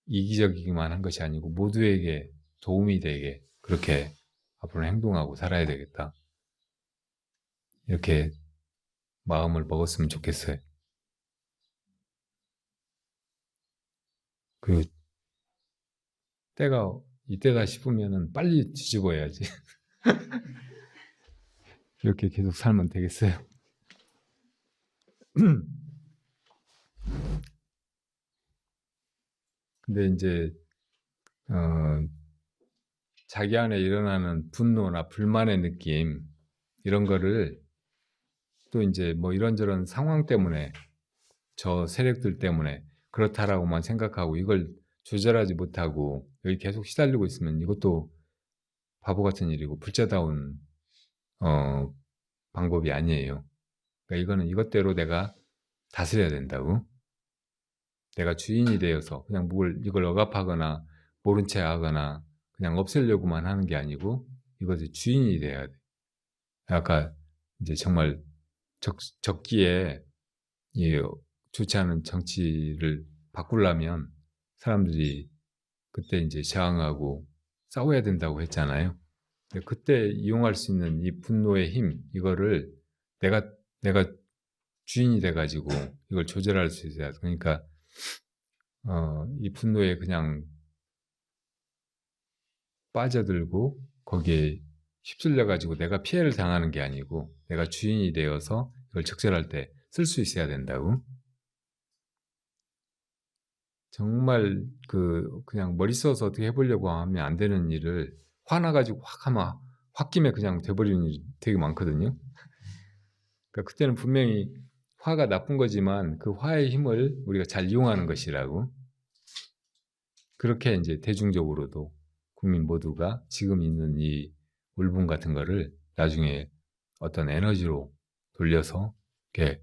이기적이기만 한 것이 아니고 모두에게 도움이 되게 그렇게 앞으로는 행동하고 살아야 되겠다. 이렇게 마음을 먹었으면 좋겠어요. 그 때가 이때다 싶으면은 빨리 뒤집어야지. 이렇게 계속 살면 되겠어요. 근데 이제 자기 안에 일어나는 분노나 불만의 느낌 이런 거를 또 이제 뭐 이런저런 상황 때문에 저 세력들 때문에 그렇다라고만 생각하고 이걸 조절하지 못하고 여기 계속 시달리고 있으면 이것도 바보 같은 일이고 불자다운 방법이 아니에요. 그러니까 이거는 이것대로 내가 다스려야 된다고. 내가 주인이 되어서 그냥 이걸 억압하거나 모른 채 하거나 그냥 없애려고만 하는 게 아니고 이것의 주인이 돼야 돼. 아까 이제 정말 적기에 이 좋지 않은 정치를 바꾸려면 사람들이 그때 이제 저항하고 싸워야 된다고 했잖아요. 근데 그때 이용할 수 있는 이 분노의 힘, 이거를 내가 주인이 돼가지고 이걸 조절할 수 있어야 돼. 그러니까 이 분노에 그냥 빠져들고 거기에 휩쓸려가지고 내가 피해를 당하는 게 아니고 내가 주인이 되어서 이걸 적절할 때 쓸 수 있어야 된다고. 정말 그냥 머리 써서 어떻게 해보려고 하면 안 되는 일을 화나가지고 확 하면 홧김에 그냥 돼버리는 일이 되게 많거든요. 그러니까 그때는 분명히 화가 나쁜 거지만 그 화의 힘을 우리가 잘 이용하는 것이라고. 그렇게 이제 대중적으로도 국민 모두가 지금 있는 이 울분 같은 거를 나중에 어떤 에너지로 돌려서 이렇게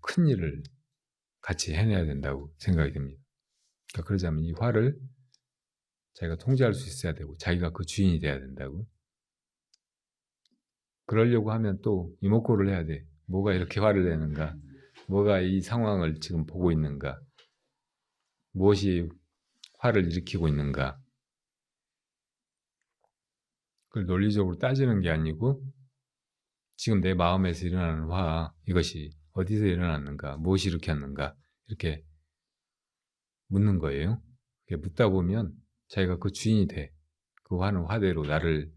큰 일을 같이 해내야 된다고 생각이 됩니다. 그러니까 그러자면 이 화를 자기가 통제할 수 있어야 되고 자기가 그 주인이 돼야 된다고. 그러려고 하면 또 이목구를 해야 돼. 뭐가 이렇게 화를 내는가? 뭐가 이 상황을 지금 보고 있는가? 무엇이 화를 일으키고 있는가? 그걸 논리적으로 따지는 게 아니고 지금 내 마음에서 일어나는 화, 이것이 어디서 일어났는가? 무엇이 일으켰는가? 이렇게 묻는 거예요. 묻다 보면 자기가 그 주인이 돼. 그 화는 화대로 나를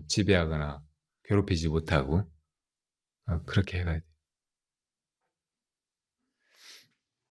지배하거나 괴롭히지 못하고 그렇게 해가야 돼.